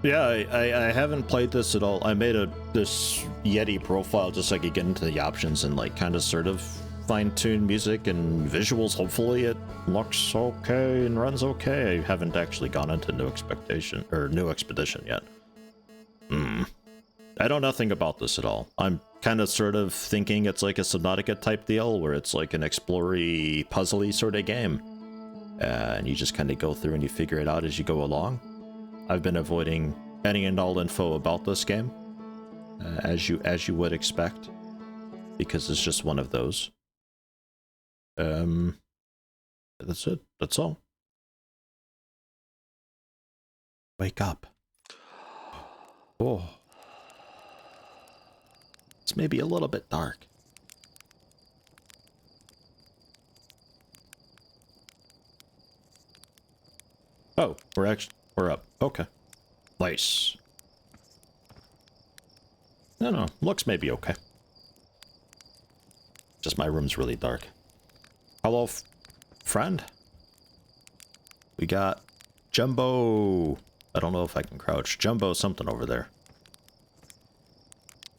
Yeah, I haven't played this at all. I made this Yeti profile just so I could get into the options and like kind of sort of fine-tune music and visuals. Hopefully it looks okay and runs okay. I haven't actually gone into New Expedition yet. I know nothing about this at all. I'm kind of sort of thinking it's like a Subnautica type deal where it's like an explory puzzly sort of game. And you just kind of go through and you figure it out as you go along. I've been avoiding any and all info about this game, as you would expect, because it's just one of those. That's it. That's all. Wake up. Oh. It's maybe a little bit dark. Oh, we're up. Okay. Nice. No, looks maybe okay. Just my room's really dark. Hello, friend? We got Jumbo. I don't know if I can crouch. Jumbo something over there.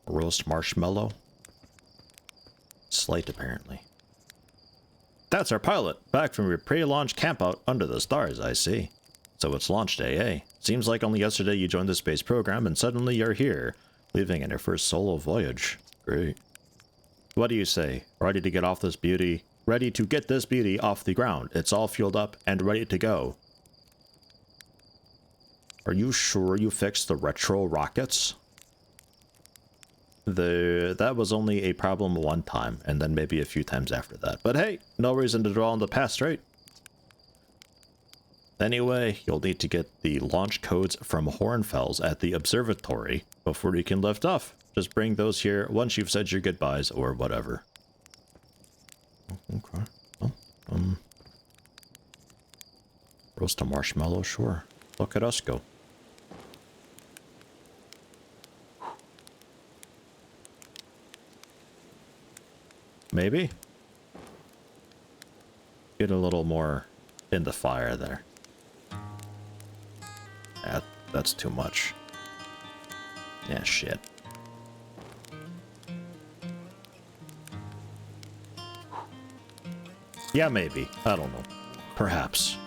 Roast marshmallow. Slate, apparently. That's our pilot, back from your pre-launch campout under the stars, I see. So it's launch day, eh? Seems like only yesterday you joined the space program and suddenly you're here, leaving in your first solo voyage. Great. What do you say? Ready to get off this beauty? Ready to get this beauty off the ground. It's all fueled up and ready to go. Are you sure you fixed the retro rockets? That was only a problem one time, and then maybe a few times after that. But hey, no reason to dwell on the past, right? Anyway, you'll need to get the launch codes from Hornfels at the observatory before you can lift off. Just bring those here once you've said your goodbyes or whatever. Okay. Oh, roast a marshmallow, sure. Look at us go. Maybe? Get a little more in the fire there. That's too much. Yeah, shit. Yeah, maybe. I don't know. Perhaps.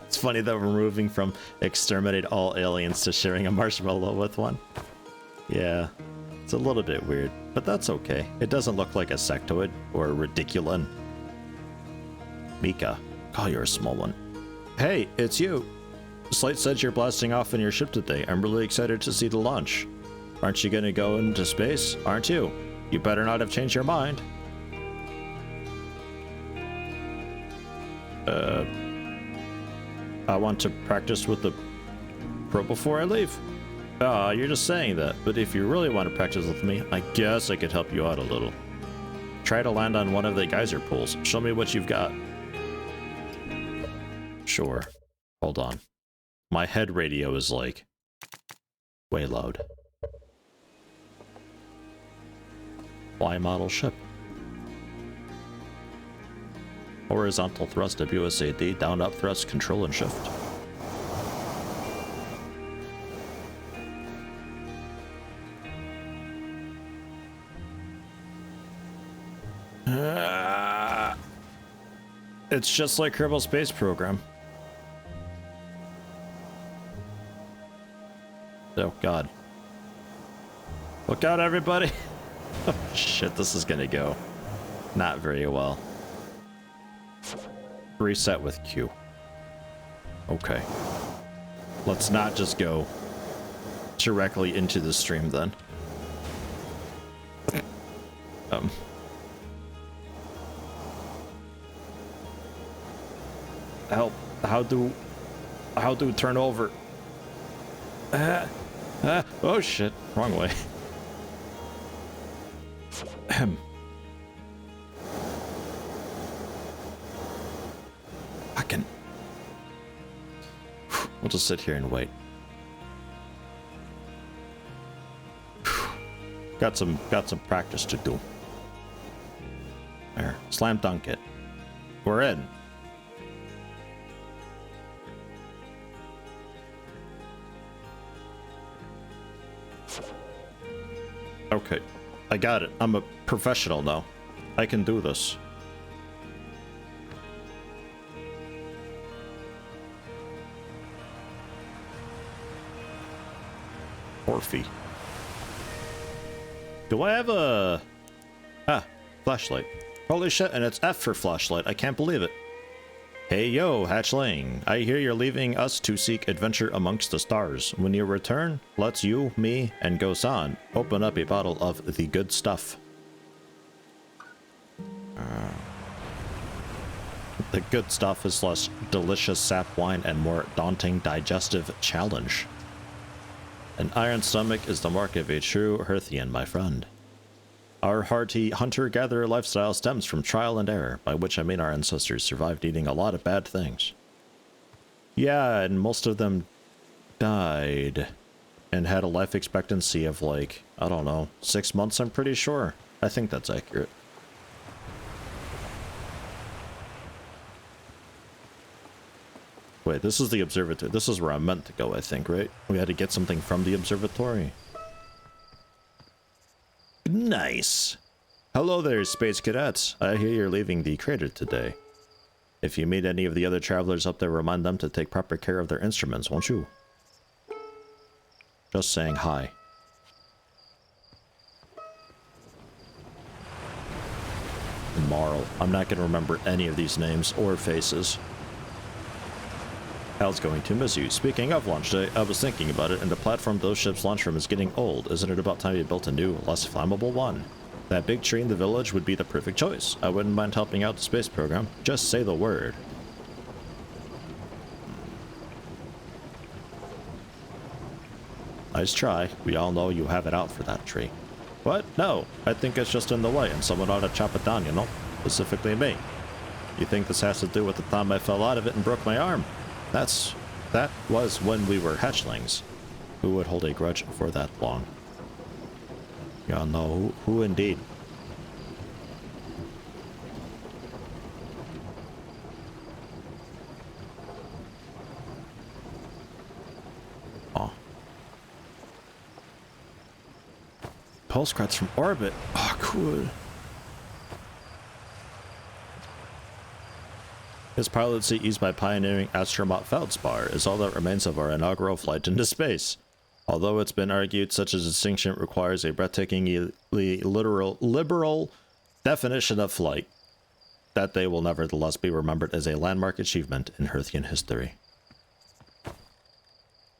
It's funny that we're moving from exterminate all aliens to sharing a marshmallow with one. Yeah, it's a little bit weird, but that's okay. It doesn't look like a sectoid or a rediculin. Mika. Oh, you're a small one. Hey, it's you. Slate said you're blasting off in your ship today. I'm really excited to see the launch. Aren't you gonna go into space? Aren't you? You better not have changed your mind. I want to practice with the pro before I leave. You're just saying that, but if you really want to practice with me, I guess I could help you out a little. Try to land on one of the geyser pools. Show me what you've got. Sure. Hold on. My head radio is like way loud. Y model ship. Horizontal thrust WSAD, down up thrust, control and shift. It's just like Kerbal Space Program. Oh god. Look out, everybody! Oh shit, this is gonna go not very well. Reset with Q. Okay. Let's not just go directly into the stream then. Help. How do turn over? Oh shit, wrong way. Fucking. We'll just sit here and wait. Got some practice to do. There, slam dunk it. We're in. Okay, I got it. I'm a professional now. I can do this. Orphe. Do I have a... Ah, flashlight. Holy shit, and it's F for flashlight. I can't believe it. Hey yo, hatchling. I hear you're leaving us to seek adventure amongst the stars. When you return, let's you, me, and Gosan open up a bottle of the good stuff. The good stuff is less delicious sap wine and more daunting digestive challenge. An iron stomach is the mark of a true Hearthian, my friend. Our hearty hunter-gatherer lifestyle stems from trial and error, by which I mean our ancestors survived eating a lot of bad things. Yeah, and most of them died and had a life expectancy of like, I don't know, 6 months, I'm pretty sure. I think that's accurate. Wait, this is the observatory. This is where I'm meant to go, I think, right? We had to get something from the observatory. Nice. Hello there, space cadets. I hear you're leaving the crater today. If you meet any of the other travelers up there, remind them to take proper care of their instruments, won't you? Just saying hi. Marl. I'm not going to remember any of these names or faces. Hal's going to miss you. Speaking of launch day, I was thinking about it, and the platform those ships launch from is getting old. Isn't it about time you built a new, less flammable one? That big tree in the village would be the perfect choice. I wouldn't mind helping out the space program. Just say the word. Nice try. We all know you have it out for that tree. What? No. I think it's just in the way, and someone ought to chop it down, you know? Specifically me. You think this has to do with the time I fell out of it and broke my arm? That was when we were hatchlings. Who would hold a grudge for that long? Y'all know who indeed. Oh. Postcards from orbit. Oh, cool. His pilot seat used by pioneering astronaut Feldspar is all that remains of our inaugural flight into space. Although it's been argued such a distinction requires a breathtakingly liberal definition of flight, that day will nevertheless be remembered as a landmark achievement in Hearthian history.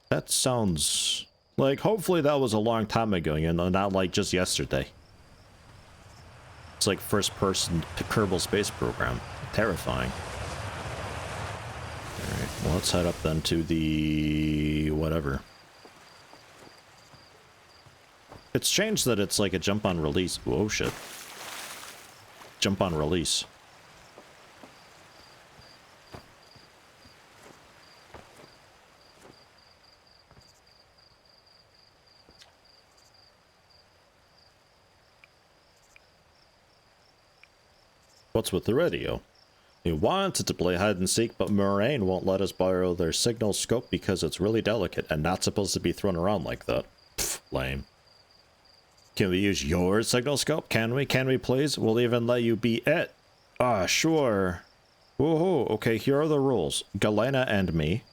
That sounds like, hopefully that was a long time ago, you know, not like just yesterday. It's like first-person Kerbal Space Program. Terrifying. Alright, well, let's head up then to the... whatever. It's strange that it's like a jump on release. Whoa, shit. Jump on release. What's with the radio? We wanted to play hide and seek, but Moraine won't let us borrow their signal scope because it's really delicate and not supposed to be thrown around like that. Pfft, lame. Can we use your signal scope? Can we? Can we please? We'll even let you be it. Ah, sure. Woohoo. Okay, here are the rules. Galena and me.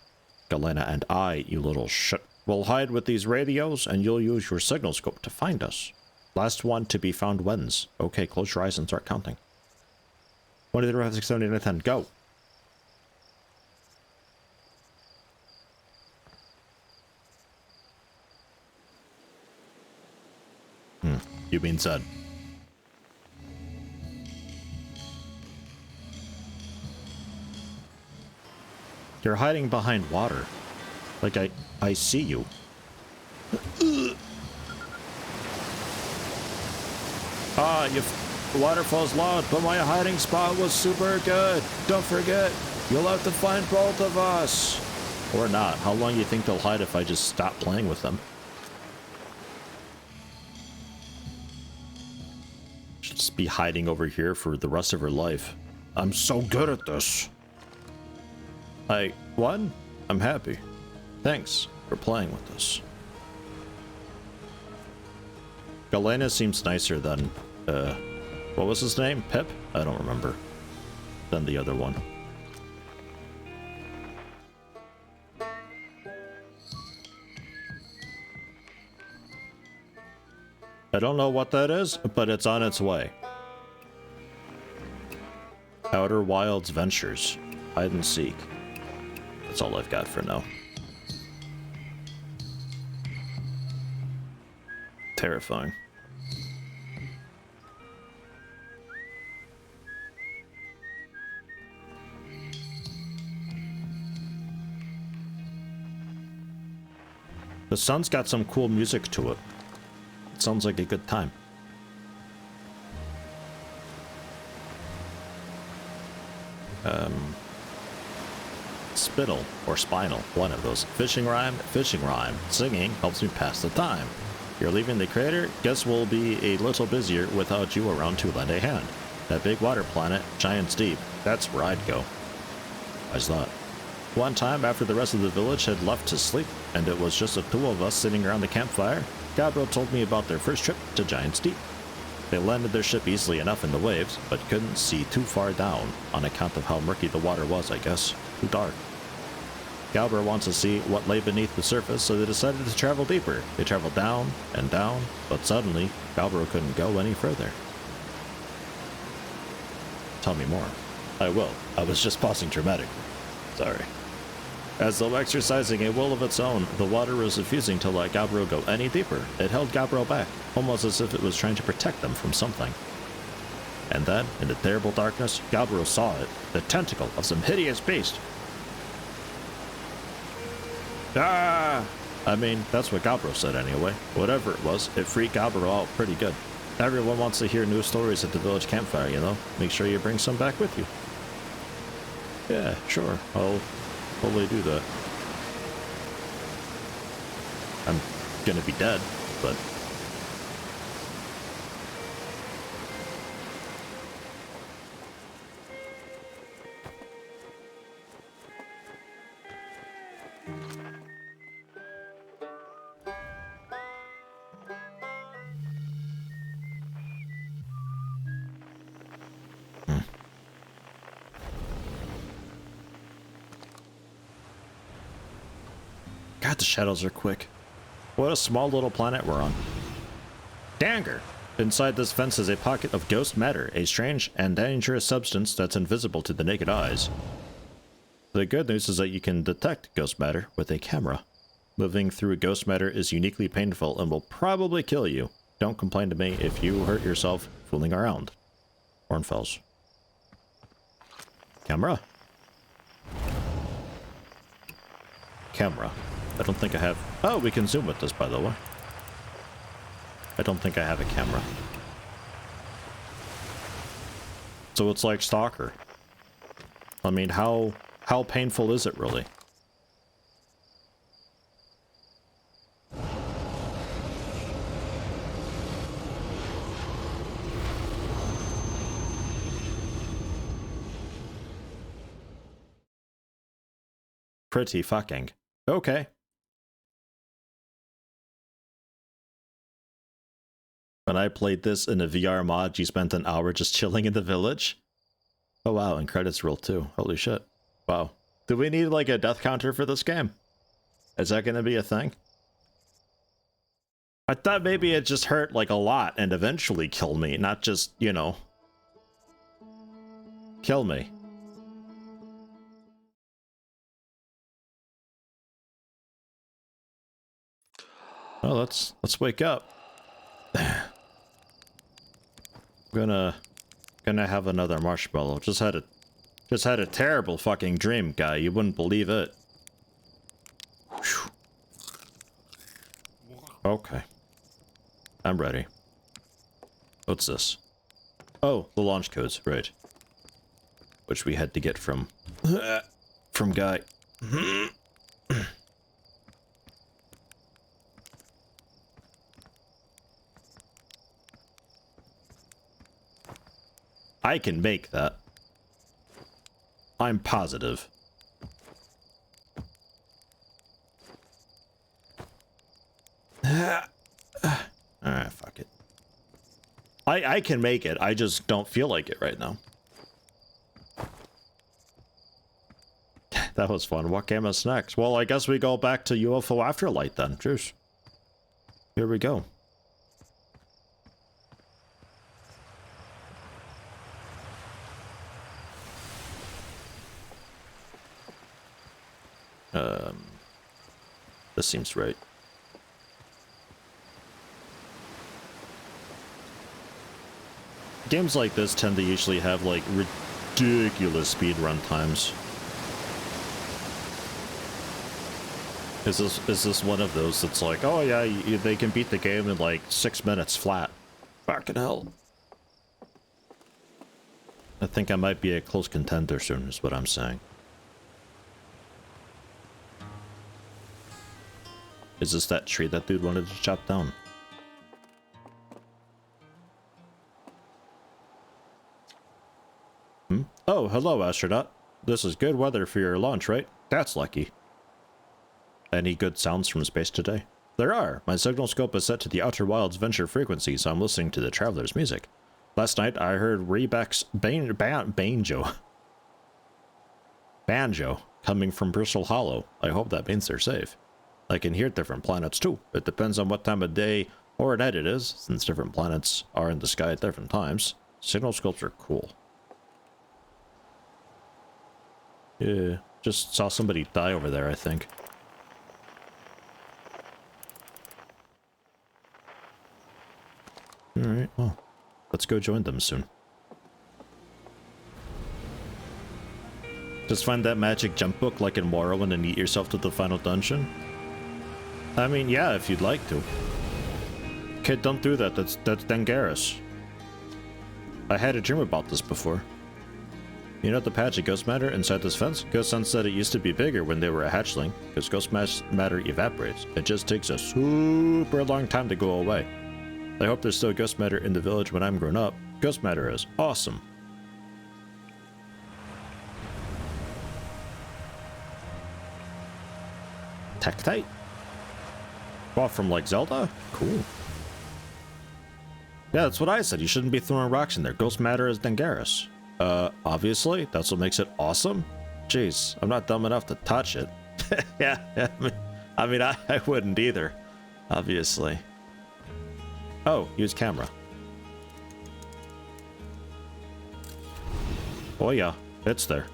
Galena and I, you little shit. We'll hide with these radios and you'll use your signal scope to find us. Last one to be found wins. Okay, close your eyes and start counting. 23, 5, 6, 7, 8, 9, 10, go! You mean said. You're hiding behind water. Like I see you. Ah, you... Waterfall's loud, but my hiding spot was super good. Don't forget, you'll have to find both of us. Or not. How long do you think they'll hide if I just stop playing with them? She'll just be hiding over here for the rest of her life. I'm so good at this. I won? I'm happy. Thanks for playing with us. Galena seems nicer than, what was his name? Pip? I don't remember. Than the other one. I don't know what that is, but it's on its way. Outer Wilds Ventures. Hide and seek. That's all I've got for now. Terrifying. The sun's got some cool music to it. It sounds like a good time. Spittle or spinal, one of those. Fishing rhyme. Singing helps me pass the time. You're leaving the crater? Guess we'll be a little busier without you around to lend a hand. That big water planet, Giant's Deep, that's where I'd go. Why's that? One time, after the rest of the village had left to sleep, and it was just the two of us sitting around the campfire, Gabriel told me about their first trip to Giant's Deep. They landed their ship easily enough in the waves, but couldn't see too far down, on account of how murky the water was, I guess. Too dark. Galbro wants to see what lay beneath the surface, so they decided to travel deeper. They traveled down and down, but suddenly, Galbro couldn't go any further. Tell me more. I will. I was just pausing dramatically. Sorry. As though exercising a will of its own, the water was refusing to let Galbro go any deeper. It held Galbro back, almost as if it was trying to protect them from something. And then, in the terrible darkness, Galbro saw it, the tentacle of some hideous beast. Ah! I mean, that's what Galbro said anyway. Whatever it was, it freaked Galbro out pretty good. Everyone wants to hear new stories at the village campfire, you know? Make sure you bring some back with you. Yeah, sure. I'll totally do that. I'm gonna be dead, but... God, the shadows are quick. What a small little planet we're on. Danger! Inside this fence is a pocket of ghost matter, a strange and dangerous substance that's invisible to the naked eyes. The good news is that you can detect ghost matter with a camera. Moving through ghost matter is uniquely painful and will probably kill you. Don't complain to me if you hurt yourself fooling around. Hornfells. Camera? Camera. I don't think I have... Oh, we can zoom with this, by the way. I don't think I have a camera. So it's like Stalker. I mean, how painful is it really? Pretty fucking. Okay. When I played this in a VR mod, you spent an hour just chilling in the village? Oh wow, and credits roll too. Holy shit. Wow. Do we need like a death counter for this game? Is that gonna be a thing? I thought maybe it just hurt like a lot and eventually kill me, not just, you know, kill me. Oh, let's wake up. Gonna have another marshmallow. Just had a terrible fucking dream, guy. You wouldn't believe it. Whew. Okay. I'm ready. What's this? Oh, the launch codes, right. Which we had to get from Guy. I can make that. I'm positive. Alright, fuck it. I can make it. I just don't feel like it right now. That was fun. What game is next? Well, I guess we go back to UFO Afterlight then. Cheers. Here we go. This seems right. Games like this tend to usually have like ridiculous speed run times. Is this one of those that's like, oh yeah, they can beat the game in like 6 minutes flat? Fucking hell. I think I might be a close contender soon, is what I'm saying. Is this that tree that dude wanted to chop down? Hmm? Oh, hello, astronaut. This is good weather for your launch, right? That's lucky. Any good sounds from space today? There are. My signal scope is set to the Outer Wilds Venture frequency, so I'm listening to the Traveler's music. Last night, I heard Rebec's banjo coming from Bristol Hollow. I hope that means they're safe. I can hear different planets too. It depends on what time of day or night it is, since different planets are in the sky at different times. Signal scopes are cool. Yeah, just saw somebody die over there, I think. Alright, well, let's go join them soon. Just find that magic jump book like in Morrowind and eat yourself to the final dungeon? I mean, yeah, if you'd like to. Kid, don't do that. That's dangerous. I had a dream about this before. You know the patch of ghost matter inside this fence? Ghost Son said it used to be bigger when they were a hatchling, because ghost matter evaporates. It just takes a super long time to go away. I hope there's still ghost matter in the village when I'm grown up. Ghost matter is awesome. Tektite? Well, from like Zelda? Cool. Yeah, that's what I said. You shouldn't be throwing rocks in there. Ghost matter is dangerous. Obviously, that's what makes it awesome. Jeez, I'm not dumb enough to touch it. yeah, I mean, I wouldn't either, obviously. Oh, use camera. Oh yeah, it's there.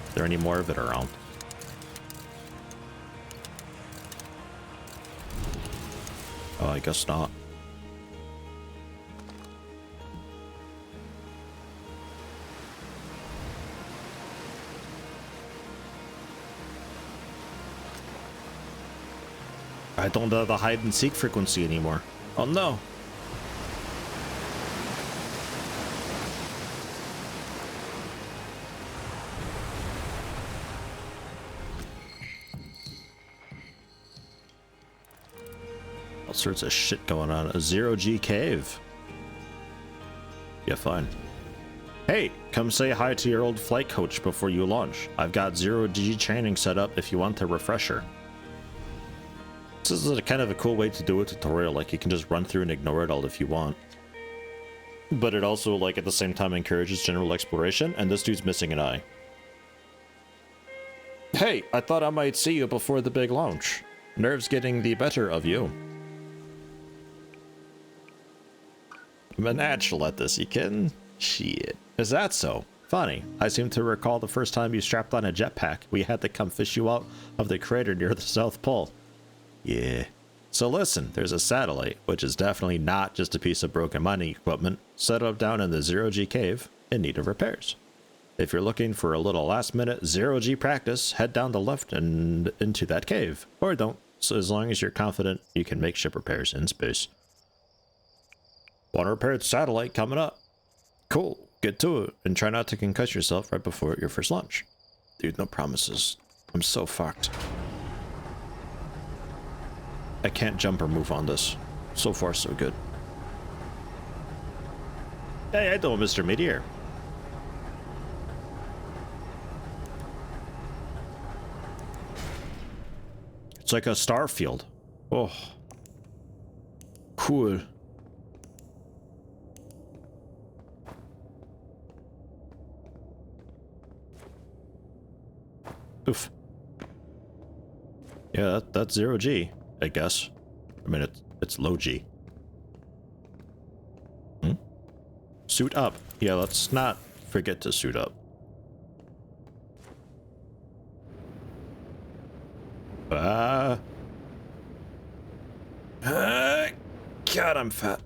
Is there any more of it around? Oh, I guess not. I don't have the hide and seek frequency anymore. Oh no. All sorts of shit going on. A 0G cave. Yeah, fine. Hey, come say hi to your old flight coach before you launch. I've got 0G training set up if you want a refresher. This is a kind of a cool way to do a tutorial, like you can just run through and ignore it all if you want. But it also, like, at the same time encourages general exploration, and this dude's missing an eye. Hey, I thought I might see you before the big launch. Nerves getting the better of you. I'm a natural at this, you kidding? Shit. Is that so? Funny. I seem to recall the first time you strapped on a jetpack, we had to come fish you out of the crater near the South Pole. Yeah. So listen, there's a satellite, which is definitely not just a piece of broken mining equipment, set up down in the 0G cave in need of repairs. If you're looking for a little last-minute 0G practice, head down the left and into that cave. Or don't, so as long as you're confident you can make ship repairs in space. Want a repaired satellite coming up. Cool, get to it, and try not to concuss yourself right before your first launch. Dude, no promises. I'm so fucked. I can't jump or move on this. So far, so good. Hey, I know, Mr. Meteor. It's like a star field. Oh. Cool. Oof. Yeah, that's 0G, I guess. I mean, it's low G. Hmm? Suit up. Yeah, let's not forget to suit up. God, I'm fat.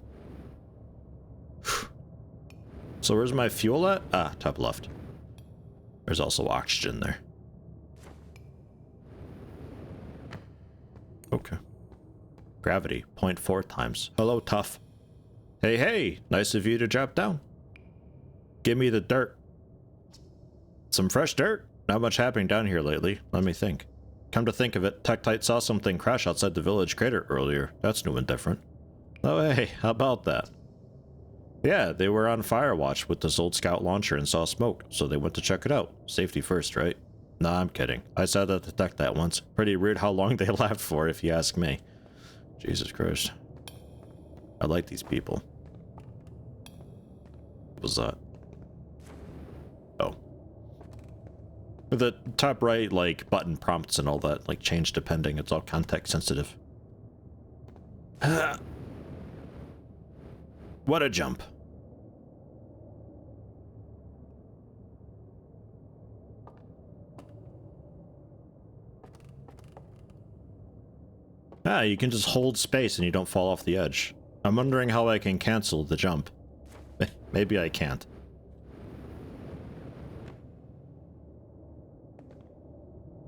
So where's my fuel at? Ah, top left. There's also oxygen there. Okay. Gravity, 0.4 times. Hello, tough. Hey, hey, nice of you to drop down. Give me the dirt. Some fresh dirt? Not much happening down here lately. Let me think. Come to think of it, Tektite saw something crash outside the village crater earlier. That's new and different. Oh hey, how about that? Yeah, they were on fire watch with this old scout launcher and saw smoke, so they went to check it out. Safety first, right? Nah, I'm kidding. I saw that to Tektite once. Pretty weird how long they left for, if you ask me. Jesus Christ. I like these people. What was that? Oh. The top right, like, button prompts and all that, like, change depending. It's all context sensitive. What a jump. Ah, you can just hold space and you don't fall off the edge. I'm wondering how I can cancel the jump. Maybe I can't.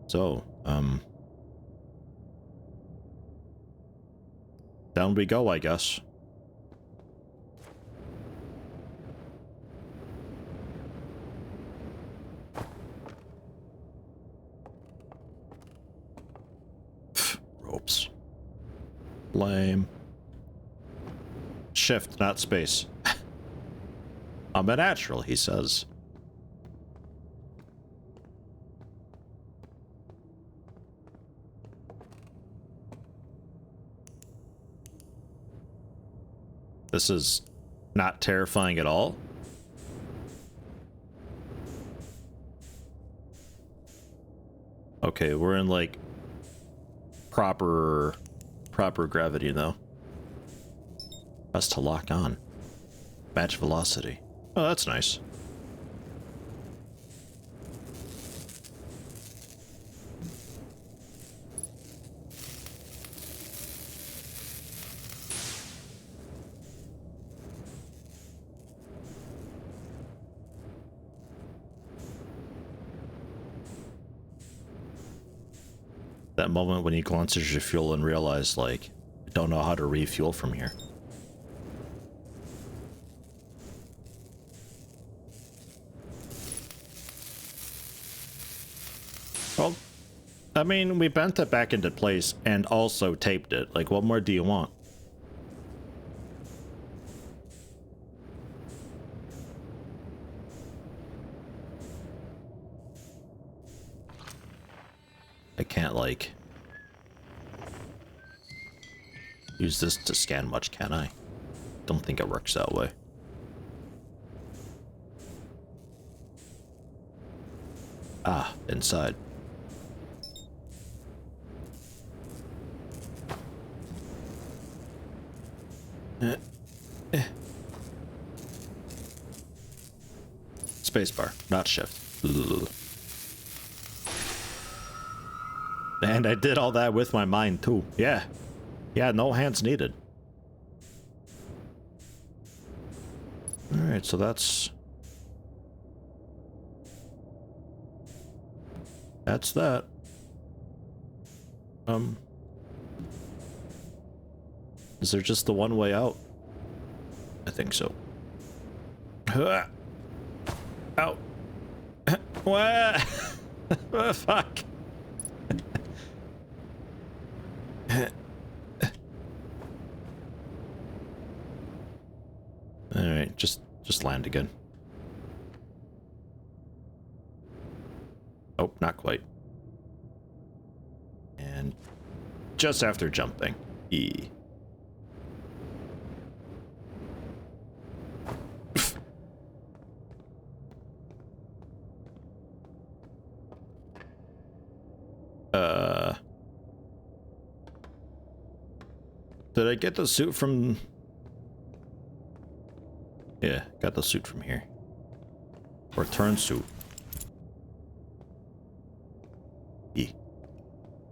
So, down we go, I guess. Ropes. Lame. Shift, not space. I'm a natural, he says. This is not terrifying at all. Okay, we're in like proper gravity now. Press to lock on. Match velocity. Oh, that's nice. That moment when you glance at your fuel and realize, like, I don't know how to refuel from here. Well, I mean, we bent it back into place and also taped it. Like, what more do you want? I can't, like, use this to scan much, can I? Don't think it works that way. Ah, inside. Spacebar, not shift. Ugh. And I did all that with my mind too. Yeah. Yeah, no hands needed. Alright, so that's that. Is there just the one way out? I think so. Out. What? Fuck. Alright, just land again. Oh, not quite. And just after jumping. E. Did I get the suit from... Yeah, got the suit from here. Return suit. Yeah.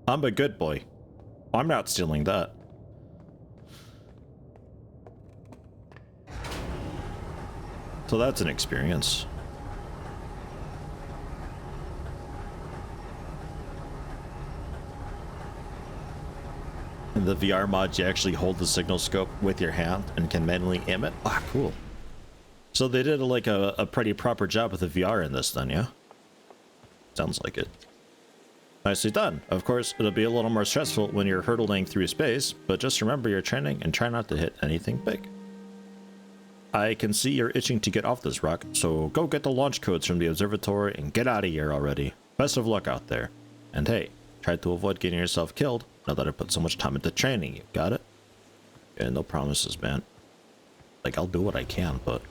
I'm a good boy. I'm not stealing that. So that's an experience. In the VR mod, you actually hold the signal scope with your hand and can manually aim it. Ah, cool. So they did like a pretty proper job with the VR in this then, yeah? Sounds like it. Nicely done. Of course, it'll be a little more stressful when you're hurtling through space, but just remember your training and try not to hit anything big. I can see you're itching to get off this rock, so go get the launch codes from the observatory and get out of here already. Best of luck out there. And hey, try to avoid getting yourself killed now that I put so much time into training you. Got it? Yeah, no promises, man. Like, I'll do what I can, but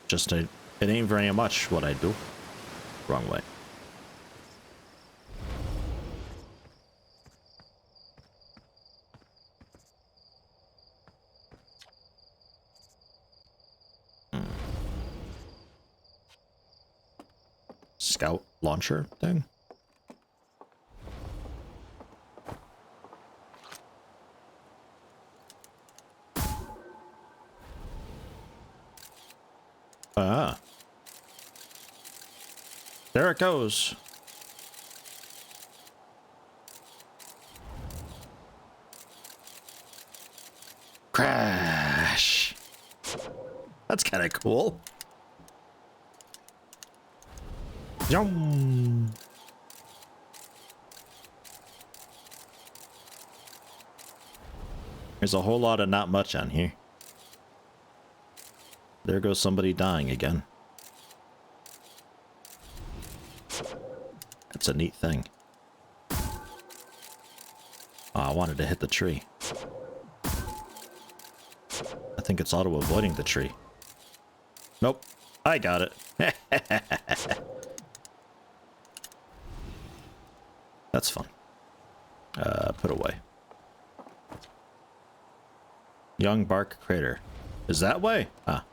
just it ain't very much what I do. Wrong way. Scout launcher thing? Ah. There it goes. Crash. That's kind of cool. Yum. There's a whole lot of not much on here. There goes somebody dying again. That's a neat thing. Oh, I wanted to hit the tree. I think it's auto-avoiding the tree. Nope. I got it. That's fun. Put away. Young Bark Crater. Is that way? Ah.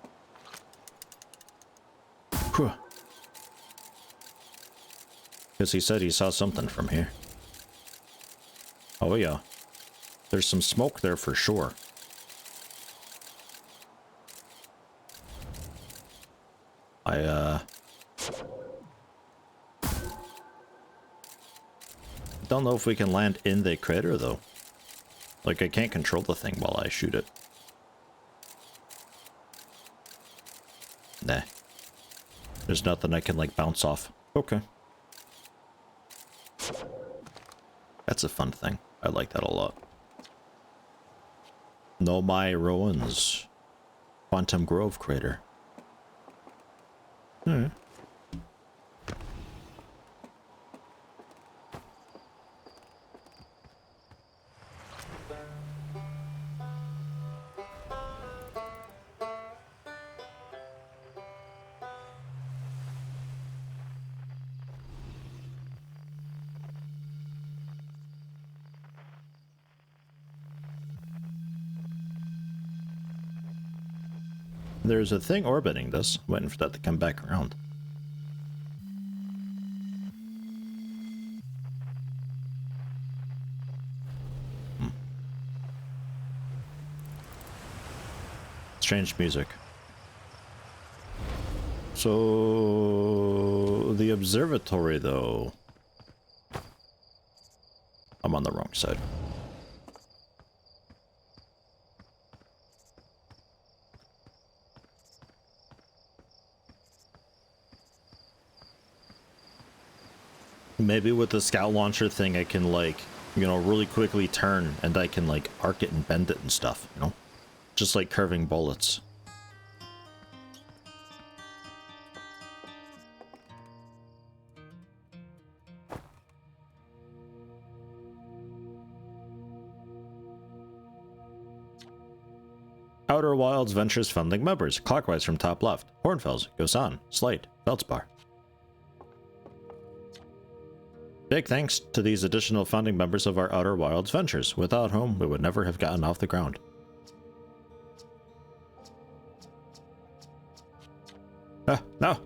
Whew. Because he said he saw something from here. Oh yeah. There's some smoke there for sure. I don't know if we can land in the crater though. Like, I can't control the thing while I shoot it. Nah. There's nothing I can, like, bounce off. Okay. That's a fun thing. I like that a lot. No My Ruins. Quantum Grove Crater. There's a thing orbiting this, waiting for that to come back around. Strange music. So the observatory though. I'm on the wrong side. Maybe with the scout launcher thing I can, like, you know, really quickly turn and I can, like, arc it and bend it and stuff, you know? Just like curving bullets. Outer Wilds Ventures funding members, clockwise from top left. Hornfels, Gosan, Slate, Feldspar. Big thanks to these additional founding members of our Outer Wilds ventures, without whom we would never have gotten off the ground. No!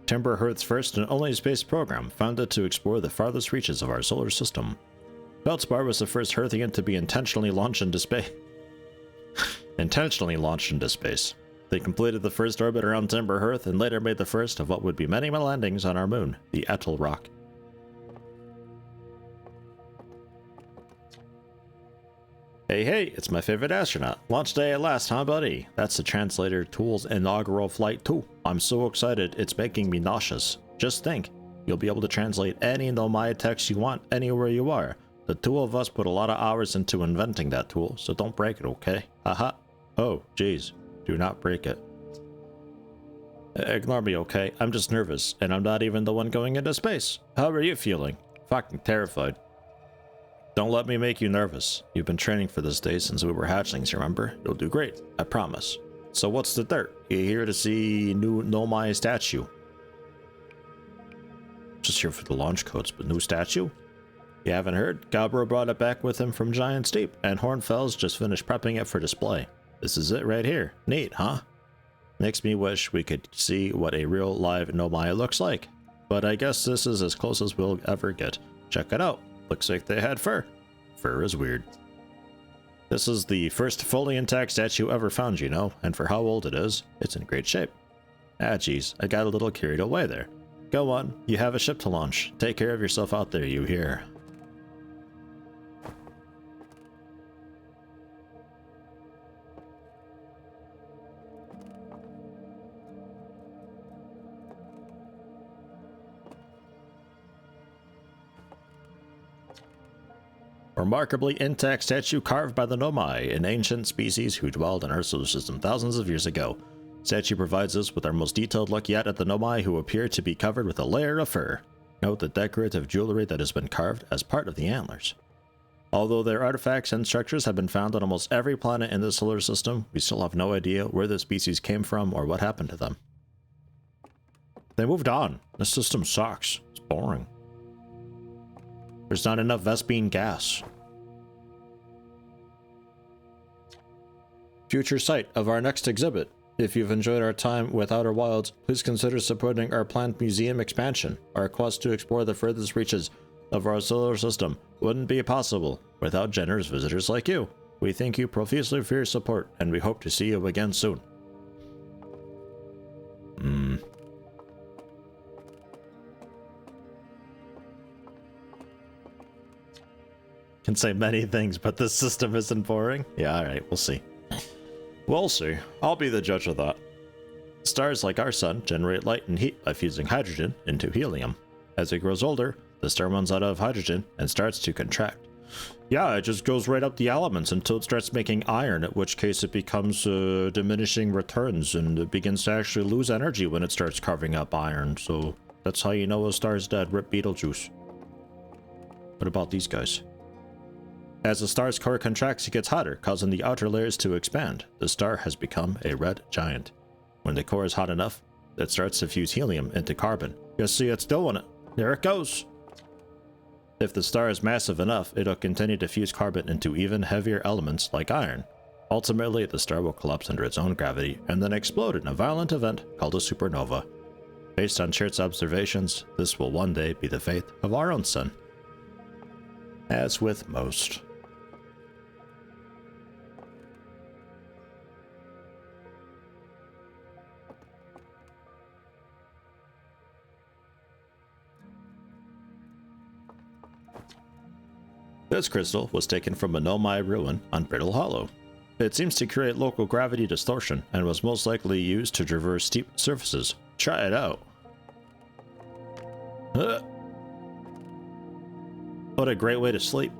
Timber Hearth's first and only space program, founded to explore the farthest reaches of our solar system. Feldspar was the first Hearthian to be intentionally launched into space. They completed the first orbit around Timber Hearth and later made the first of what would be many more landings on our moon, the Atoll Rock. Hey, it's my favorite astronaut. Launch day at last, huh, buddy? That's the Translator Tool's inaugural flight too. I'm so excited, it's making me nauseous. Just think, you'll be able to translate any Nomai text you want anywhere you are. The two of us put a lot of hours into inventing that tool, so don't break it, okay? Haha. Oh, jeez. Do not break it. Ignore me, okay? I'm just nervous, and I'm not even the one going into space. How are you feeling? Fucking terrified. Don't let me make you nervous. You've been training for this day since we were hatchlings, remember? You'll do great, I promise. So what's the dirt? You here to see new Nomai statue? Just here for the launch codes, but new statue? You haven't heard? Gabro brought it back with him from Giant's Deep, and Hornfels just finished prepping it for display. This is it right here. Neat, huh? Makes me wish we could see what a real live Nomai looks like. But I guess this is as close as we'll ever get. Check it out. Looks like they had fur. Fur is weird. This is the first fully intact statue ever found, you know, and for how old it is, it's in great shape. Ah, geez, I got a little carried away there. Go on, you have a ship to launch. Take care of yourself out there, you hear. Remarkably intact statue carved by the Nomai, an ancient species who dwelled in our solar system thousands of years ago. Statue provides us with our most detailed look yet at the Nomai, who appear to be covered with a layer of fur. Note the decorative jewelry that has been carved as part of the antlers. Although their artifacts and structures have been found on almost every planet in the solar system, we still have no idea where the species came from or what happened to them. They moved on. The system sucks. It's boring. There's not enough Vespine gas. Future site of our next exhibit. If you've enjoyed our time with Outer Wilds, please consider supporting our planned museum expansion. Our quest to explore the furthest reaches of our solar system wouldn't be possible without generous visitors like you. We thank you profusely for your support, and we hope to see you again soon. Can say many things, but this system isn't boring? Yeah, alright, we'll see. We'll see. I'll be the judge of that. Stars like our sun generate light and heat by fusing hydrogen into helium. As it grows older, the star runs out of hydrogen and starts to contract. Yeah, it just goes right up the elements until it starts making iron, at which case it becomes diminishing returns and it begins to actually lose energy when it starts carving up iron. So that's how you know a star's dead. Rip Beetlejuice. What about these guys? As the star's core contracts, it gets hotter, causing the outer layers to expand. The star has become a red giant. When the core is hot enough, it starts to fuse helium into carbon. You see it's doing it. There it goes. If the star is massive enough, it'll continue to fuse carbon into even heavier elements like iron. Ultimately, the star will collapse under its own gravity and then explode in a violent event called a supernova. Based on Chert's observations, this will one day be the fate of our own sun. As with most. This crystal was taken from a Nomai ruin on Brittle Hollow. It seems to create local gravity distortion and was most likely used to traverse steep surfaces. Try it out. What a great way to sleep.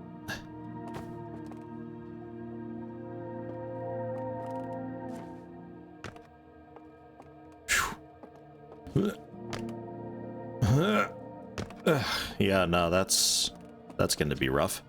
Yeah, no, that's going to be rough.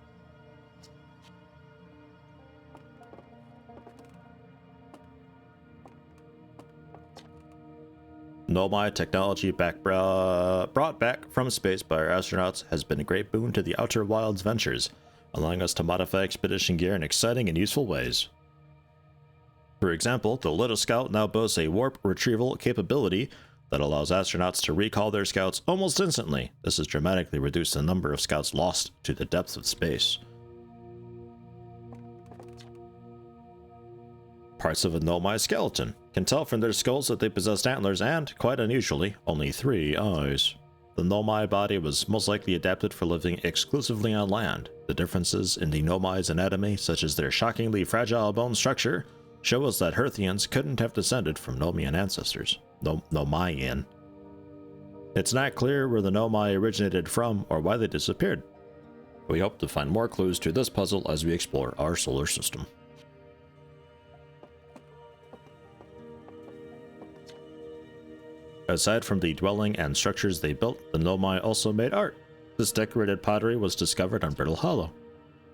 Nomai technology brought back from space by our astronauts has been a great boon to the Outer Wilds ventures, allowing us to modify expedition gear in exciting and useful ways. For example, the Little Scout now boasts a warp retrieval capability that allows astronauts to recall their scouts almost instantly. This has dramatically reduced the number of scouts lost to the depths of space. Parts of a Nomai skeleton can tell from their skulls that they possessed antlers and, quite unusually, only 3 eyes. The Nomai body was most likely adapted for living exclusively on land. The differences in the Nomai's anatomy, such as their shockingly fragile bone structure, show us that Hearthians couldn't have descended from Nomian ancestors. Nomaian. It's not clear where the Nomai originated from or why they disappeared. We hope to find more clues to this puzzle as we explore our solar system. Aside from the dwelling and structures they built, the Nomai also made art. This decorated pottery was discovered on Brittle Hollow.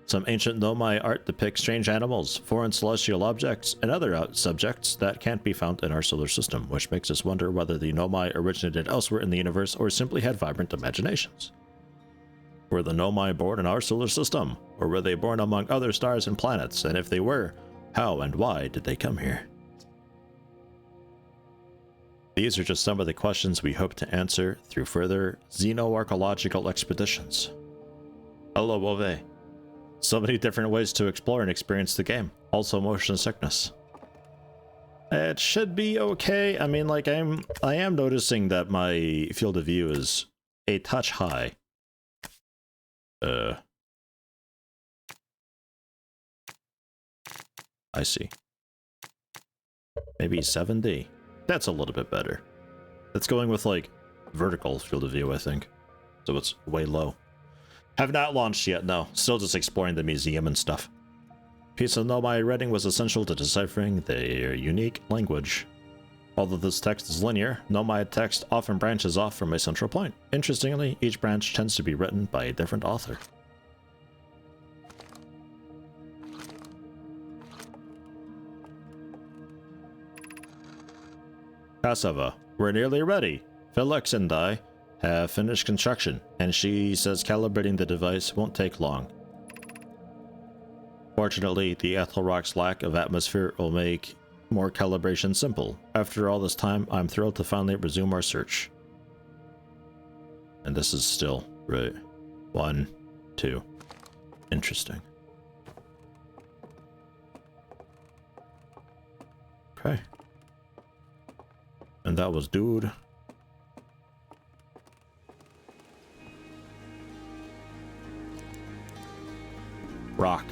Some ancient Nomai art depicts strange animals, foreign celestial objects, and other subjects that can't be found in our solar system, which makes us wonder whether the Nomai originated elsewhere in the universe or simply had vibrant imaginations. Were the Nomai born in our solar system, or were they born among other stars and planets, and if they were, how and why did they come here? These are just some of the questions we hope to answer through further xenoarchaeological expeditions. Hello, Wove. So many different ways to explore and experience the game. Also motion sickness. It should be okay. I mean, like, I am noticing that my field of view is a touch high. I see. Maybe 70. That's a little bit better. That's going with, like, vertical field of view, I think. So it's way low. Have not launched yet, no. Still just exploring the museum and stuff. Piece of Nomai writing was essential to deciphering their unique language. Although this text is linear, Nomai text often branches off from a central point. Interestingly, each branch tends to be written by a different author. Cassava, we're nearly ready. Felix and I have finished construction, and she says calibrating the device won't take long. Fortunately, the Ethelrock's lack of atmosphere will make more calibration simple. After all this time, I'm thrilled to finally resume our search. And this is still, right, 1, 2. Interesting. Okay. And that was dude. Rock.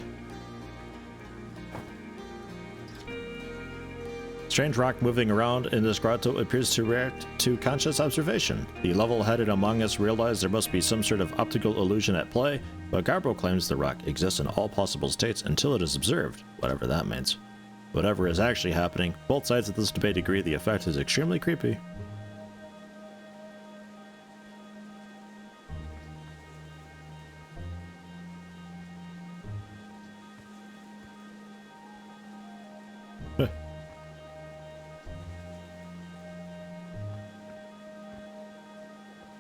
Strange rock moving around in this grotto appears to react to conscious observation. The level-headed among us realize there must be some sort of optical illusion at play, but Garbo claims the rock exists in all possible states until it is observed, whatever that means. Whatever is actually happening, both sides of this debate agree the effect is extremely creepy.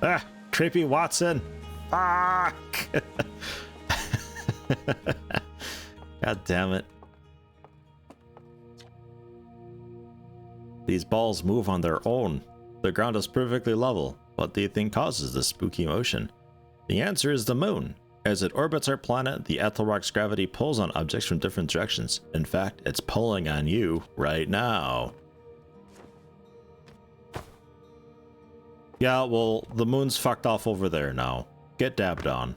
Ah, creepy Watson. Fuck. God damn it. These balls move on their own. The ground is perfectly level. What do you think causes this spooky motion? The answer is the moon. As it orbits our planet, the Ethelrock's gravity pulls on objects from different directions. In fact, it's pulling on you right now. Yeah, well, the moon's fucked off over there now. Get dabbed on.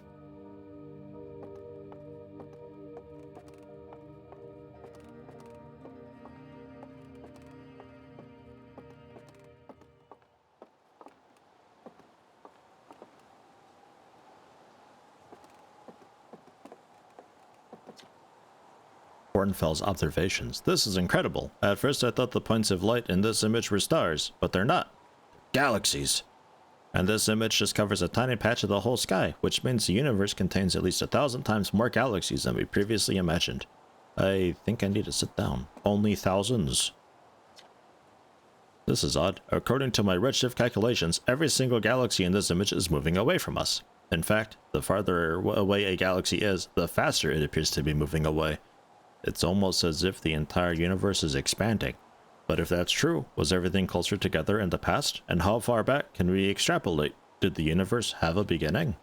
Kornfell's observations. This is incredible. At first I thought the points of light in this image were stars, but they're not. Galaxies. And this image just covers a tiny patch of the whole sky, which means the universe contains at least 1,000 times more galaxies than we previously imagined. I think I need to sit down. Only thousands. This is odd. According to my redshift calculations, every single galaxy in this image is moving away from us. In fact, the farther away a galaxy is, the faster it appears to be moving away. It's almost as if the entire universe is expanding. But if that's true, was everything closer together in the past? And how far back can we extrapolate? Did the universe have a beginning?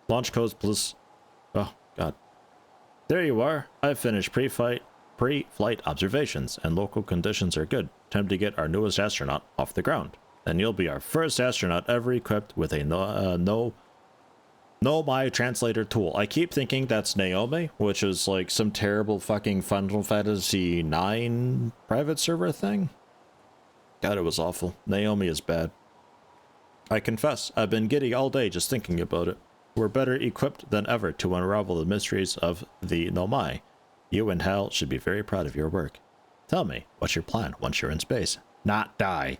Launch codes, please. Oh, God. There you are. I've finished pre-flight observations, and local conditions are good. Time to get our newest astronaut off the ground. And you'll be our first astronaut ever equipped with a My translator tool. I keep thinking that's Naomi, which is like some terrible fucking Final Fantasy IX private server thing. God, it was awful. Naomi is bad. I confess, I've been giddy all day just thinking about it. We're better equipped than ever to unravel the mysteries of the Nomai. You and Hal should be very proud of your work. Tell me, what's your plan once you're in space? Not die.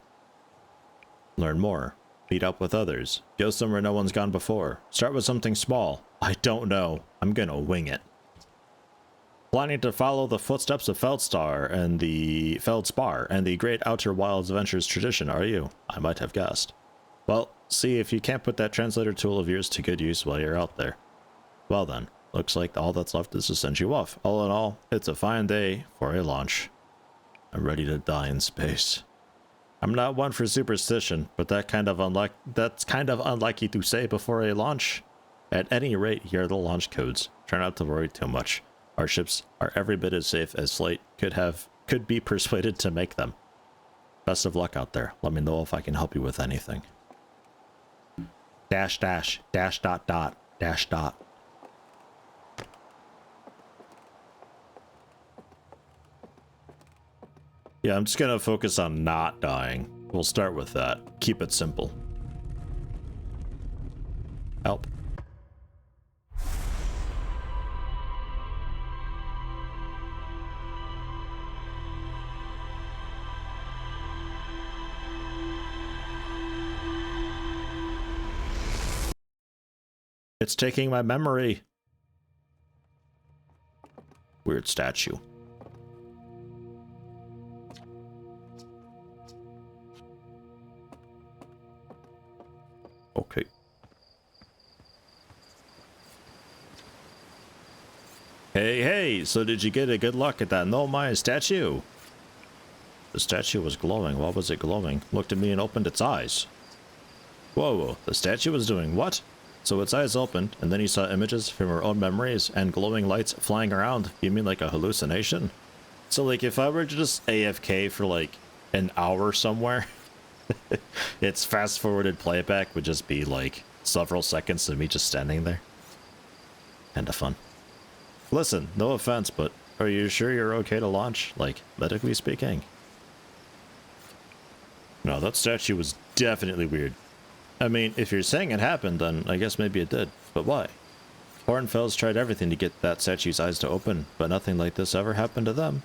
Learn more. Meet up with others. Go somewhere no one's gone before. Start with something small. I don't know. I'm gonna wing it. Planning to follow the footsteps of Feldspar and the Great Outer Wilds Adventures tradition, are you? I might have guessed. Well, see if you can't put that translator tool of yours to good use while you're out there. Well then, looks like all that's left is to send you off. All in all, it's a fine day for a launch. I'm ready to die in space. I'm not one for superstition, but that's kind of unlucky to say before a launch. At any rate, here are the launch codes. Try not to worry too much. Our ships are every bit as safe as Slate could be persuaded to make them. Best of luck out there. Let me know if I can help you with anything. Dash dash dash dot dot dash dot. Yeah, I'm just gonna focus on not dying. We'll start with that. Keep it simple. Help. It's taking my memory. Weird statue. Okay. Hey, so did you get a good look at that Nomai statue? The statue was glowing. Why was it glowing? Looked at me and opened its eyes. Whoa, the statue was doing what? So its eyes opened, and then you saw images from her own memories and glowing lights flying around. You mean like a hallucination? So like if I were to just AFK for like an hour somewhere, its fast-forwarded playback would just be like several seconds of me just standing there. Kinda fun. Listen, no offense, but are you sure you're okay to launch? Like, medically speaking? No, that statue was definitely weird. I mean, if you're saying it happened, then I guess maybe it did. But why? Hornfels tried everything to get that statue's eyes to open, but nothing like this ever happened to them.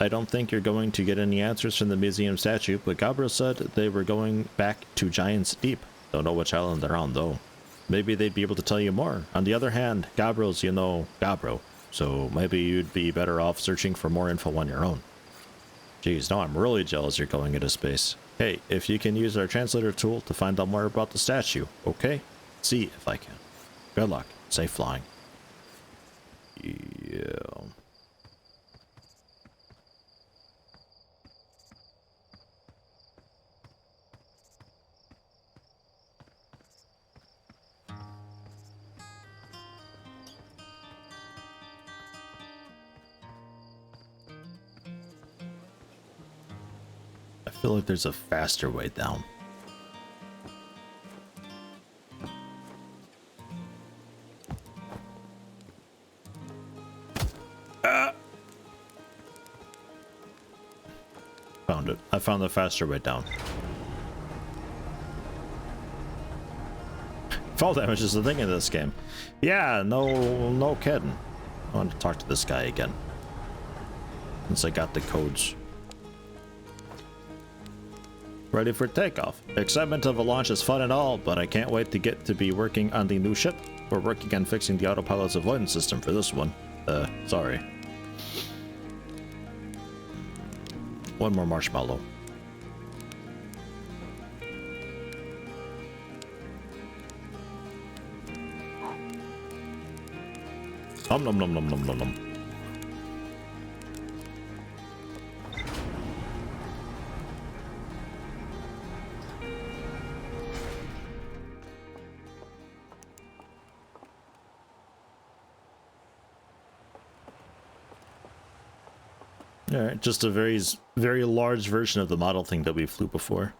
I don't think you're going to get any answers from the museum statue, but Gabriel said they were going back to Giant's Deep. Don't know which island they're on, though. Maybe they'd be able to tell you more. On the other hand, Gabriel's, you know, Gabriel. So maybe you'd be better off searching for more info on your own. Geez, now I'm really jealous you're going into space. Hey, if you can use our translator tool to find out more about the statue, okay? See if I can. Good luck. Safe flying. Yeah. I feel like there's a faster way down. Found it. I found the faster way down. Fall damage is the thing in this game. Yeah, no kidding. I want to talk to this guy again. Since I got the codes. Ready for takeoff. Excitement of a launch is fun and all, but I can't wait to get to be working on the new ship. We're working on fixing the autopilot's avoidance system for this one. Sorry. One more marshmallow. Nom nom nom nom nom nom nom. Alright, just a very large version of the model thing that we flew before.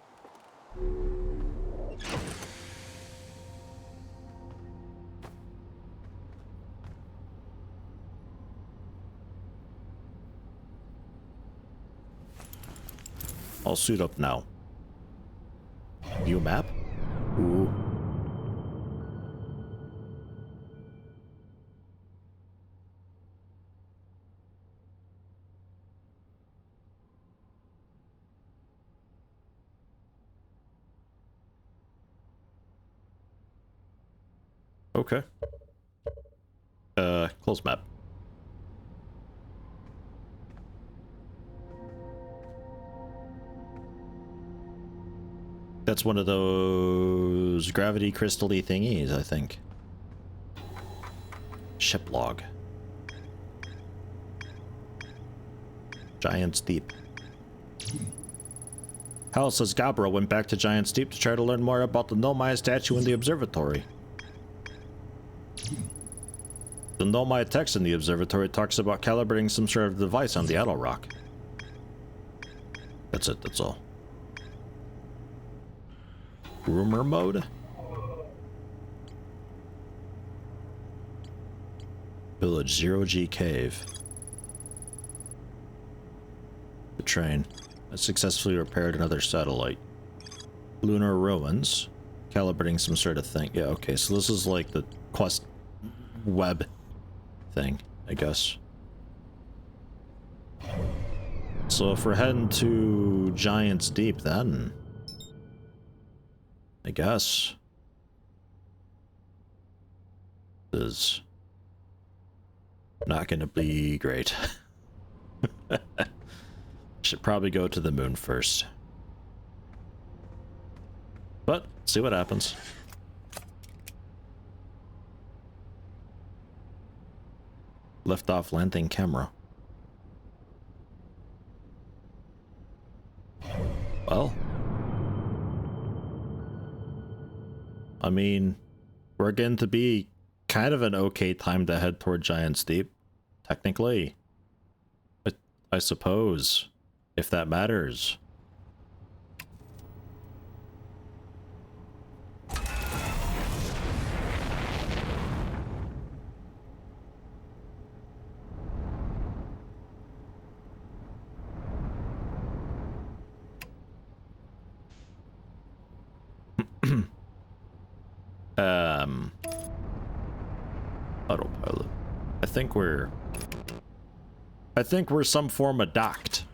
I'll suit up now. View map? Ooh. Okay. Close map. That's one of those gravity crystal-y thingies, I think. Ship log. Giant's Deep. Hal says Gabra went back to Giant's Deep to try to learn more about the Nomai statue in the observatory. The Nomai text in the observatory talks about calibrating some sort of device on the Idle Rock. That's it, that's all. Rumor mode? Village 0G Cave. The train. I successfully repaired another satellite. Lunar ruins. Calibrating some sort of thing. Yeah, okay, so this is like the quest web thing, I guess. So if we're heading to Giant's Deep then, I guess is not gonna be great. Should probably go to the moon first. But see what happens. Liftoff landing camera. Well, I mean, we're getting to be kind of an okay time to head toward Giant's Deep, technically. I suppose, if that matters. Autopilot. I think we're some form of docked.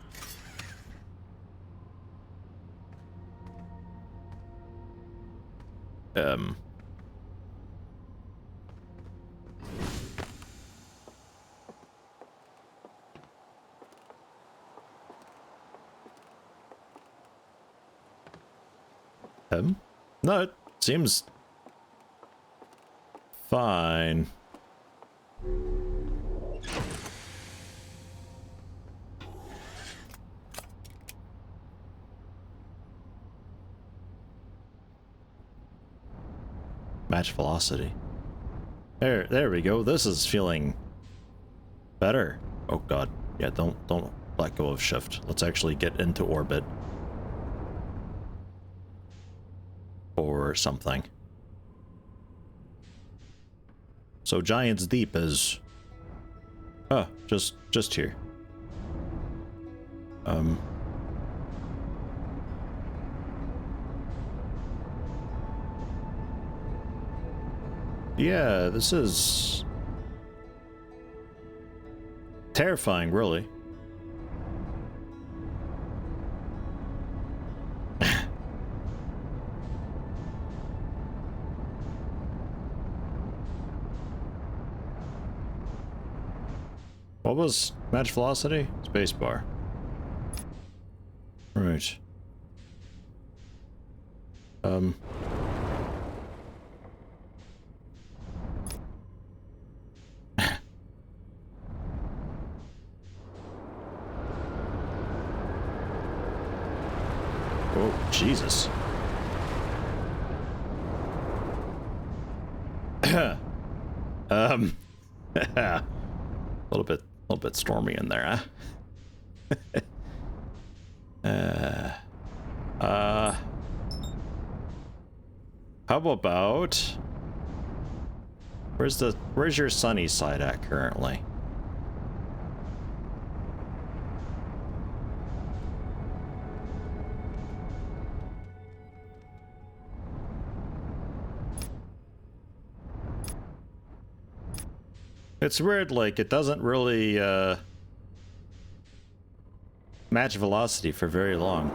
No, it seems fine. Match velocity. There we go. This is feeling better. Oh god. Yeah, don't let go of shift. Let's actually get into orbit. Or something. So Giant's Deep is just here. Yeah, this is terrifying, really. What was match velocity? Spacebar. Right. Oh, Jesus. A little bit stormy in there, huh? How about... Where's your sunny side at currently? It's weird, like, it doesn't really, match velocity for very long.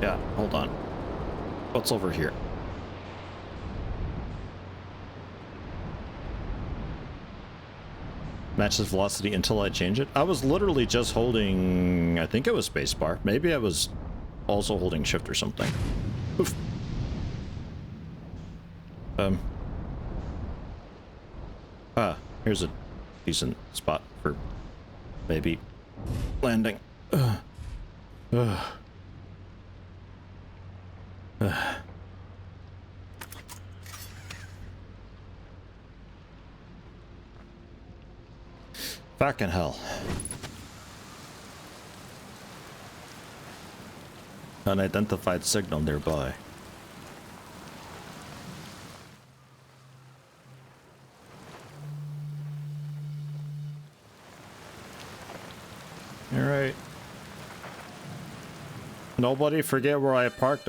Yeah, hold on. What's over here? Matches velocity until I change it. I was literally just holding, I think it was spacebar. Maybe I was also holding shift or something. Oof. Here's a decent spot for maybe landing. Fucking hell. Unidentified signal nearby. Alright. Nobody forget where I parked.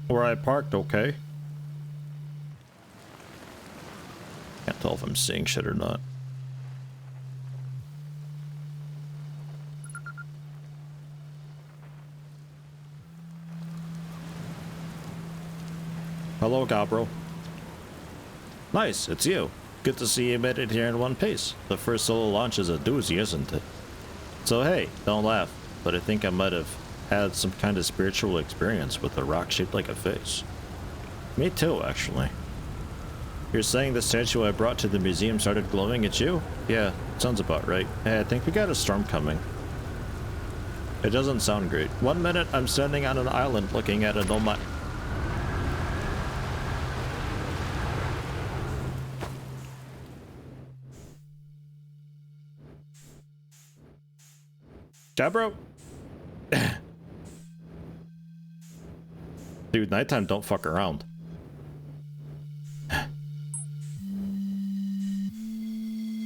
Where I parked, okay? Can't tell if I'm seeing shit or not. Hello, Gabro. Nice, it's you. Good to see you made it here in one piece. The first solo launch is a doozy, isn't it? So hey, don't laugh, but I think I might have had some kind of spiritual experience with a rock shaped like a face. Me too, actually. You're saying the statue I brought to the museum started glowing at you? Yeah, sounds about right. Hey, I think we got a storm coming. It doesn't sound great. 1 minute, I'm standing on an island looking at a nomad. Jabro? Dude, nighttime don't fuck around.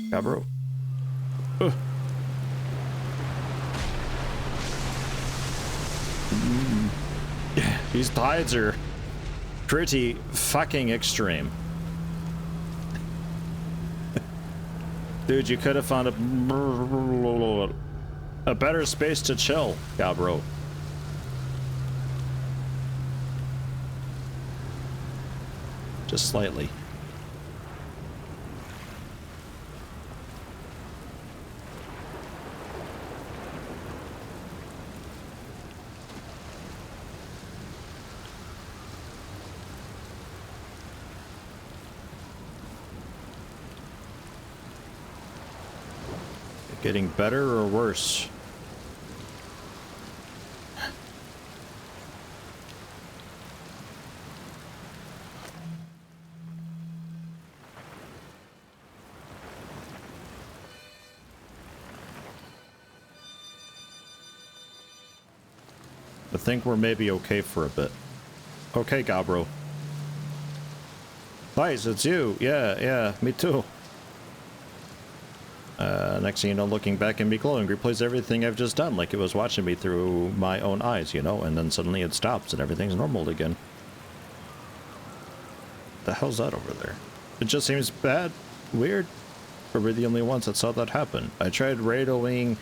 Jabro? These tides are pretty fucking extreme. Dude, you could have found a better space to chill, Gabro. Just slightly. Getting better or worse? I think we're maybe okay for a bit. Okay, Gabro. Nice, it's you. Yeah, me too. Next thing you know, looking back and me glowing replays everything I've just done, like it was watching me through my own eyes, you know, and then suddenly it stops and everything's normal again. The hell's that over there? It just seems bad, weird. Or we're the only ones that saw that happen. I tried radioing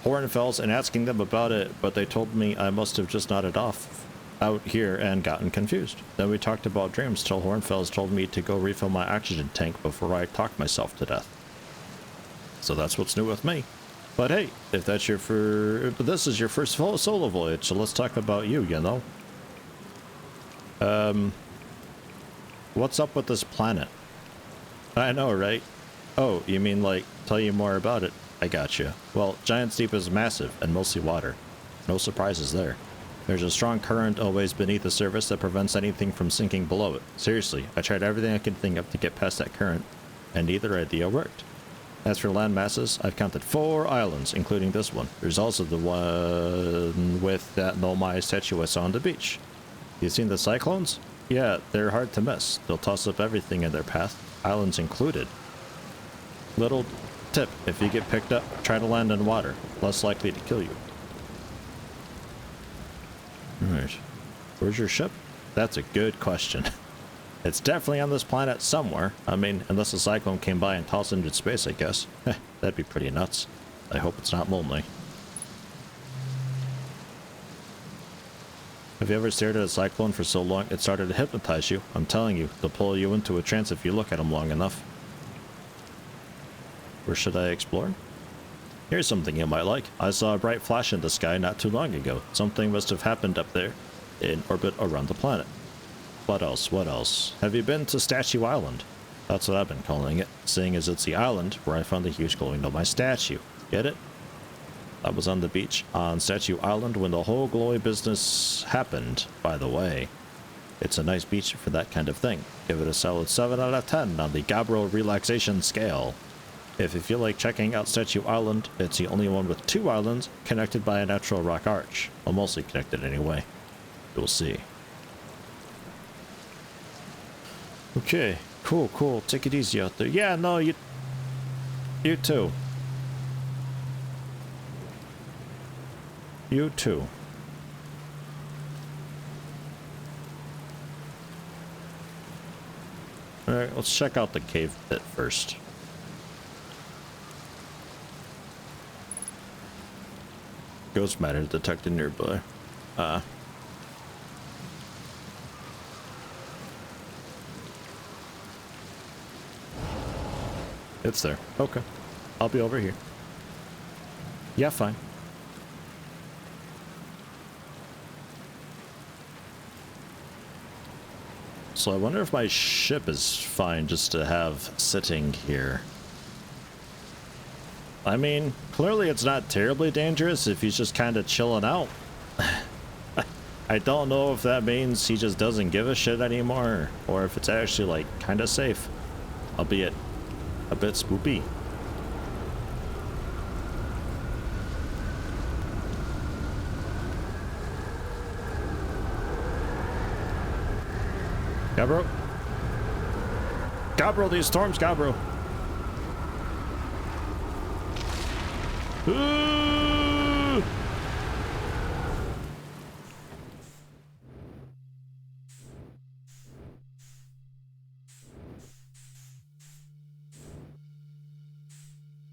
Hornfells and asking them about it, but they told me I must have just nodded off. out here and gotten confused. Then we talked about dreams till Hornfels told me to go refill my oxygen tank before I talked myself to death. So that's what's new with me. But hey, if that's this is your first solo voyage, so let's talk about you, you know? What's up with this planet? I know, right? Oh, you mean like, tell you more about it? I gotcha. Well, Giant's Deep is massive and mostly water. No surprises there. There's a strong current always beneath the surface that prevents anything from sinking below it. Seriously, I tried everything I could think of to get past that current, and neither idea worked. As for land masses, I've counted 4 islands, including this one. There's also the one with that Nomai statue I saw on the beach. You seen the cyclones? Yeah, they're hard to miss. They'll toss up everything in their path, islands included. Little tip, if you get picked up, try to land in water. Less likely to kill you. Alright. Where's your ship? That's a good question. It's definitely on this planet somewhere. I mean, unless a cyclone came by and tossed it into space, I guess. That'd be pretty nuts. I hope it's not lonely. Have you ever stared at a cyclone for so long it started to hypnotize you? I'm telling you, they'll pull you into a trance if you look at them long enough. Where should I explore? Here's something you might like. I saw a bright flash in the sky not too long ago. Something must have happened up there in orbit around the planet. What else? What else? Have you been to Statue Island? That's what I've been calling it, seeing as it's the island where I found the huge glowing Nomai statue. Get it? I was on the beach on Statue Island when the whole glowy business happened, by the way. It's a nice beach for that kind of thing. Give it a solid 7 out of 10 on the Gabbro relaxation scale. If you feel like checking out Statue Island, it's the only one with 2 islands connected by a natural rock arch. Well, mostly connected anyway. You'll see. Okay, cool. Take it easy out there. Yeah, no, you too. You too. Alright, let's check out the cave bit first. Ghost matter detected nearby. It's there. Okay. I'll be over here. Yeah, fine. So I wonder if my ship is fine just to have sitting here. I mean, clearly it's not terribly dangerous if he's just kind of chilling out. I don't know if that means he just doesn't give a shit anymore, or if it's actually, like, kind of safe. Albeit a bit spoopy. Gabbro? Gabbro, these storms, Gabbro! Ooh!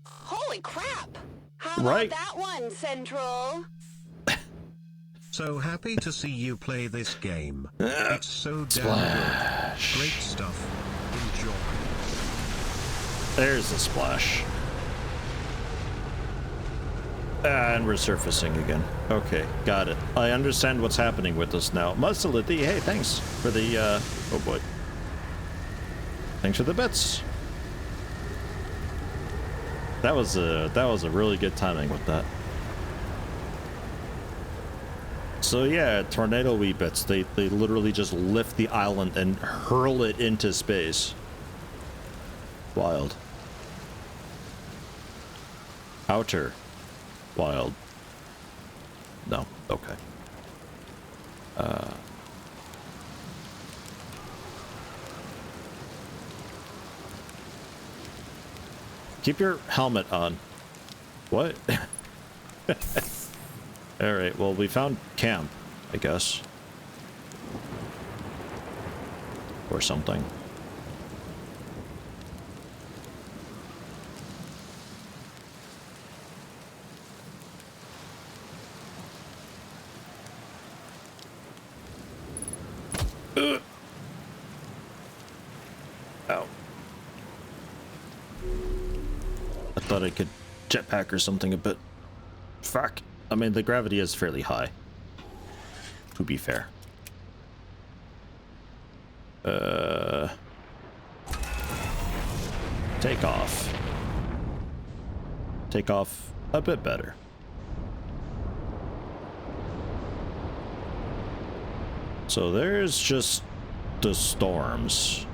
Holy crap! How right. about that one, Central? So happy to see you play this game. It's so damn good. Great stuff. Enjoy. There's the splash. And we're surfacing again. Okay, got it. I understand what's happening with us now. Mussolity, hey, thanks for the, oh boy. Thanks for the bits. That was a really good timing with that. So yeah, tornado wee bits. They literally just lift the island and hurl it into space. Wild. Outer. Wild. No. Okay. Keep your helmet on. What? Alright, well, we found camp, I guess. Or something. Ow. I thought I could jetpack or something a bit. Fuck. I mean, the gravity is fairly high, to be fair. Take off. Take off a bit better. So there's just the storms.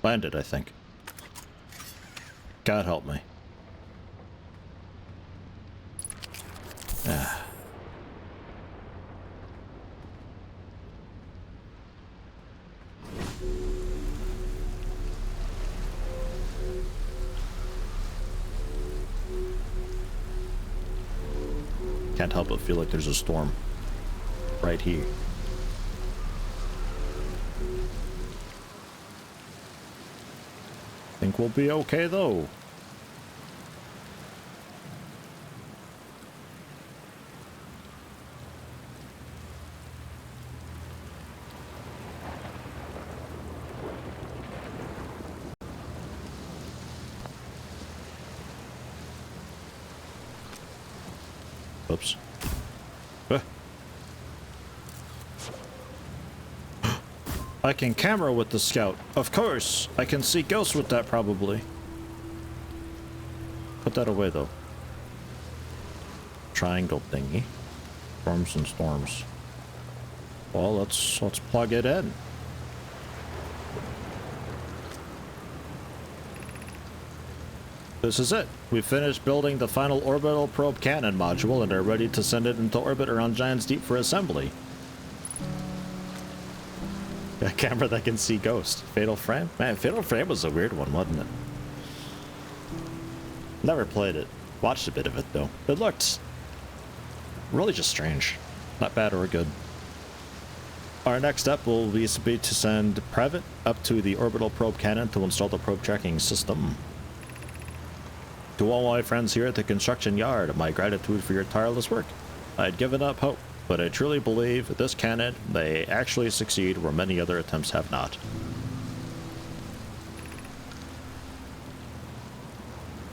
Landed, I think. God help me. Ah. Can't help but feel like there's a storm right here. Think we'll be okay though. Oops. I can camera with the scout. Of course, I can see ghosts with that probably. Put that away though. Triangle thingy. Storms and storms. Well, let's plug it in. This is it. We finished building the final orbital probe cannon module and are ready to send it into orbit around Giant's Deep for assembly. A camera that can see ghosts. Fatal Frame? Man, Fatal Frame was a weird one, wasn't it? Never played it. Watched a bit of it, though. It looked really just strange. Not bad or good. Our next step will be to send Private up to the orbital probe cannon to install the probe tracking system. To all my friends here at the construction yard, my gratitude for your tireless work. I had given up hope, but I truly believe this cannon may actually succeed where many other attempts have not.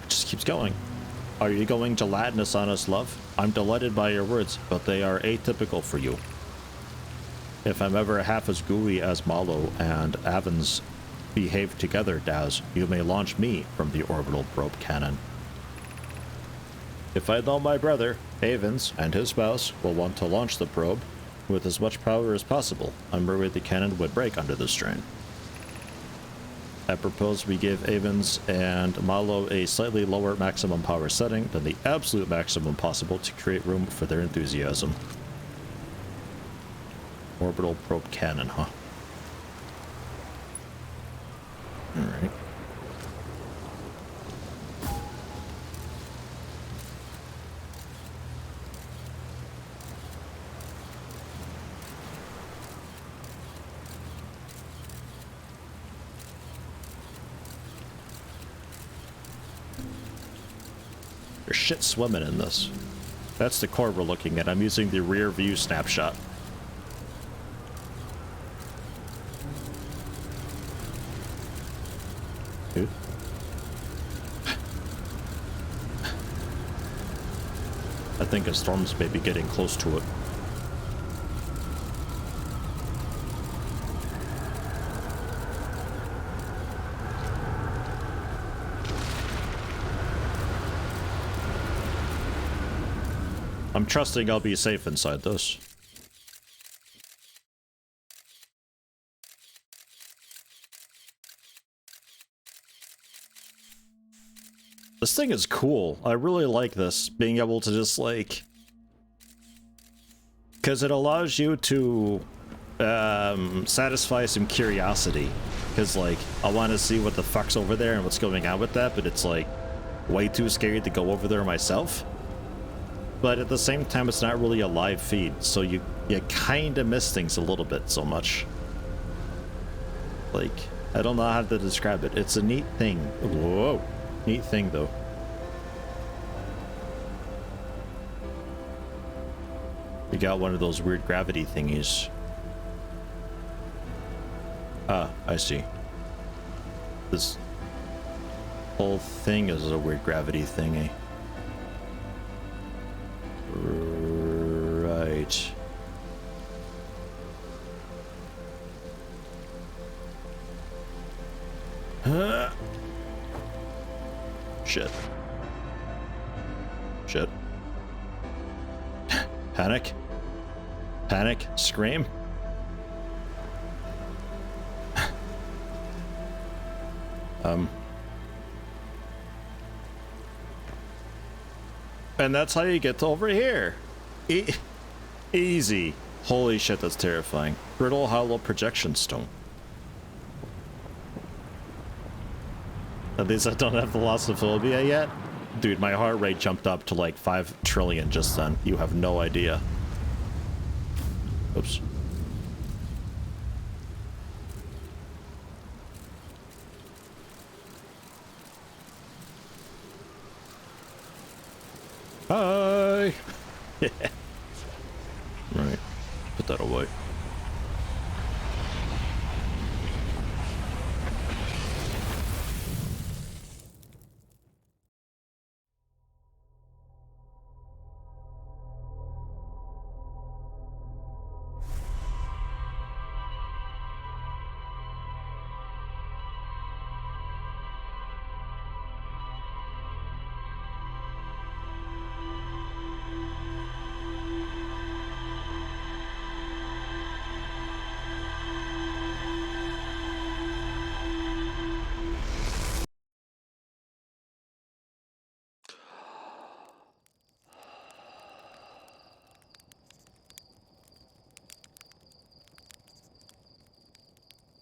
It just keeps going. Are you going to gladness on us, love? I'm delighted by your words, but they are atypical for you. If I'm ever half as gooey as Malo and Avens behave together, Daz, you may launch me from the orbital probe cannon. If I know my brother, Avens, and his spouse will want to launch the probe with as much power as possible, I'm worried the cannon would break under the strain. I propose we give Avens and Malo a slightly lower maximum power setting than the absolute maximum possible to create room for their enthusiasm. Orbital probe cannon, huh? Alright. There's shit swimming in this. That's the core we're looking at. I'm using the rear view snapshot. Dude. I think a storm's maybe getting close to it. I'm trusting I'll be safe inside this. This thing is cool. I really like this, being able to just like... because it allows you to satisfy some curiosity. because like I want to see what the fuck's over there and what's going on with that, but it's like way too scary to go over there myself. But at the same time, it's not really a live feed, so you kind of miss things a little bit so much. Like, I don't know how to describe it. It's a neat thing. Whoa. Neat thing, though. We got one of those weird gravity thingies. Ah, I see. This whole thing is a weird gravity thingy. Right. Shit. Shit. Panic. Panic. Scream. And that's how you get to over here. Easy. Holy shit, that's terrifying. Brittle hollow projection stone. At least I don't have thalassophobia yet. Dude, my heart rate jumped up to like 5 trillion just then. You have no idea. Oops. Hi! Right. Put that away.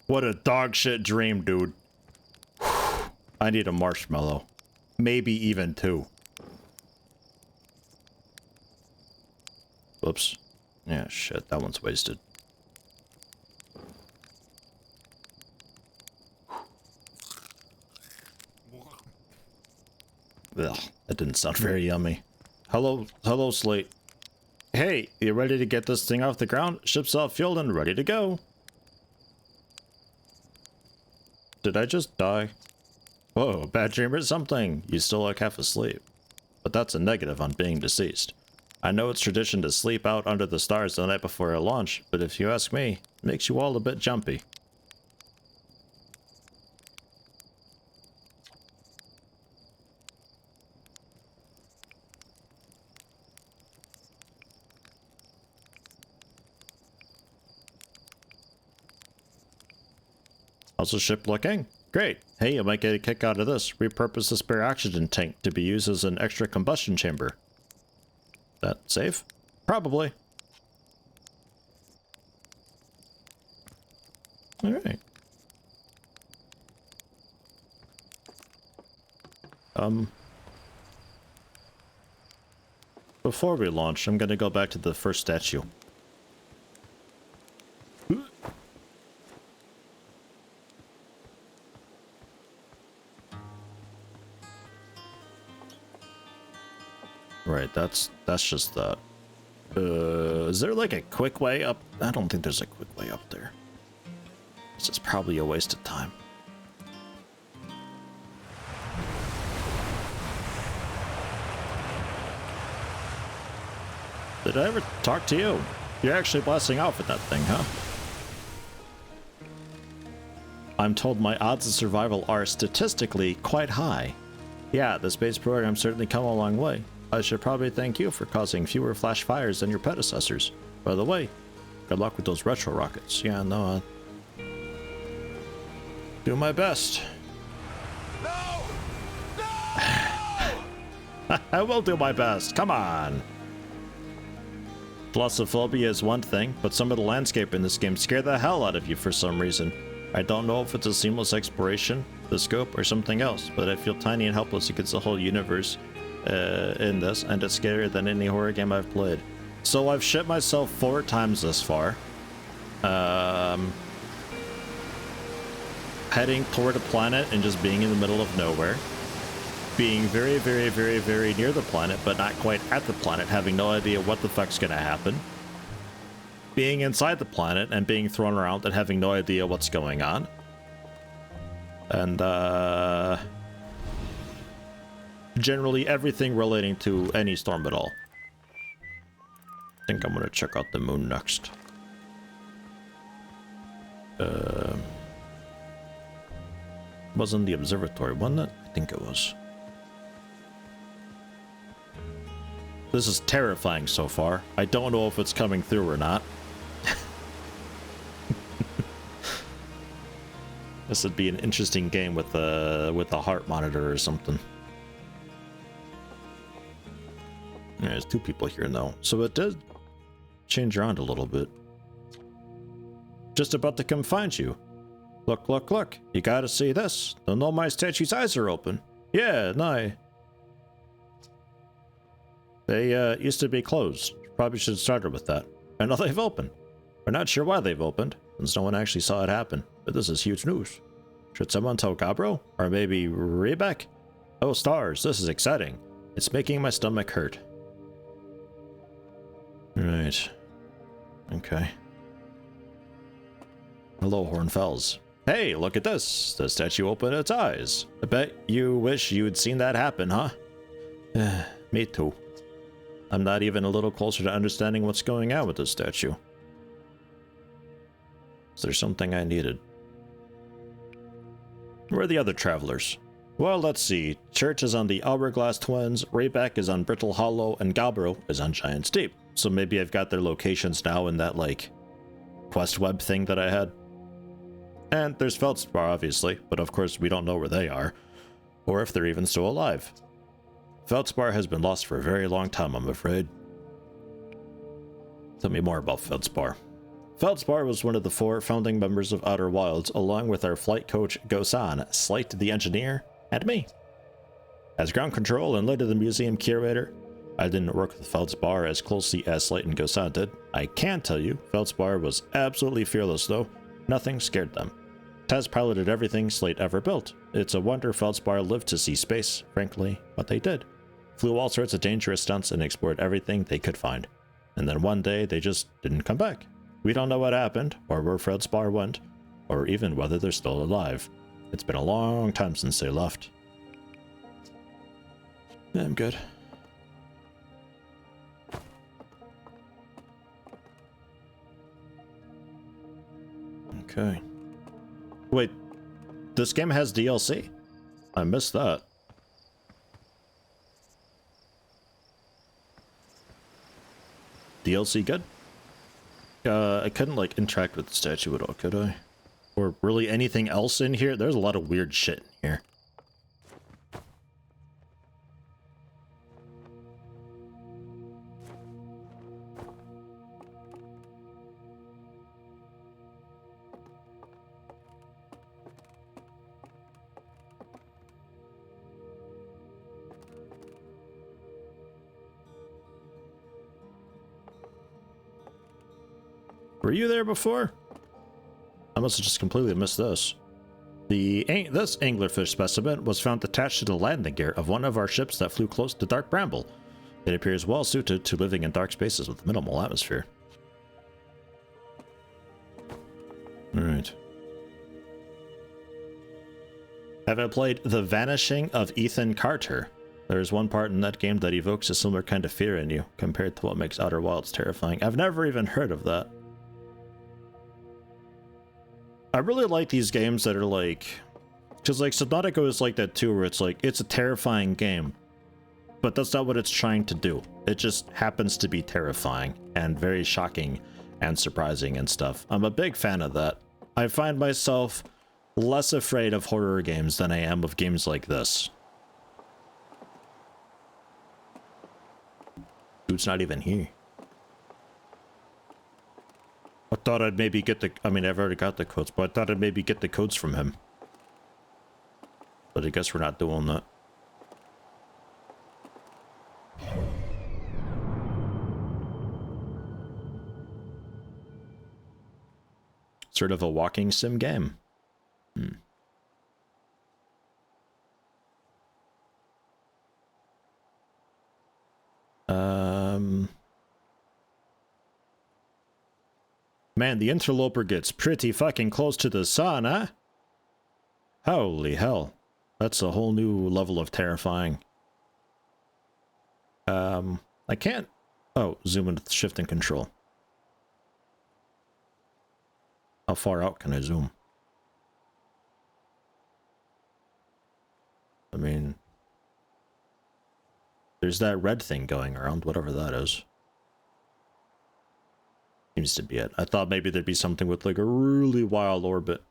What a dog shit dream, dude. I need a marshmallow. Maybe even 2. Whoops. Yeah, shit, that one's wasted. Ugh, that didn't sound very yummy. Hello, Slate. Hey, you ready to get this thing off the ground? Ship's all fueled and ready to go. Did I just die? Whoa, bad dream or something. You still look half asleep. But that's a negative on being deceased. I know it's tradition to sleep out under the stars the night before a launch, but if you ask me, it makes you all a bit jumpy. How's the ship looking? Great. Hey, you might get a kick out of this. Repurpose the spare oxygen tank to be used as an extra combustion chamber. That safe? Probably. Alright. Before we launch, I'm gonna go back to the first statue. Right, that's just that. Is there like a quick way up? I don't think there's a quick way up there. This is probably a waste of time. Did I ever talk to you? You're actually blasting off with that thing, huh? I'm told my odds of survival are statistically quite high. Yeah, the space program's certainly come a long way. I should probably thank you for causing fewer flash fires than your predecessors. By the way, good luck with those retro rockets. Yeah, no, do my best. No! No! I will do my best. Come on. Thalassophobia is one thing, but some of the landscape in this game scare the hell out of you for some reason. I don't know if it's a seamless exploration, the scope, or something else, but I feel tiny and helpless against the whole universe in this, and it's scarier than any horror game I've played. So I've shit myself 4 times this far. Heading toward a planet and just being in the middle of nowhere. Being very, very, very, very near the planet, but not quite at the planet, having no idea what the fuck's gonna happen. Being inside the planet and being thrown around and having no idea what's going on. And, generally everything relating to any storm at all. I think I'm gonna check out the moon next. Wasn't the observatory, wasn't it? I think it was. This is terrifying so far. I don't know if it's coming through or not. This would be an interesting game with a heart monitor or something. There's 2 people here now, so it did change around a little bit. Just about to come find you. Look, look, look. You gotta see this. Don't know my statue's eyes are open. Yeah, no. They used to be closed. Probably should have started with that. And now they've opened. We're not sure why they've opened, since no one actually saw it happen. But this is huge news. Should someone tell Gabro? Or maybe Rebek? Oh, stars, this is exciting. It's making my stomach hurt. Right. Okay. Hello, Hornfells. Hey, look at this. The statue opened its eyes. I bet you wish you'd seen that happen, huh? Me too. I'm not even a little closer to understanding what's going on with this statue. Is there something I needed? Where are the other travelers? Well, let's see. Church is on the Hourglass Twins, Rayback is on Brittle Hollow, and Galbro is on Giant's Deep. So maybe I've got their locations now in that, like, quest web thing that I had. And there's Feldspar, obviously, but of course we don't know where they are, or if they're even still alive. Feldspar has been lost for a very long time, I'm afraid. Tell me more about Feldspar. Feldspar was one of the 4 founding members of Outer Wilds, along with our flight coach Gosan, Slight the engineer, and me. As ground control and later the museum curator, I didn't work with Feldspar as closely as Slight and Gosan did. I can tell you, Feldspar was absolutely fearless though. Nothing scared them. Taz piloted everything Slate ever built. It's a wonder Feldspar lived to see space, frankly, but they did. Flew all sorts of dangerous stunts and explored everything they could find. And then one day, they just didn't come back. We don't know what happened, or where Feldspar went, or even whether they're still alive. It's been a long time since they left. Yeah, I'm good. Okay. Wait, this game has DLC? I missed that. DLC good? I couldn't like interact with the statue at all, could I? Or really anything else in here? There's a lot of weird shit in here. Were you there before? I must have just completely missed this. This anglerfish specimen was found attached to the landing gear of one of our ships that flew close to Dark Bramble. It appears well suited to living in dark spaces with minimal atmosphere. Alright. Have I played The Vanishing of Ethan Carter? There's one part in that game that evokes a similar kind of fear in you, compared to what makes Outer Wilds terrifying. I've never even heard of that. I really like these games that are like, because like Subnautica is like that too, where it's like, it's a terrifying game, but that's not what it's trying to do. It just happens to be terrifying and very shocking and surprising and stuff. I'm a big fan of that. I find myself less afraid of horror games than I am of games like this. Dude's not even here. thought I'd maybe get the... I mean, I've already got the codes, but I thought I'd maybe get the codes from him. But I guess we're not doing that. Sort of a walking sim game. Man, the interloper gets pretty fucking close to the sun, huh? Holy hell. That's a whole new level of terrifying. I can't... Oh, zoom into shift and control. How far out can I zoom? I mean... There's that red thing going around, whatever that is. Seems to be it. I thought maybe there'd be something with like a really wild orbit.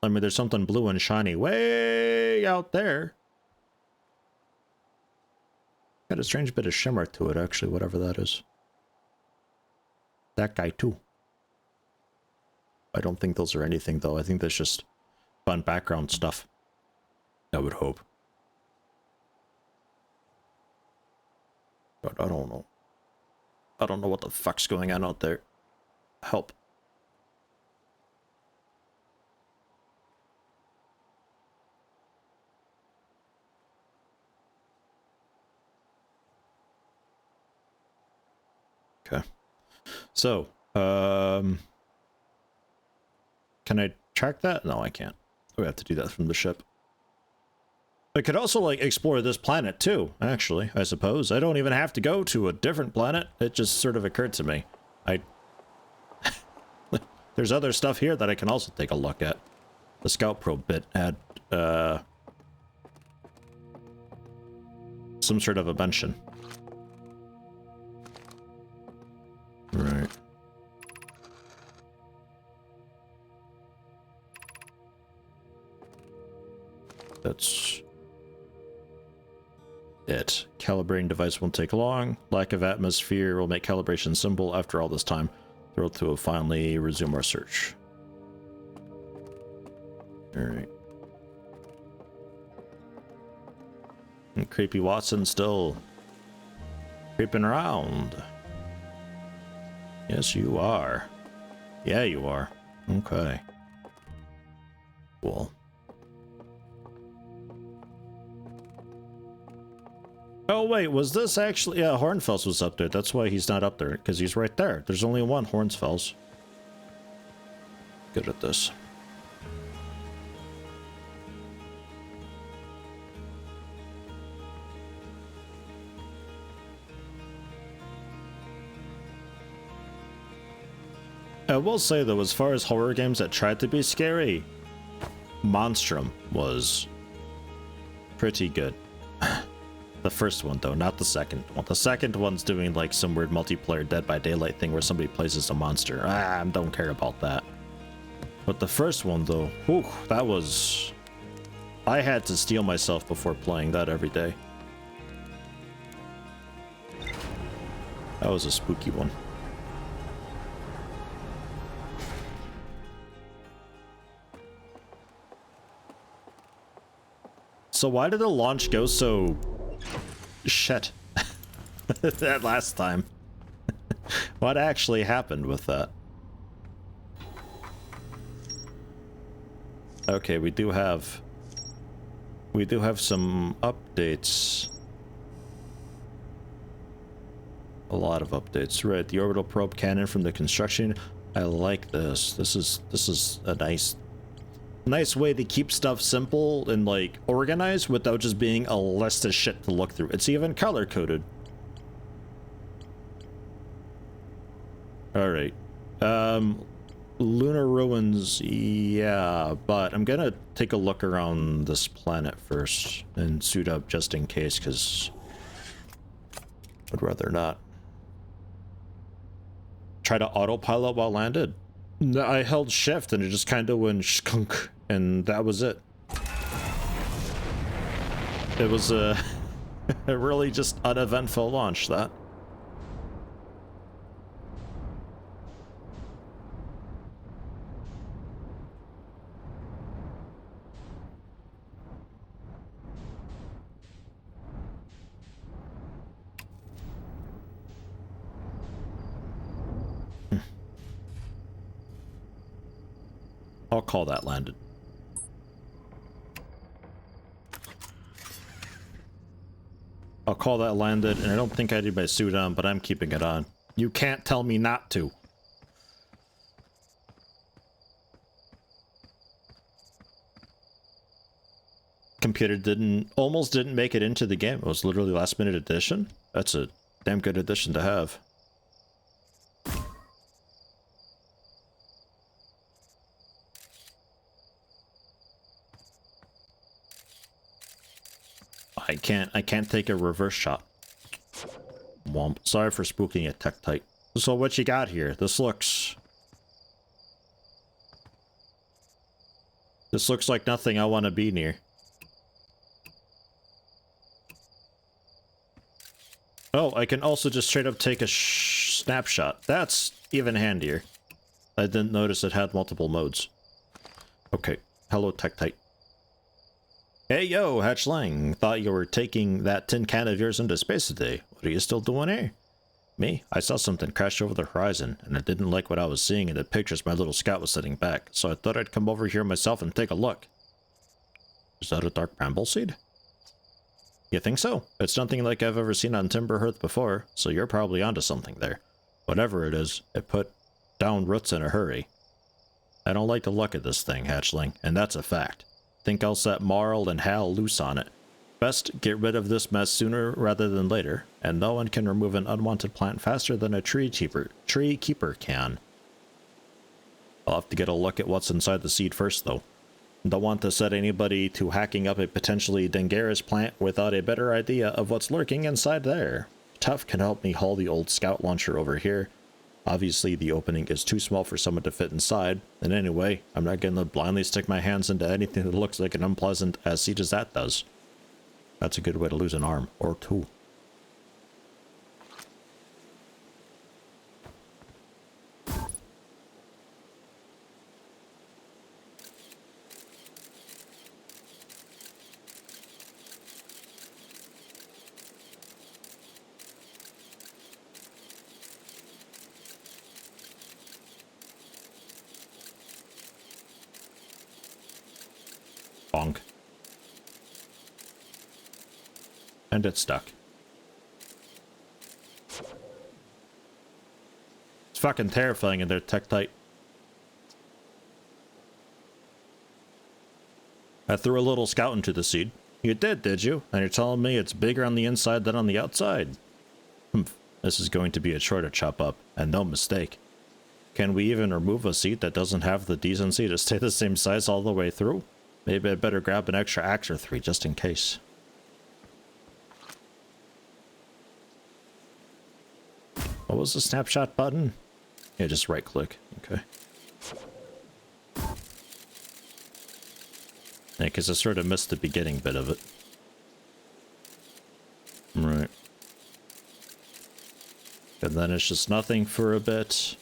I mean, there's something blue and shiny way out there. Got a strange bit of shimmer to it, actually, whatever that is. That guy, too. I don't think those are anything, though. I think that's just fun background stuff. I would hope. But I don't know. I don't know what the fuck's going on out there. Help. Okay. So, can I track that? No, I can't. We have to do that from the ship. I could also, like, explore this planet, too, actually, I suppose. I don't even have to go to a different planet. It just sort of occurred to me. There's other stuff here that I can also take a look at. The scout probe bit had, some sort of a mention. Right. That's it. Calibrating device won't take long. Lack of atmosphere will make calibration simple. After all this time, the road will finally resume our search. Alright. And Creepy Watson still creeping around. Yes, you are. Yeah, you are. Okay. Cool. Oh, wait, was this actually... Yeah, Hornfels was up there. That's why he's not up there, because he's right there. There's only one Hornfels. Good at this. I will say, though, as far as horror games that tried to be scary, Monstrum was pretty good. The first one, though, not the second one. The second one's doing, like, some weird multiplayer Dead by Daylight thing where somebody plays as a monster. I don't care about that. But the first one, though, whew, that was... I had to steel myself before playing that every day. That was a spooky one. So why did the launch go so... shit that last time? What actually happened with that? Okay, we do have some updates. A lot of updates, right? The orbital probe cannon from the construction. I like this. This is a nice way to keep stuff simple and, like, organized without just being a list of shit to look through. It's even color coded. All right. Lunar ruins, yeah, but I'm gonna take a look around this planet first and suit up just in case, because I'd rather not. Try to autopilot while landed. I held shift and it just kind of went skunk, and that was it. It was a really just uneventful launch, that. I'll call that landed. I'll call that landed, and I don't think I need my suit on, but I'm keeping it on. You can't tell me not to. Computer almost didn't make it into the game. It was literally last minute addition. That's a damn good addition to have. I can't take a reverse shot. Womp. Sorry for spooking a Tektite. So what you got here? This looks like nothing I want to be near. Oh, I can also just straight up take a snapshot. That's even handier. I didn't notice it had multiple modes. Okay. Hello, Tektite. Hey yo, Hatchling. Thought you were taking that tin can of yours into space today. What are you still doing here? Me? I saw something crash over the horizon, and I didn't like what I was seeing in the pictures my little scout was sending back, so I thought I'd come over here myself and take a look. Is that a dark bramble seed? You think so? It's nothing like I've ever seen on Timber Hearth before, so you're probably onto something there. Whatever it is, it put down roots in a hurry. I don't like the look of this thing, Hatchling, and that's a fact. Think I'll set Marl and Hal loose on it. Best get rid of this mess sooner rather than later, and no one can remove an unwanted plant faster than a tree keeper can. I'll have to get a look at what's inside the seed first, though. Don't want to set anybody to hacking up a potentially dangerous plant without a better idea of what's lurking inside there. Tuff can help me haul the old scout launcher over here. Obviously, the opening is too small for someone to fit inside, and anyway, I'm not going to blindly stick my hands into anything that looks like an unpleasant as siege as that does. That's a good way to lose an arm, or two. Bonk. And it's stuck. It's fucking terrifying in there, Tektite. I threw a little scout into the seed. You did you? And you're telling me it's bigger on the inside than on the outside? Humph. This is going to be a chore to chop up, and no mistake. Can we even remove a seed that doesn't have the decency to stay the same size all the way through? Maybe I'd better grab an extra axe or 3 just in case. What was the snapshot button? Yeah, just right click. Okay. Yeah, because I sort of missed the beginning bit of it. Right. And then it's just nothing for a bit.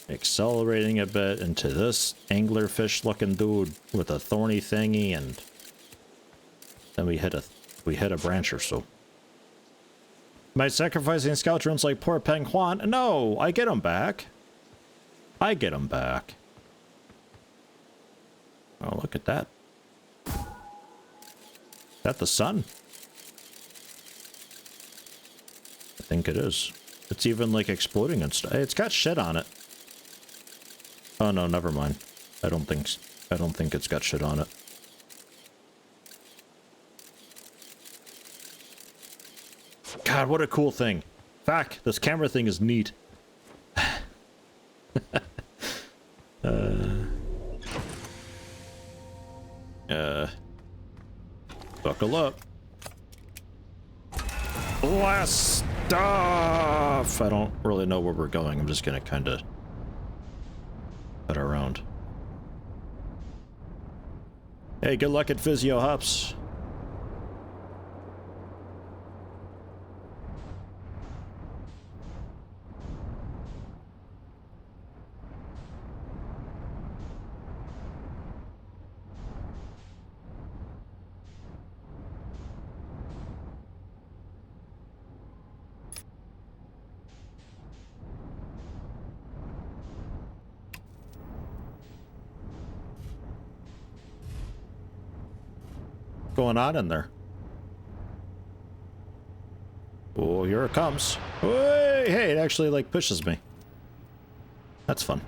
Accelerating a bit into this anglerfish looking dude with a thorny thingy, and then we hit a branch or so. Am I sacrificing scout drones like poor Peng Huan? No, I get them back. I get them back. Oh, look at that. Is that the sun? I think it is. It's even like exploding and stuff. It's got shit on it. Oh no, never mind. I don't think it's got shit on it. God, what a cool thing. Fuck, this camera thing is neat. Buckle up. Blast off! I don't really know where we're going. I'm just gonna kinda head around. Hey, good luck at Physio Hops. going on in there? Oh, here it comes. Hey, hey, it actually like pushes me. That's fun.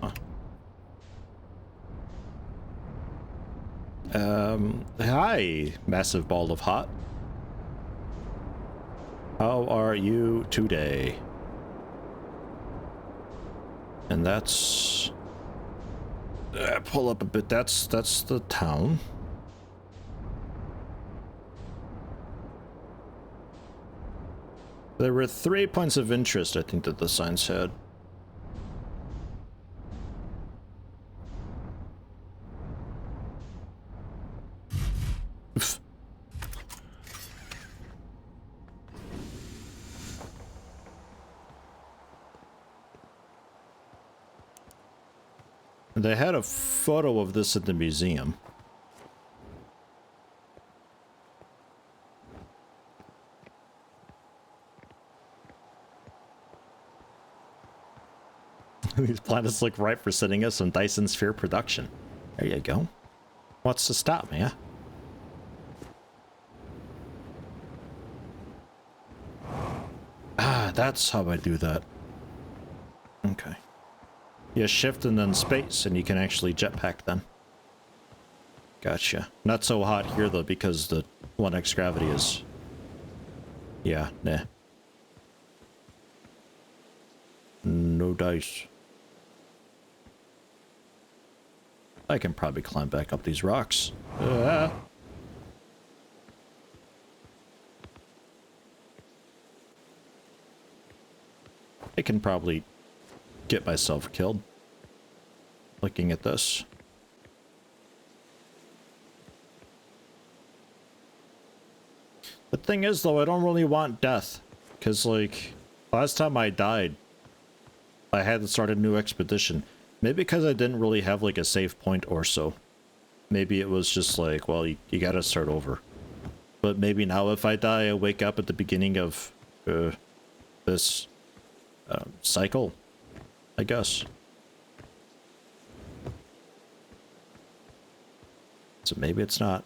Huh. Hi, massive ball of hot. How are you today? And that's... pull up a bit. That's the town. There were 3 points of interest, I think, that the sign said. They had a photo of this at the museum. These planets look ripe for sending us some Dyson Sphere production. There you go. What's to stop me, huh? Ah, that's how I do that. Okay. You shift and then space, and you can actually jetpack then. Gotcha. Not so hot here, though, because the 1x gravity is... Yeah, nah. No dice. I can probably climb back up these rocks. I can probably get myself killed looking at this. The thing is, though, I don't really want death, because, like, last time I died, I had to start a new expedition. Maybe because I didn't really have, like, a save point or so. Maybe it was just like, well, you gotta start over. But maybe now if I die, I wake up at the beginning of this cycle, I guess. So maybe it's not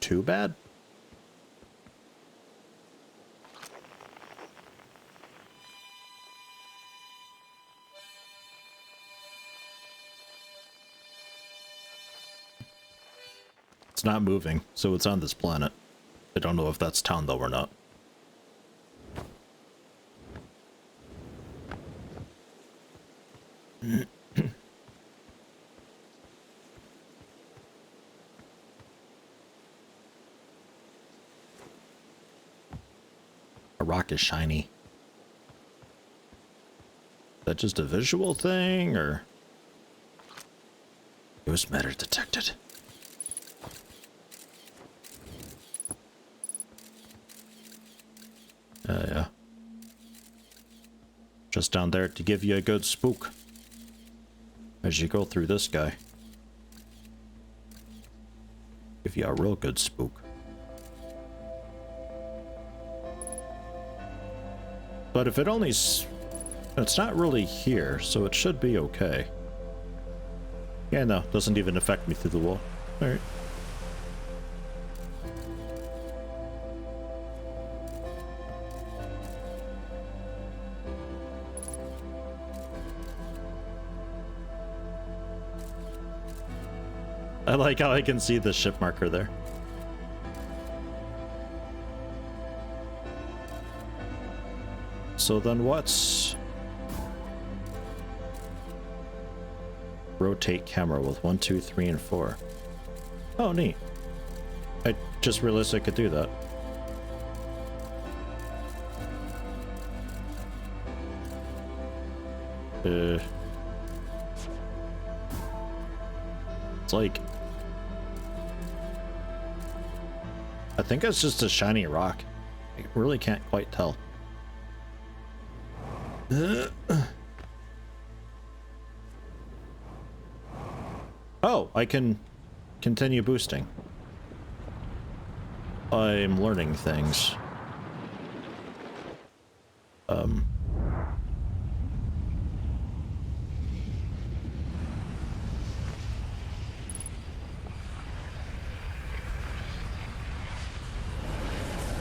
too bad. It's not moving, so it's on this planet. I don't know if that's town though or not. A rock is shiny. Is that just a visual thing, or? Ghost matter detected. Yeah. Just down there to give you a good spook as you go through this guy. Give you a real good spook. But if it only... it's not really here, so it should be okay. Yeah, no, doesn't even affect me through the wall. Alright. I like how I can see the ship marker there. So then what's... Rotate camera with 1, 2, 3, and 4. Oh, neat. I just realized I could do that. It's like... I think it's just a shiny rock. I really can't quite tell. Oh, I can continue boosting. I'm learning things.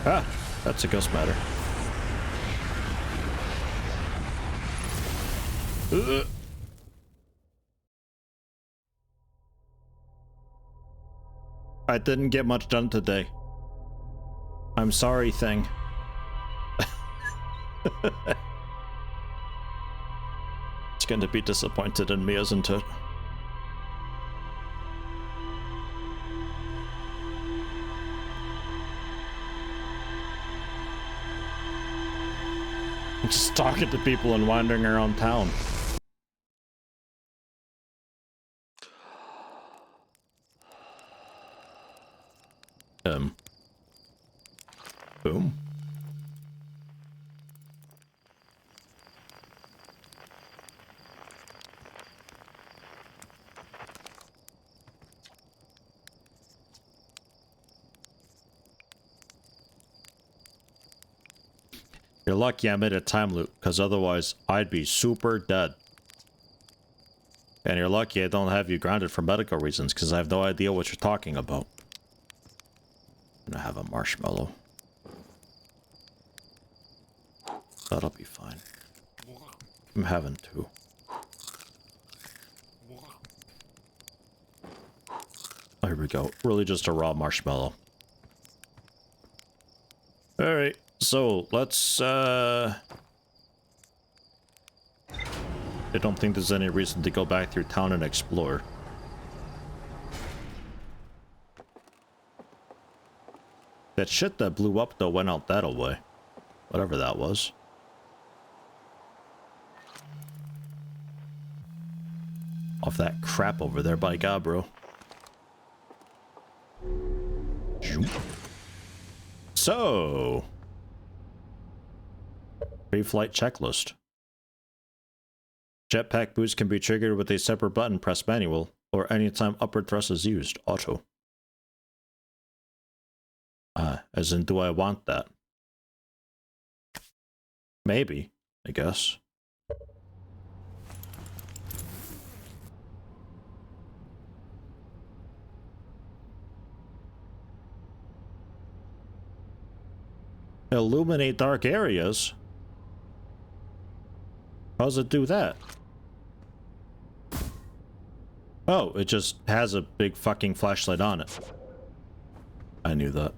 Ah, that's a ghost matter. I didn't get much done today. I'm sorry, thing. It's going to be disappointed in me, isn't it? I'm just talking to people and wandering around town. Boom. You're lucky I made a time loop, because otherwise I'd be super dead. And you're lucky I don't have you grounded for medical reasons, because I have no idea what you're talking about. I'm gonna have a marshmallow. That'll be fine. I'm having two. Oh, here we go. Really just a raw marshmallow. Alright, so let's I don't think there's any reason to go back through town and explore. That shit that blew up though went out that way. Whatever that was. Off that crap over there, by God, bro. So, pre-flight checklist. Jetpack boost can be triggered with a separate button press manual, or anytime upward thrust is used, auto. As in, do I want that? Maybe, I guess. Illuminate dark areas? How does it do that? Oh, it just has a big fucking flashlight on it. I knew that.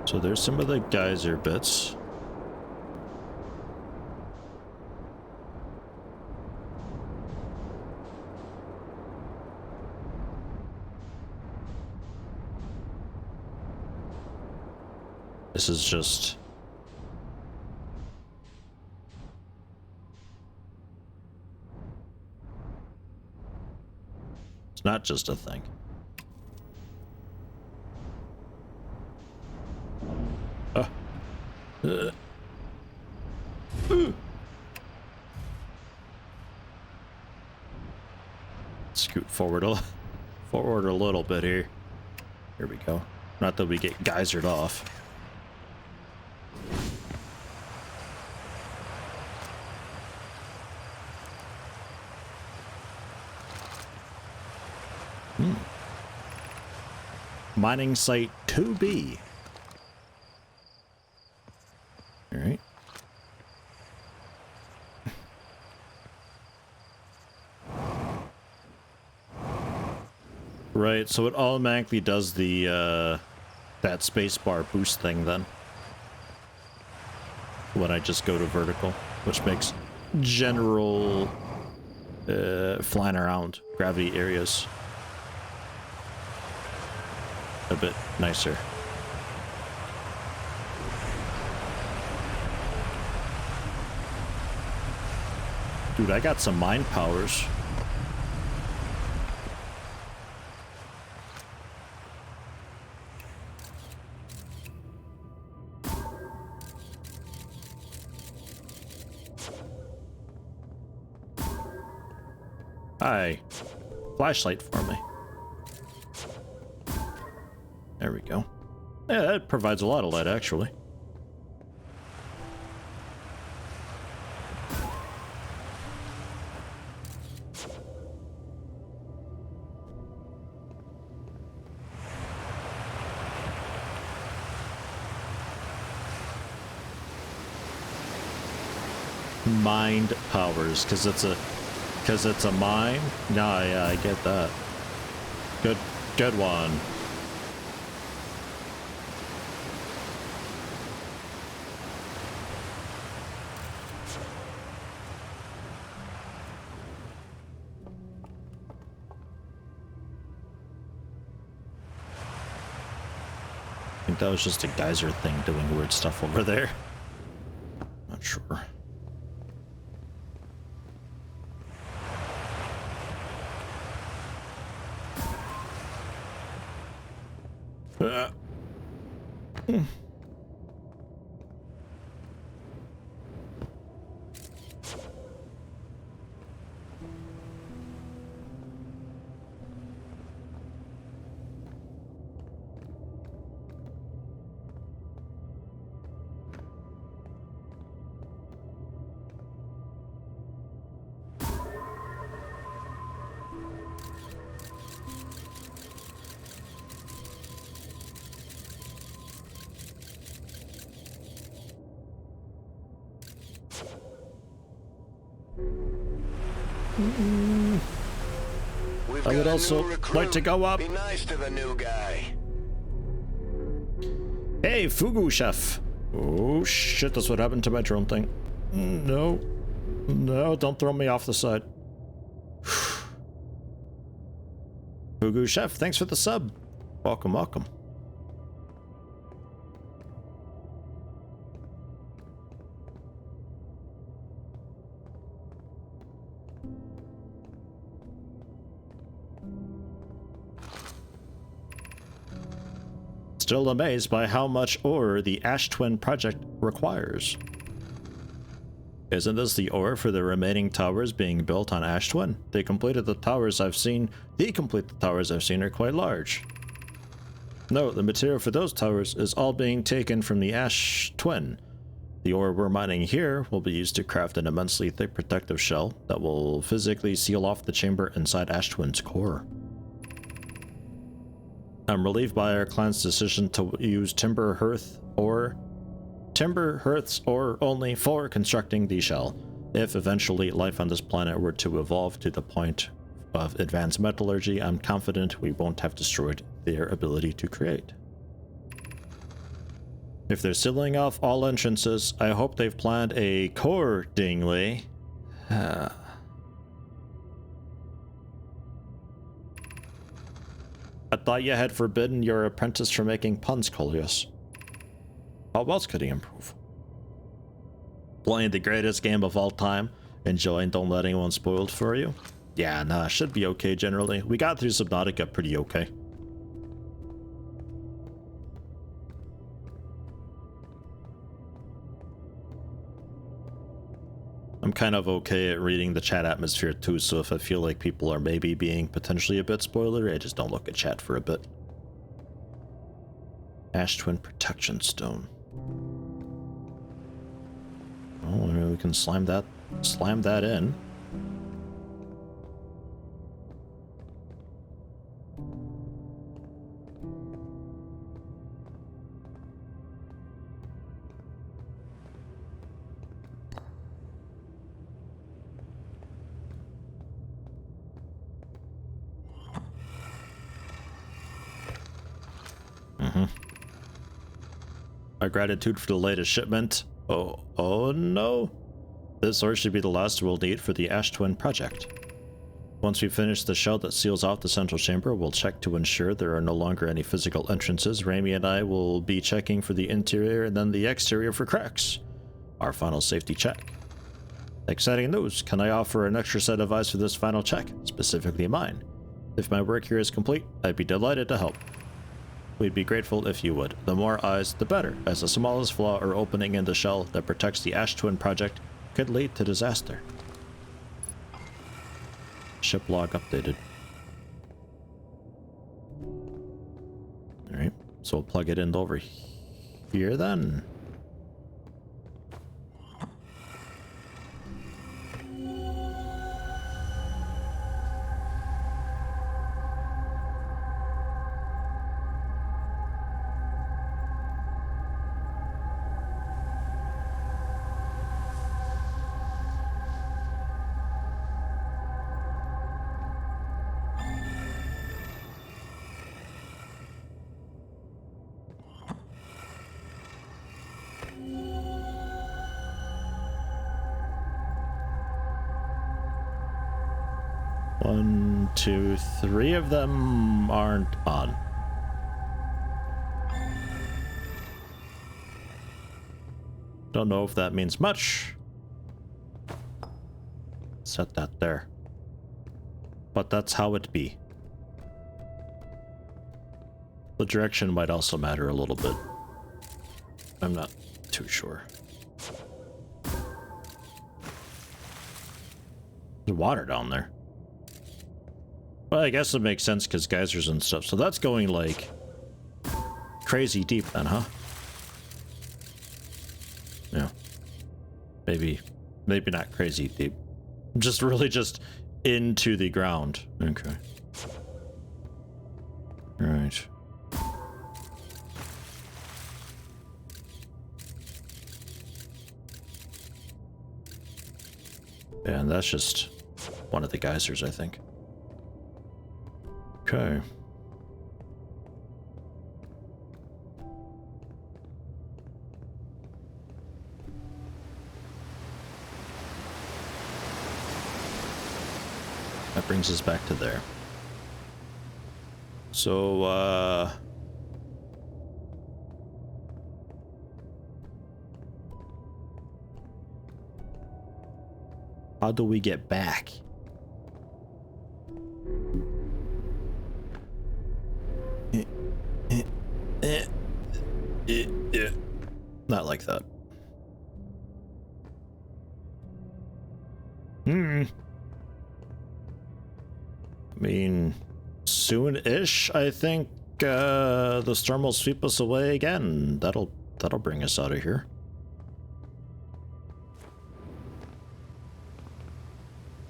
So there's some of the geyser bits. This is just... It's not just a thing. Scoot forward a little bit here. Here we go. Not that we get geysered off. Mining site 2B. All right. Right, so it automatically does the that spacebar boost thing then when I just go to vertical, which makes general flying around gravity areas a bit nicer. Dude, I got some mind powers. Hi. flashlight for me. There we go. Yeah, that provides a lot of light, actually. Mind powers, because it's a mine. Nah, yeah, I get that. Good one. I think that was just a geyser thing doing weird stuff over there. Not sure. I would also like to go up. Be nice to the new guy. Hey, Fugu Chef. Oh shit, that's what happened to my drone thing. No. No, don't throw me off the side. Fugu Chef, thanks for the sub. Welcome, welcome. Still amazed by how much ore the Ash Twin project requires. Isn't this the ore for the remaining towers being built on Ash Twin? The complete towers I've seen are quite large. No, the material for those towers is all being taken from the Ash Twin. The ore we're mining here will be used to craft an immensely thick protective shell that will physically seal off the chamber inside Ash Twin's core. I'm relieved by our clan's decision to use timber hearths or only for constructing the shell. If eventually life on this planet were to evolve to the point of advanced metallurgy, I'm confident we won't have destroyed their ability to create. If they're sealing off all entrances, I hope they've planned a accordingly. I thought you had forbidden your apprentice from making puns, Coleus. How else could he improve? Playing the greatest game of all time, enjoying don't let anyone spoil it for you? Yeah, nah, should be okay generally. We got through Subnautica pretty okay. I'm kind of okay at reading the chat atmosphere too, so if I feel like people are maybe being potentially a bit spoilery, I just don't look at chat for a bit. Ash Twin Protection Stone. Oh, maybe we can slam that in. Our gratitude for the latest shipment. Oh no. This ore should be the last we'll need for the Ash Twin project. Once we finish the shell that seals off the central chamber, we'll check to ensure there are no longer any physical entrances. Raimi and I will be checking for the interior and then the exterior for cracks. Our final safety check. Exciting news! Can I offer an extra set of eyes for this final check? Specifically mine. If my work here is complete, I'd be delighted to help. We'd be grateful if you would. The more eyes, the better, as the smallest flaw or opening in the shell that protects the Ash Twin project could lead to disaster. Ship log updated. So we'll plug it in over here then. One, two, three of them aren't on. Don't know if that means much. Set that there. But that's how it be. The direction might also matter a little bit. I'm not too sure. There's water down there. Well, I guess it makes sense because geysers and stuff. So that's going like crazy deep then, huh? Yeah. Maybe not crazy deep. Just really just into the ground. Okay. All right. Yeah, and that's just one of the geysers, I think. Okay. That brings us back to there. So, how do we get back? Not like that. I mean, soon-ish, I think the storm will sweep us away again. That'll bring us out of here.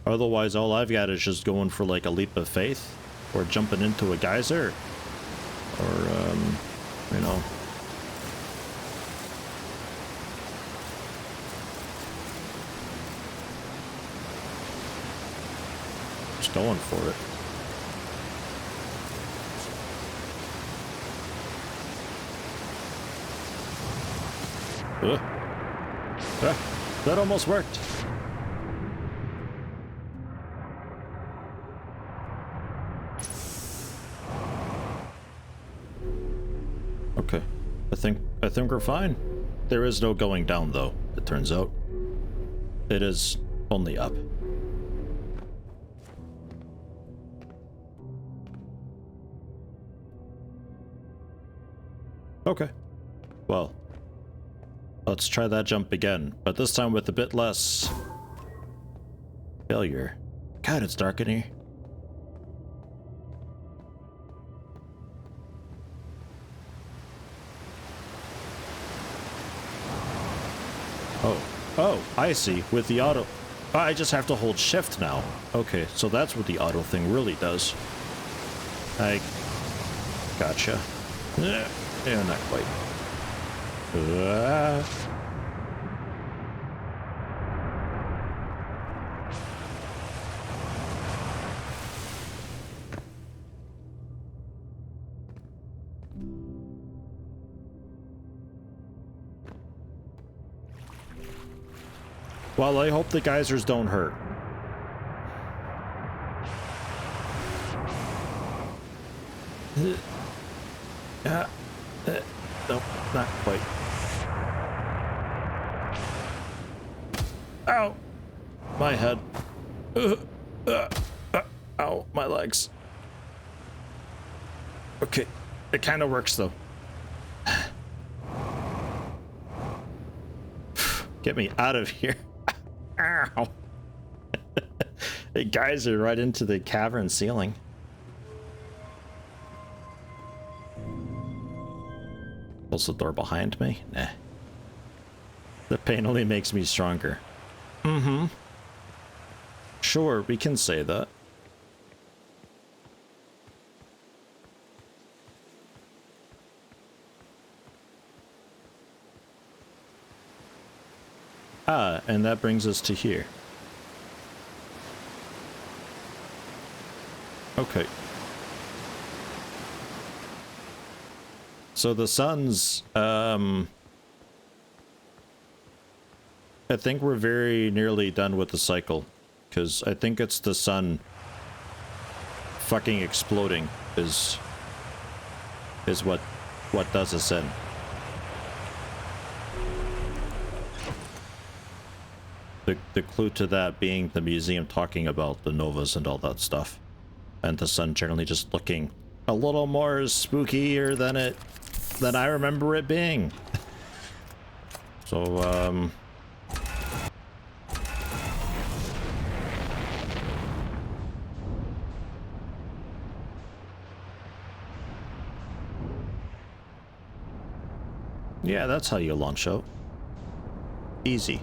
Otherwise, all I've got is just going for like a leap of faith, or jumping into a geyser, or you know. Just going for it. That almost worked. Okay. I think we're fine. There is no going down though, it turns out. It is only up. Okay. Well, let's try that jump again, but this time with a bit less failure. God, it's dark in here. Oh, I see. With the auto... I just have to hold shift now. Okay, so that's what the auto thing really does. I... Gotcha. Yeah, not quite. Well, I hope the geysers don't hurt. Nope, not quite. Ow! My head. Ow, my legs. Okay, it kind of works though. Get me out of here. Ow. The geyser right into the cavern ceiling. Close the door behind me? Nah. The pain only makes me stronger. Mm-hmm. Sure, we can say that. Ah, and that brings us to here. Okay. So the sun's, I think we're very nearly done with the cycle, because I think it's the sun fucking exploding is what does us in. The clue to that being the museum talking about the novas and all that stuff, and the sun generally just looking a little more spookier than I remember it being. So yeah, that's how you launch out. Easy.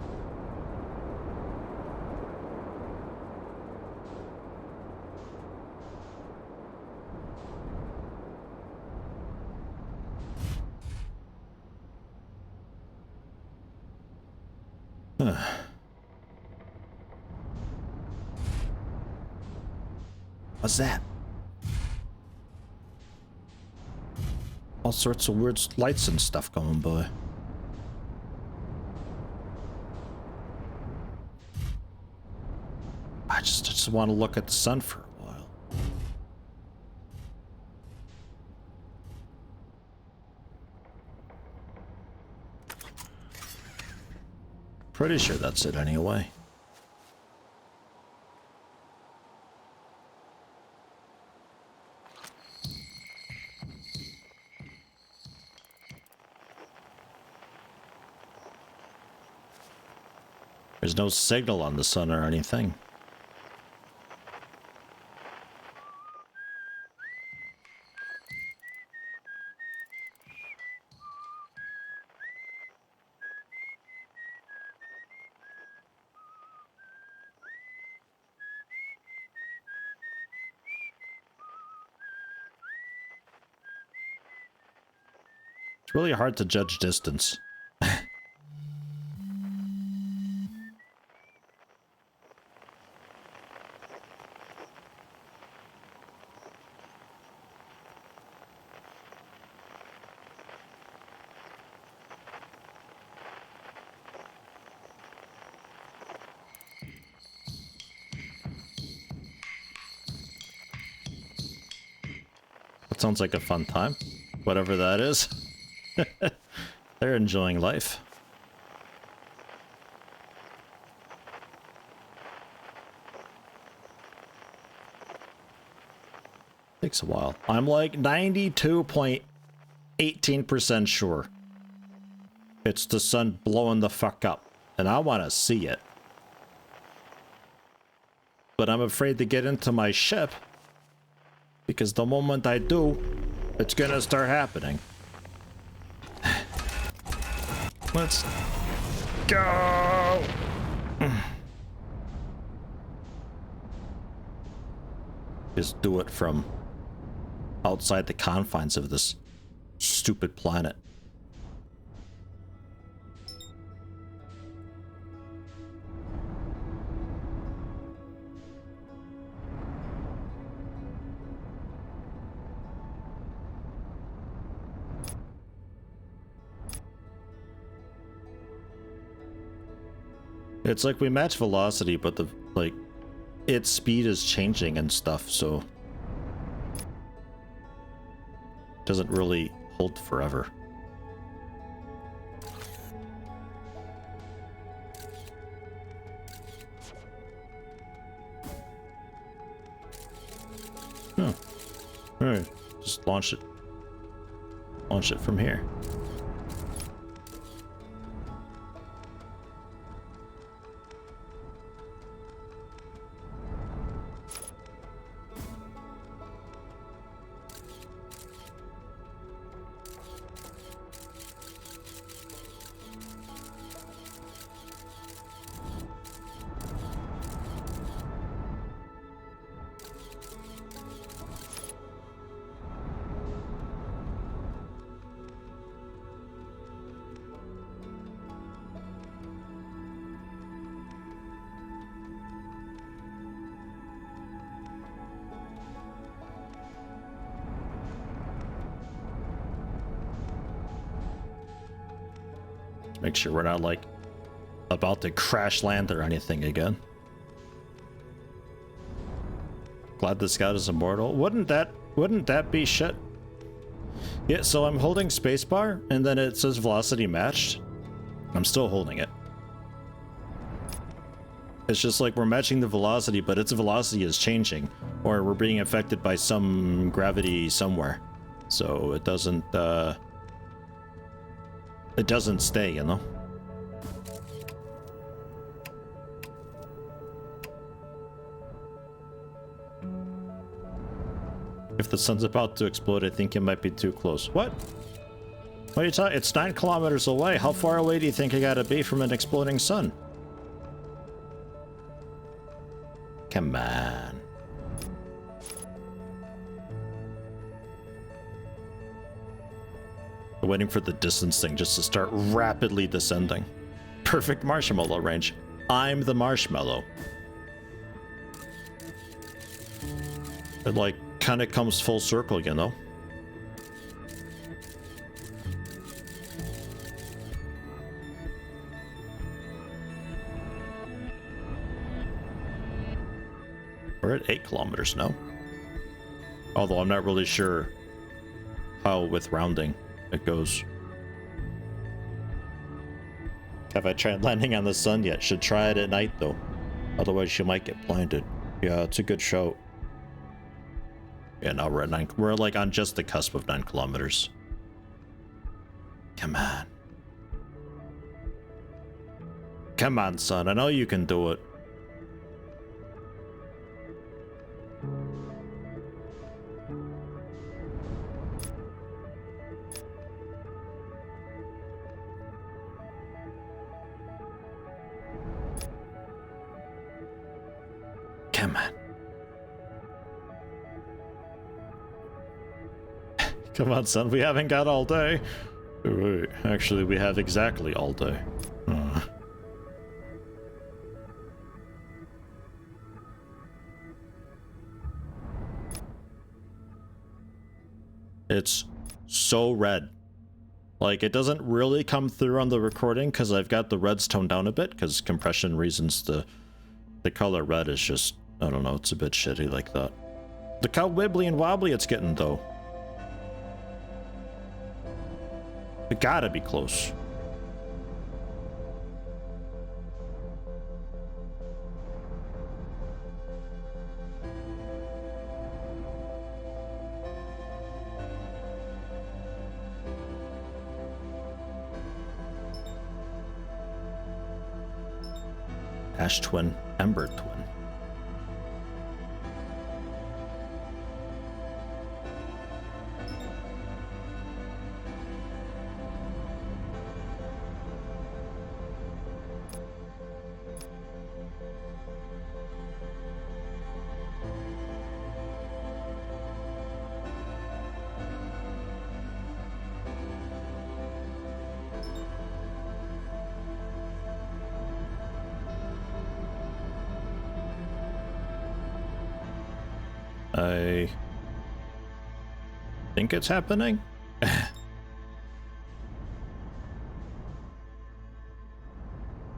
What's that? All sorts of weird lights and stuff going by. I just want to look at the sun for a while. Pretty sure that's it anyway. There's no signal on the sun or anything. It's really hard to judge distance. That sounds like a fun time, whatever that is. They're enjoying life. Takes a while. I'm like 92.18% sure it's the sun blowing the fuck up, and I want to see it. But I'm afraid to get into my ship, because the moment I do, it's gonna start happening. Let's go! Just do it from outside the confines of this stupid planet. It's like we match velocity, but the its speed is changing and stuff, so it doesn't really hold forever. Oh. Alright, just launch it. Launch it from here. Make sure we're not like about to crash land or anything again. Glad the scout is immortal. Wouldn't that be shit? Yeah, so I'm holding spacebar and then it says velocity matched. I'm still holding it. It's just like we're matching the velocity, but its velocity is changing, or we're being affected by some gravity somewhere. So it doesn't stay, you know? If the sun's about to explode, I think it might be too close. What? What are you talking? It's 9 kilometers away. How far away do you think I gotta be from an exploding sun? Come on. I'm waiting for the distance thing just to start rapidly descending. Perfect marshmallow range. I'm the marshmallow. It like kind of comes full circle, you know? We're at 8 kilometers now. Although I'm not really sure how with rounding it goes. Have I tried landing on the sun yet? Should try it at night though. Otherwise you might get blinded. Yeah, it's a good show. Yeah, now we're at 9. We're like on just the cusp of 9 kilometers. Come on. Come on, son. I know you can do it. Come on. Come on, son. We haven't got all day. Wait, actually, we have exactly all day. It's so red. Like, it doesn't really come through on the recording because I've got the reds toned down a bit because compression reasons the color red is just, I don't know, it's a bit shitty like that. Look how wibbly and wobbly it's getting though. It gotta be close. Ash twin, ember twin. I think it's happening.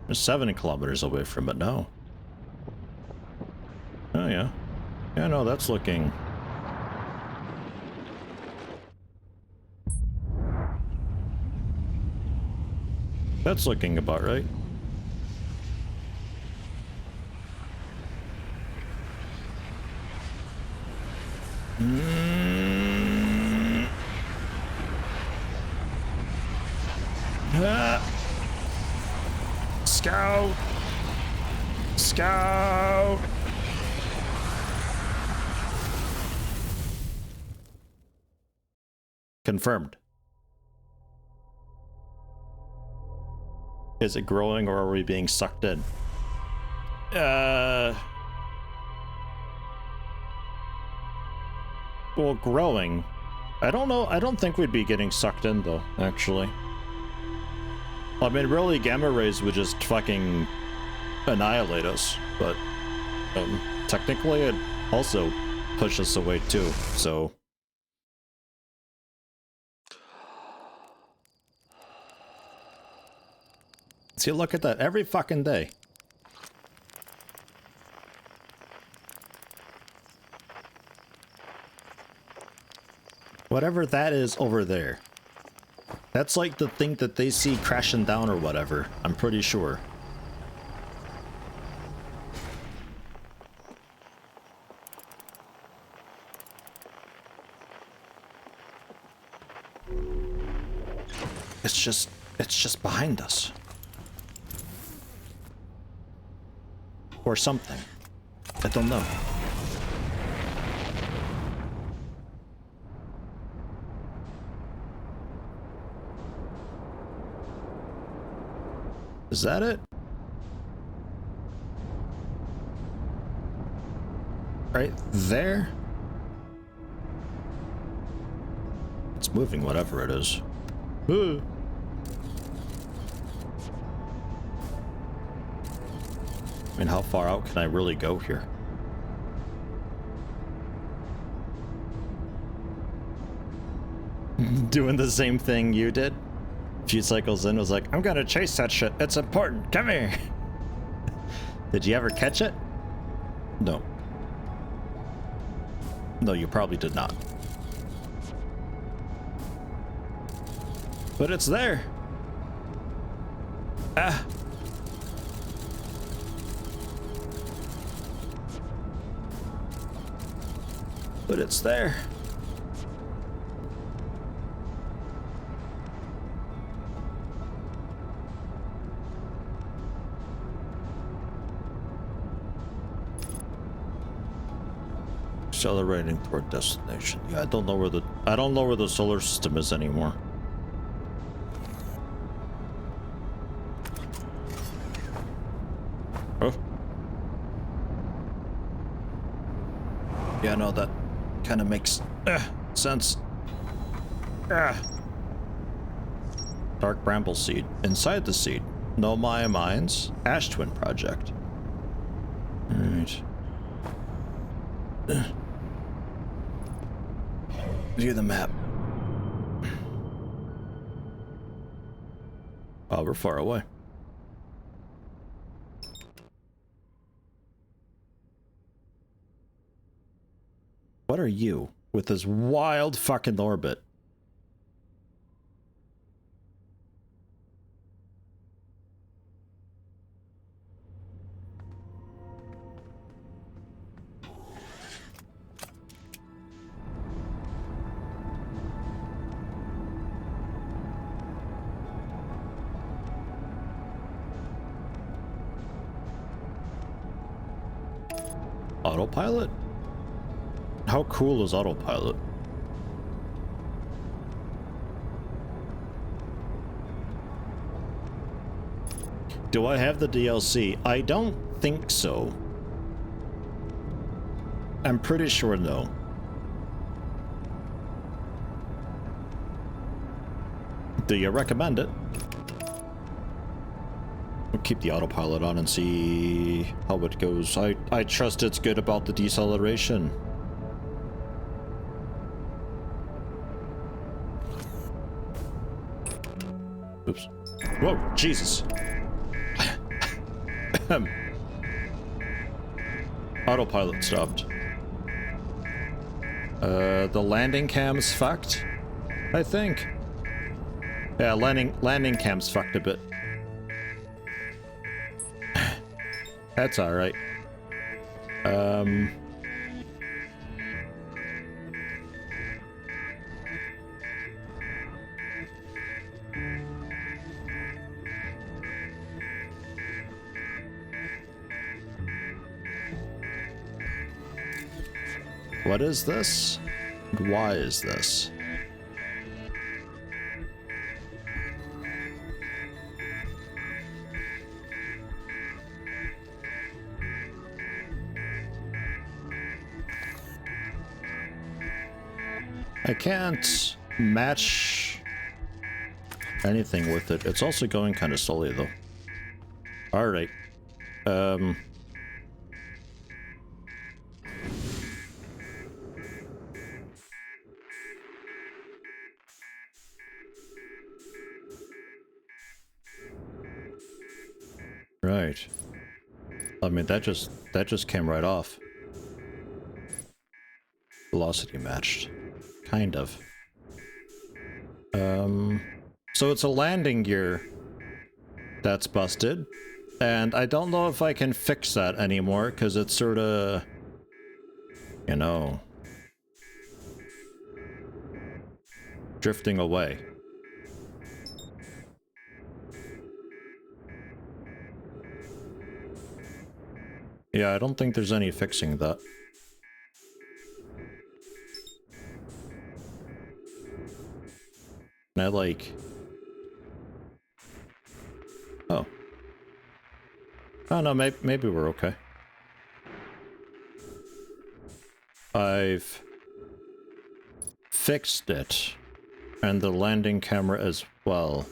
We're 7 kilometers away from it now. Oh yeah. Yeah, no, that's looking... That's looking about right. Scout! Scout! Confirmed. Is it growing or are we being sucked in? Well, growing. I don't know. I don't think we'd be getting sucked in though, actually. I mean, really, gamma rays would just fucking annihilate us, but technically it also pushes us away too, so... See, look at that every fucking day. Whatever that is over there. That's like the thing that they see crashing down or whatever, I'm pretty sure. It's just behind us. Or something. I don't know. Is that it? Right there? It's moving, whatever it is. I mean, how far out can I really go here? Doing the same thing you did? A few cycles in, was like, I'm gonna chase that shit. It's important. Come here. Did you ever catch it? No. No, you probably did not. But it's there. Ah. But it's there. Accelerating toward destination. Yeah, I don't know where the solar system is anymore. Oh. Yeah, no, that kind of makes sense. Dark bramble seed. Inside the seed. No Maya mines. Ash Twin project. Alright. View the map. Oh, we're far away. What are you with this wild fucking orbit? Autopilot? How cool is autopilot? Do I have the DLC? I don't think so. I'm pretty sure no. Do you recommend it? We'll keep the autopilot on and see how it goes. I trust it's good about the deceleration. Oops. Whoa, Jesus. Autopilot stopped. The landing cam's fucked, I think. Yeah, landing cam's fucked a bit. That's alright. What is this? Why is this? I can't match anything with it. It's also going kind of slowly though. Alright. Right. I mean, that just came right off. Velocity matched. Kind of. So it's a landing gear that's busted. And I don't know if I can fix that anymore, because it's sort of, you know, drifting away. Yeah, I don't think there's any fixing that. And I like... Oh. Oh no, maybe we're okay. I've fixed it. And the landing camera as well.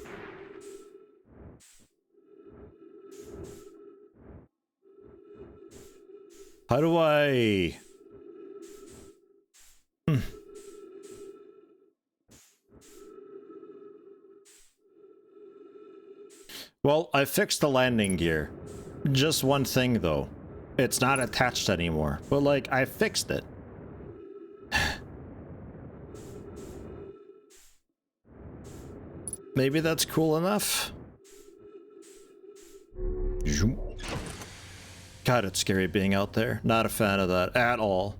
How do I... Well, I fixed the landing gear. Just one thing, though. It's not attached anymore. But, like, I fixed it. Maybe that's cool enough? God, it's scary being out there. Not a fan of that at all.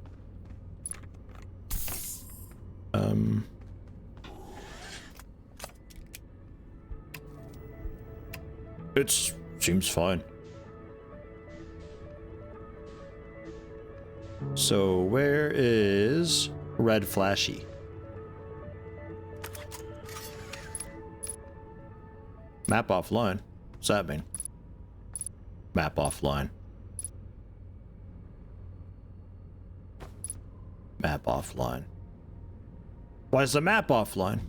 It seems fine. So, where is Red Flashy? Map offline? What's that mean? Map offline. Map offline. Why is the map offline?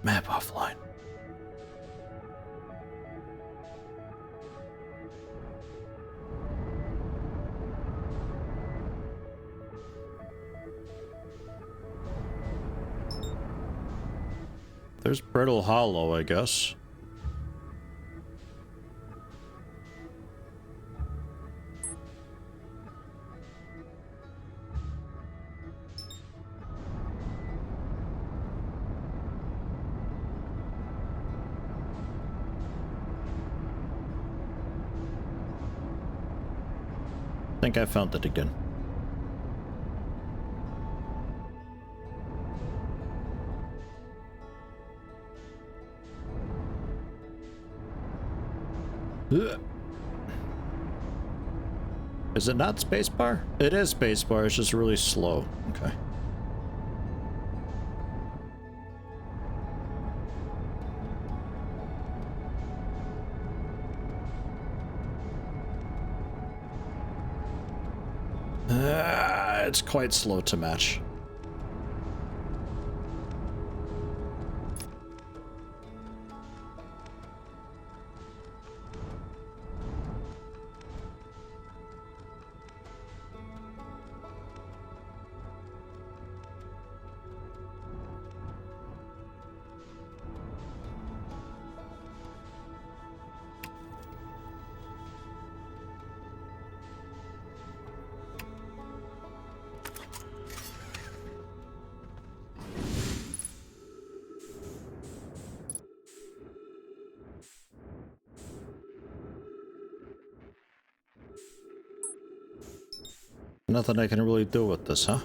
Map offline. There's Brittle Hollow, I guess. I think I found it again. Is it not spacebar? It is spacebar, it's just really slow. Okay. It's quite slow to match. Nothing I can really do with this, huh?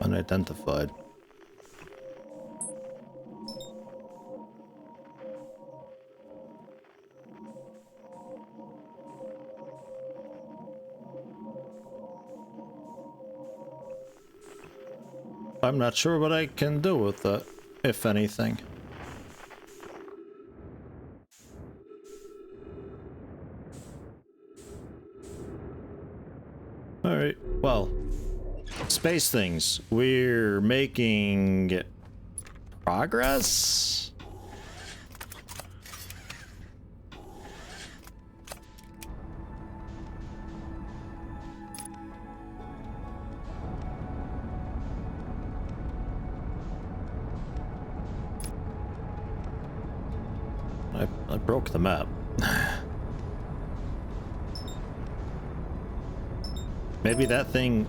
Unidentified. I'm not sure what I can do with that, if anything. Alright, well, space things. We're making progress? I broke the map. Maybe that thing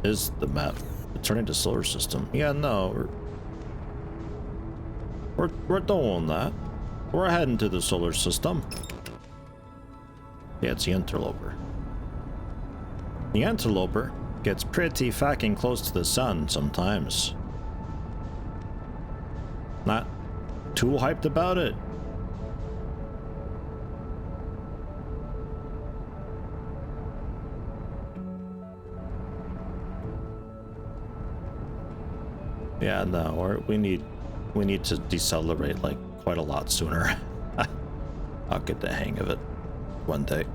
is the map. Returning to solar system. Yeah, no, we're doing that. We're heading to the solar system. Yeah, it's the interloper. The interloper gets pretty fucking close to the sun sometimes. Not too hyped about it. Yeah, no, we need to decelerate like quite a lot sooner. I'll get the hang of it one day.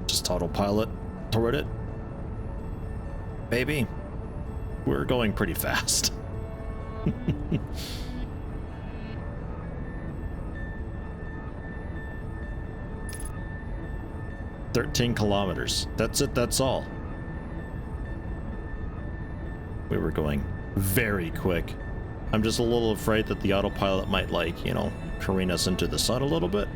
Just autopilot toward it. Maybe. We're going pretty fast. 13 kilometers. That's it, that's all. We were going very quick. I'm just a little afraid that the autopilot might, like, you know, careen us into the sun a little bit.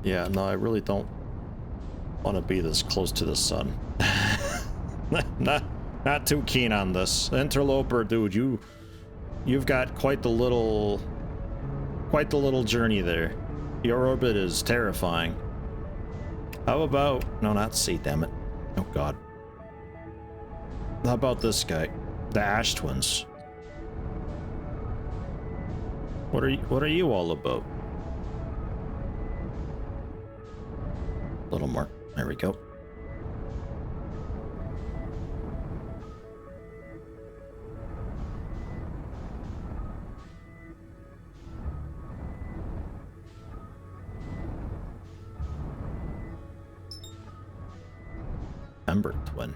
Yeah, no, I really don't want to be this close to the sun. Not too keen on this. Interloper, dude, you've got quite the little journey there. Your orbit is terrifying. How about, no, not C, damn it. Oh god. How about this guy? The Ash Twins. What are you all about? A little more. There we go. Ember Twin.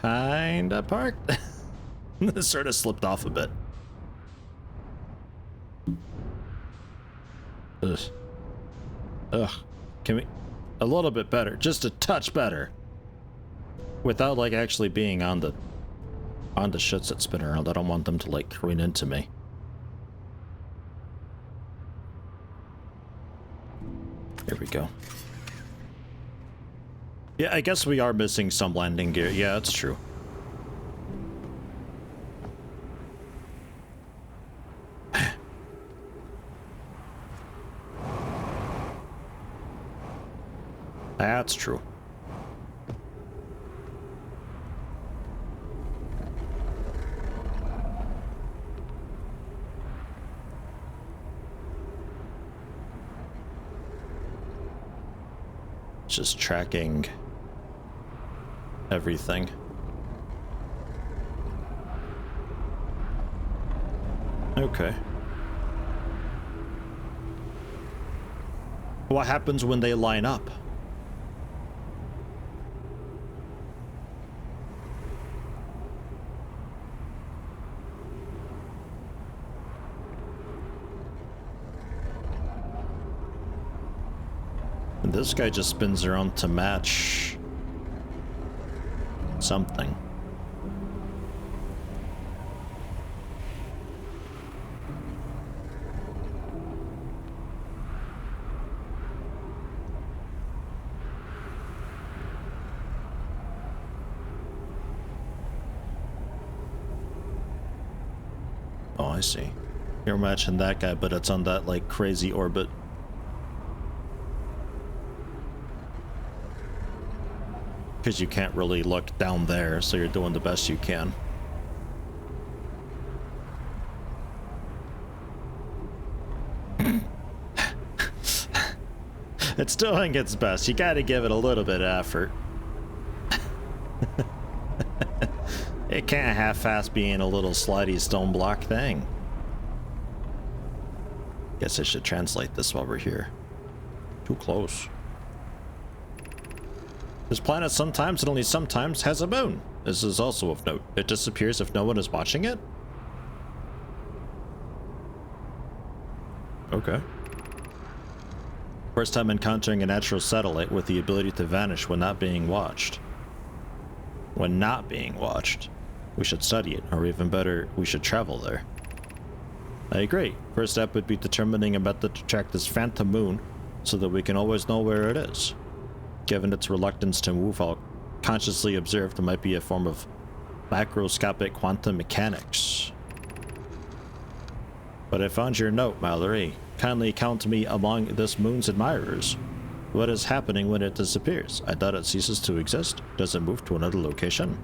Kinda parked. This sort of slipped off a bit. Ugh. Ugh. Can we... a little bit better. Just a touch better. Without, like, actually being on the shits that spin around. I don't want them to, like, careen into me. Here we go. Yeah, I guess we are missing some landing gear. Yeah, that's true. That's true. Just tracking everything. Okay. What happens when they line up? This guy just spins around to match something. Oh, I see. You're matching that guy, but it's on that, like, crazy orbit. because you can't really look down there, so you're doing the best you can. It's doing its best. You gotta give it a little bit of effort. It can't half-ass being a little slidey stone block thing. Guess I should translate this while we're here. Too close. This planet sometimes and only sometimes has a moon. This is also of note. It disappears if no one is watching it? Okay. First time encountering a natural satellite with the ability to vanish when not being watched. When not being watched. We should study it, or even better, we should travel there. I agree. First step would be determining a method to track this phantom moon so that we can always know where it is. Given its reluctance to move while consciously observed, it might be a form of macroscopic quantum mechanics. But I found your note, Mallory. Kindly count me among this moon's admirers. What is happening when it disappears? I thought it ceases to exist. Does it move to another location?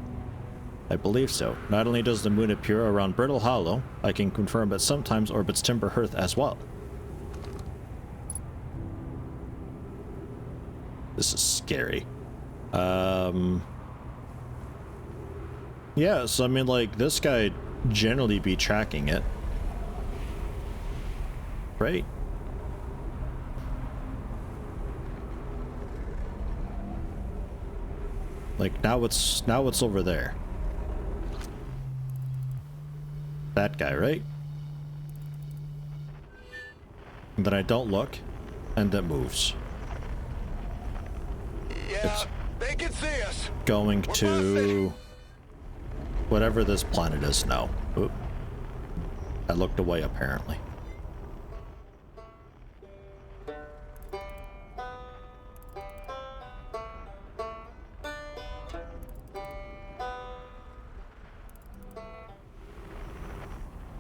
I believe so. Not only does the moon appear around Brittle Hollow, I can confirm it sometimes orbits Timber Hearth as well. This is scary. Yeah, so I mean, like, this guy generally be tracking it. Right? Like, now it's over there. That guy, right? And then I don't look, and it moves. Yeah, they can see us. Going to whatever this planet is now. Oop. I looked away, apparently.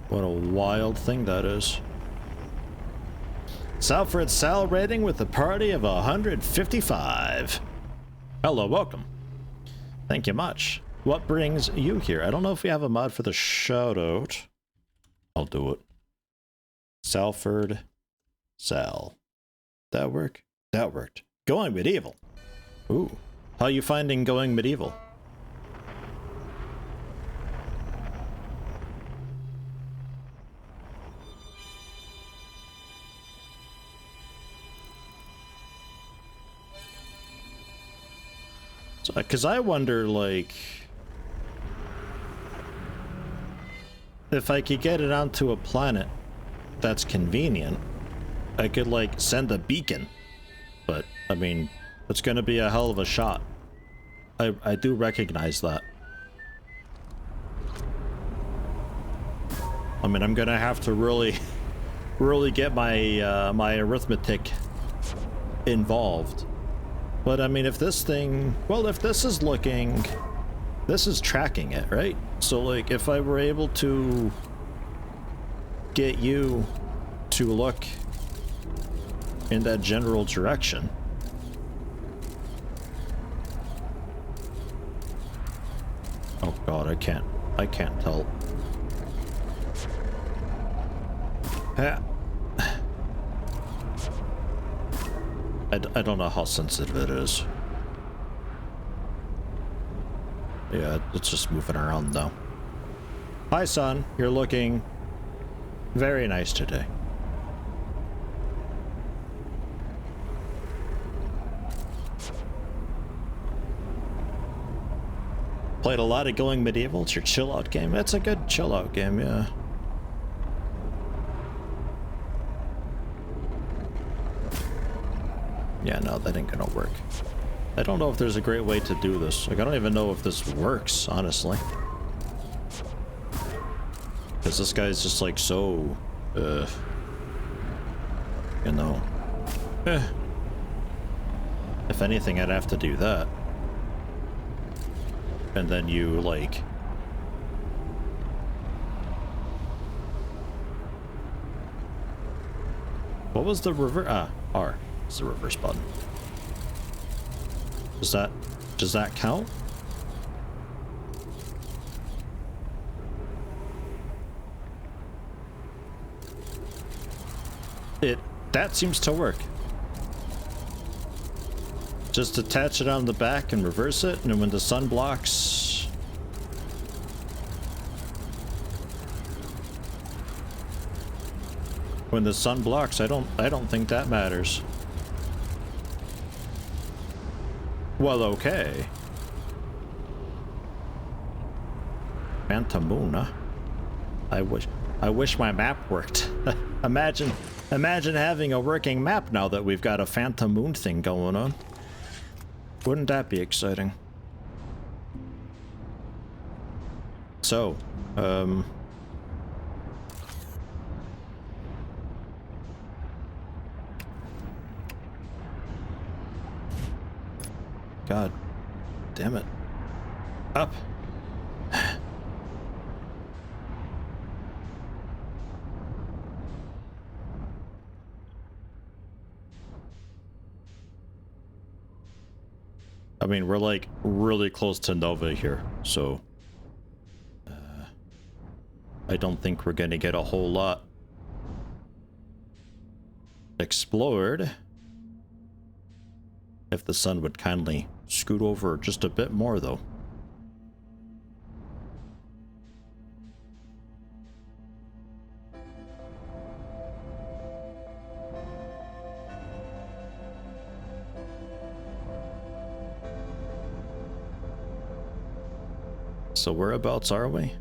What a wild thing that is. Salford Sal rating with a party of 155. Hello, welcome. Thank you much. What brings you here? I don't know if we have a mod for the shoutout. I'll do it. Salford Sal. That work? That worked. Going medieval. Ooh. How you finding going medieval? Because I wonder, like, if I could get it onto a planet that's convenient, I could, like, send a beacon. But, I mean, it's going to be a hell of a shot. I do recognize that. I mean, I'm going to have to really get my, my arithmetic involved. But, I mean, if this thing... Well, if this is looking... This is tracking it, right? So, like, if I were able to get you to look in that general direction... Oh, God, I can't tell. I don't know how sensitive it is. Yeah, it's just moving around though. Hi, son. You're looking very nice today. Played a lot of Going Medieval. It's your chill out game. It's a good chill out game, yeah. Yeah, no, that ain't gonna work. I don't know if there's a great way to do this. Like, I don't even know if this works, honestly. Because this guy's just, like, so... you know... If anything, I'd have to do that. And then you, like... What was the reverse? Ah, R. It's the reverse button. Is that Does that count? That seems to work. Just attach it on the back and reverse it, and when the sun blocks... When the sun blocks, I don't think that matters. Well, okay. Phantom Moon, huh? I wish my map worked. Imagine having a working map now that we've got a Phantom Moon thing going on. Wouldn't that be exciting? So, God damn it. Up. I mean, we're like really close to Nova here, so I don't think we're gonna get a whole lot explored. If the sun would kindly scoot over just a bit more, though. So whereabouts are we?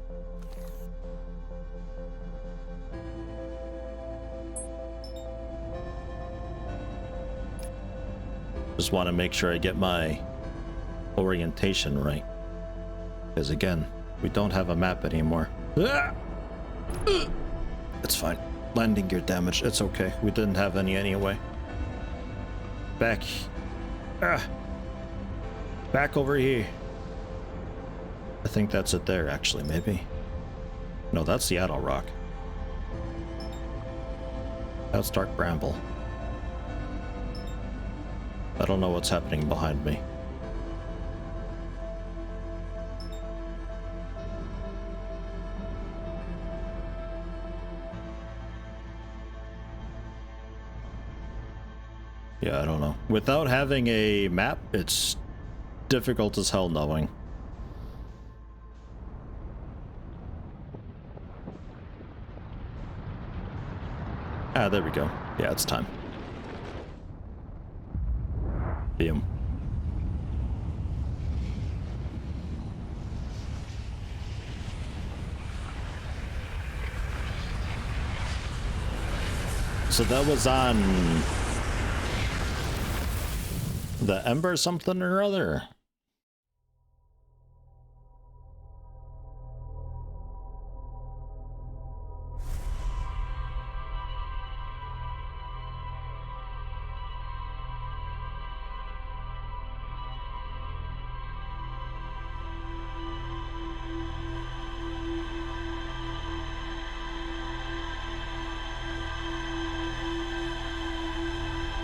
Just want to make sure I get my orientation right. Because again, we don't have a map anymore. It's fine. Landing gear damage, it's okay. We didn't have any anyway. Back. Back over here. I think that's it there, actually, maybe. No, that's Seattle Rock. That's Dark Bramble. I don't know what's happening behind me. Yeah, I don't know. Without having a map, it's difficult as hell knowing. Ah, there we go. Yeah, it's time. Boom. So that was on the Ember something or other.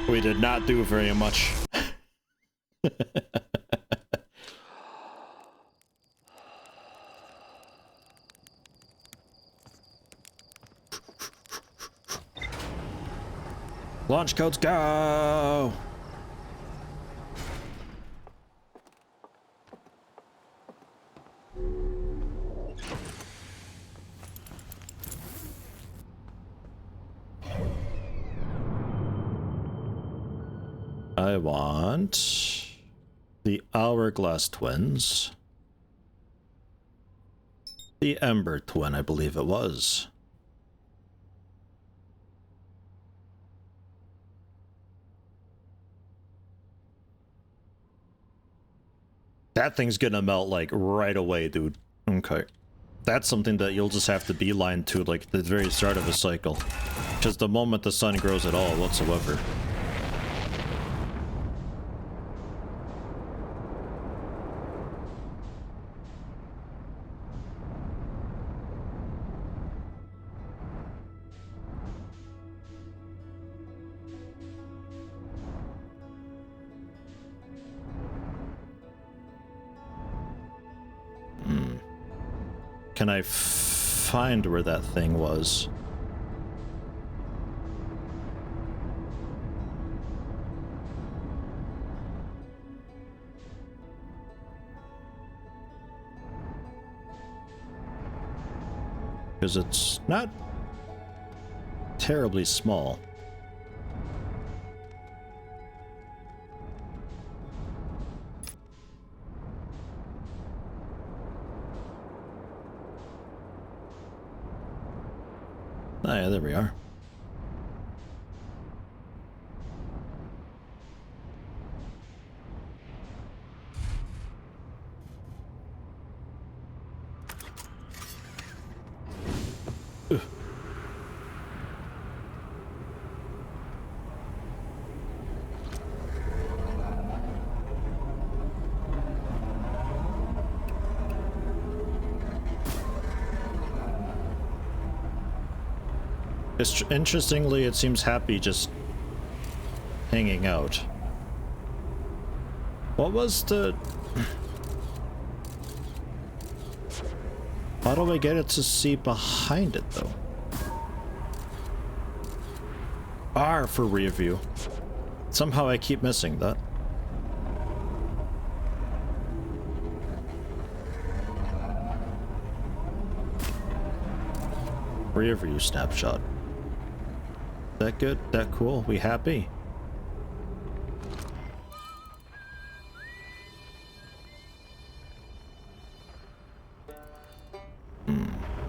We did not do very much. Launch codes go! I want the Hourglass Twins. The Ember Twin, I believe it was. That thing's gonna melt like right away, dude. Okay. That's something that you'll just have to beeline to like the very start of a cycle. Just the moment the sun grows at all whatsoever. can I find where that thing was? Because it's not terribly small. Ah, yeah, there we are. Interestingly, it seems happy just hanging out. What was the... How do I get it to see behind it, though? R for rear view. Somehow I keep missing that. Rear view snapshot. That good? That cool? We happy?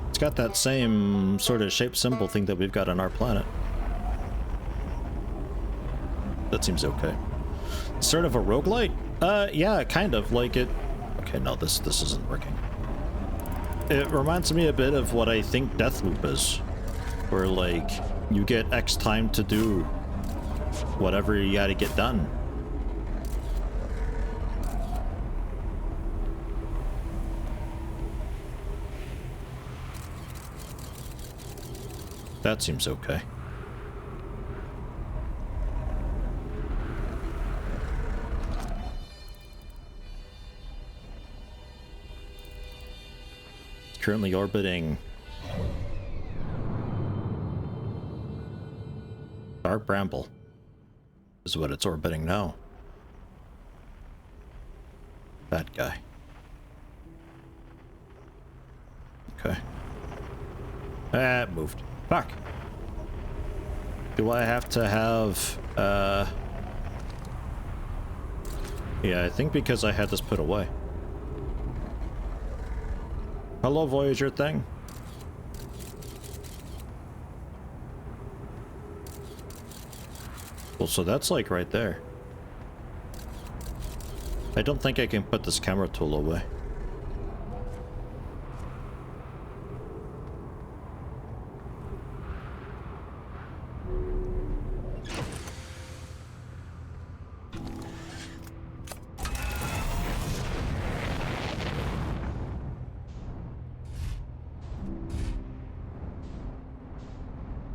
It's got that same sort of shape symbol thing that we've got on our planet. That seems okay. Sort of a roguelite? Yeah, kind of. Like it... Okay, no, this isn't working. It reminds me a bit of what I think Deathloop is. Where, like, you get X time to do whatever you gotta get done. That seems okay. Currently orbiting Dark Bramble is what it's orbiting now. That guy. Okay. Ah, it moved. Fuck. Do I have to have, yeah, I think because I had this put away. Hello, Voyager thing. Well, so that's like right there. I don't think I can put this camera tool away.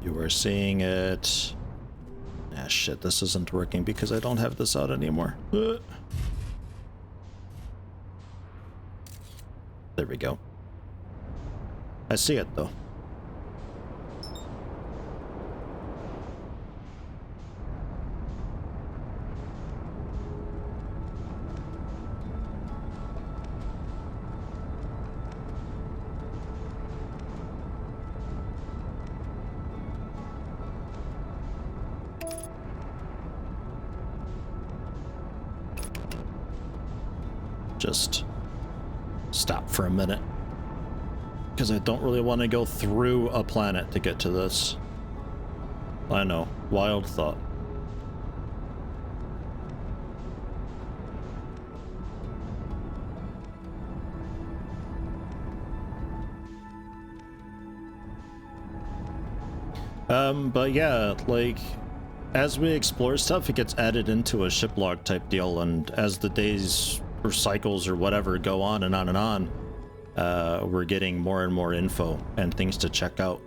You are seeing it. Ah, shit, this isn't working because I don't have this out anymore. There we go. I see it, though. Just stop for a minute because I don't really want to go through a planet to get to this. I know, wild thought. But yeah, like, as we explore stuff, it gets added into a ship log type deal, and as the days or cycles or whatever go on and on and on, we're getting more and more info and things to check out.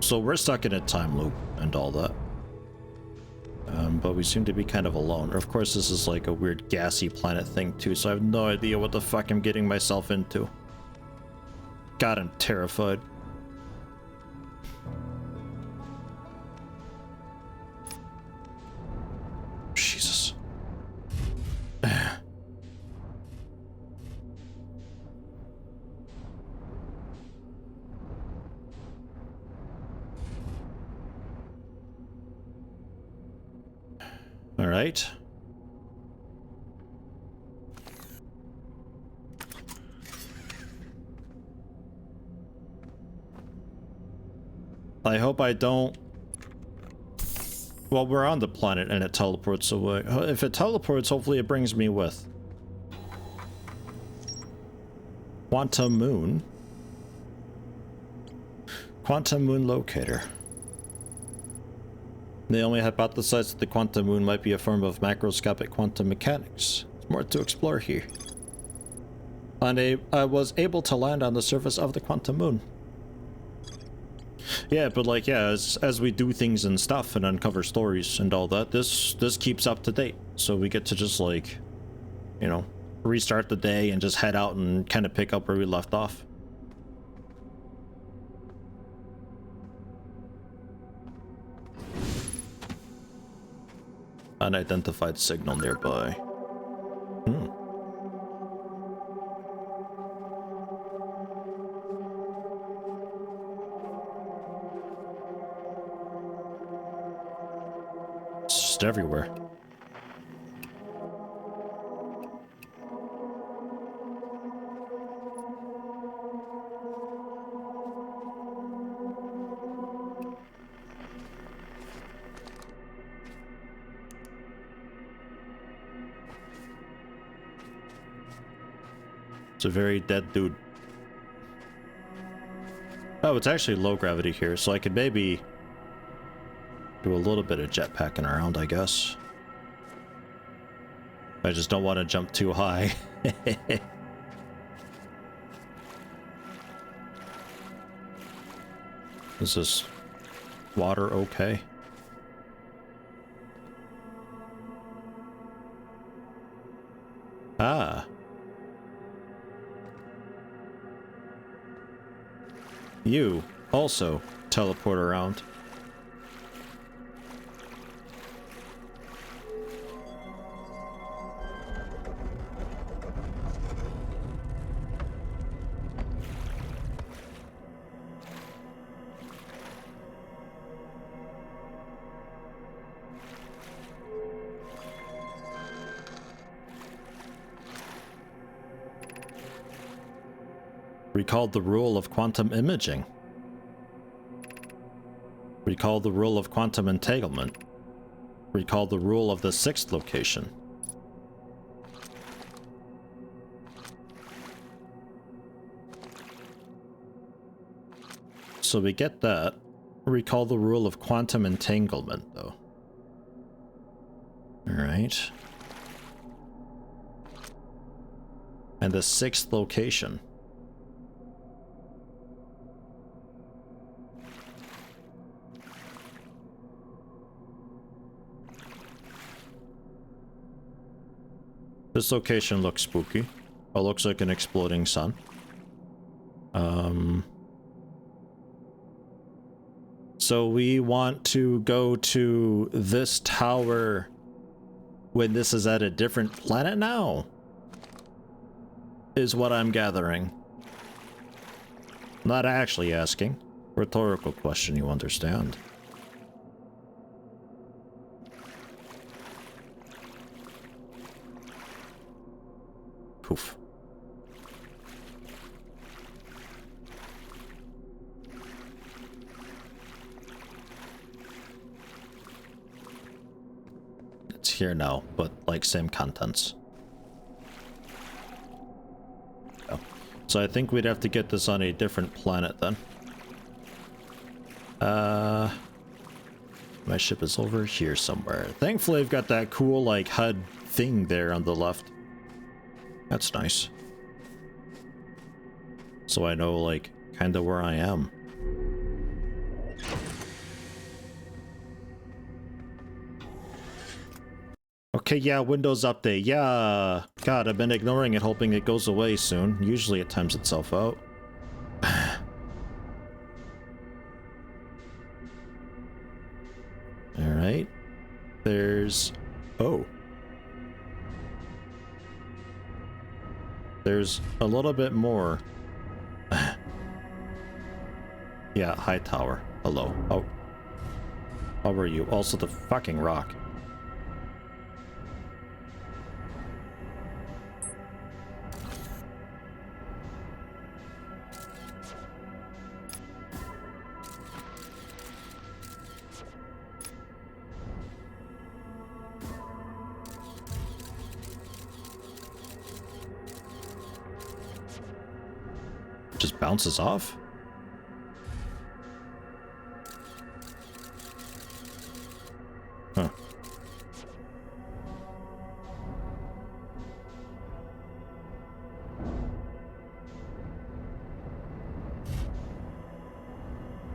So we're stuck in a time loop and all that. But we seem to be kind of alone. Of course, this is like a weird gassy planet thing too, so I have no idea what the fuck I'm getting myself into. God, I'm terrified. Jesus. All right. I hope I don't... Well, we're on the planet and it teleports away. If it teleports, hopefully it brings me with. Quantum Moon. Quantum Moon Locator. They only hypothesized that the quantum moon might be a form of macroscopic quantum mechanics. There's more to explore here. And I was able to land on the surface of the quantum moon. Yeah, but like, yeah, as we do things and stuff and uncover stories and all that, this keeps up to date. So we get to just like, you know, restart the day and just head out and kind of pick up where we left off. Unidentified signal nearby. Hmm. It's just everywhere. It's a very dead dude. Oh, it's actually low gravity here, so I could maybe do a little bit of jetpacking around, I guess. I just don't want to jump too high. Is this water okay? Ah. You also teleport around. Recalled the rule of quantum imaging. Recall the rule of quantum entanglement. Recall the rule of the sixth location. So we get that. Recall the rule of quantum entanglement, though. Alright. And the sixth location. This location looks spooky. Oh, looks like an exploding sun. So we want to go to this tower when this is at a different planet now? Is what I'm gathering. Not actually asking. Rhetorical question, you understand. Poof. It's here now, but like same contents. Oh. So I think we'd have to get this on a different planet then. My ship is over here somewhere. Thankfully I've got that cool like HUD thing there on the left. That's nice. So I know, like, kind of where I am. Okay, yeah, Windows Update. Yeah. God, I've been ignoring it, hoping it goes away soon. Usually it times itself out. right? There's... oh. There's a little bit more. Yeah, high tower. Hello. Oh. How are you? Also the fucking rock. Just bounces off? Huh.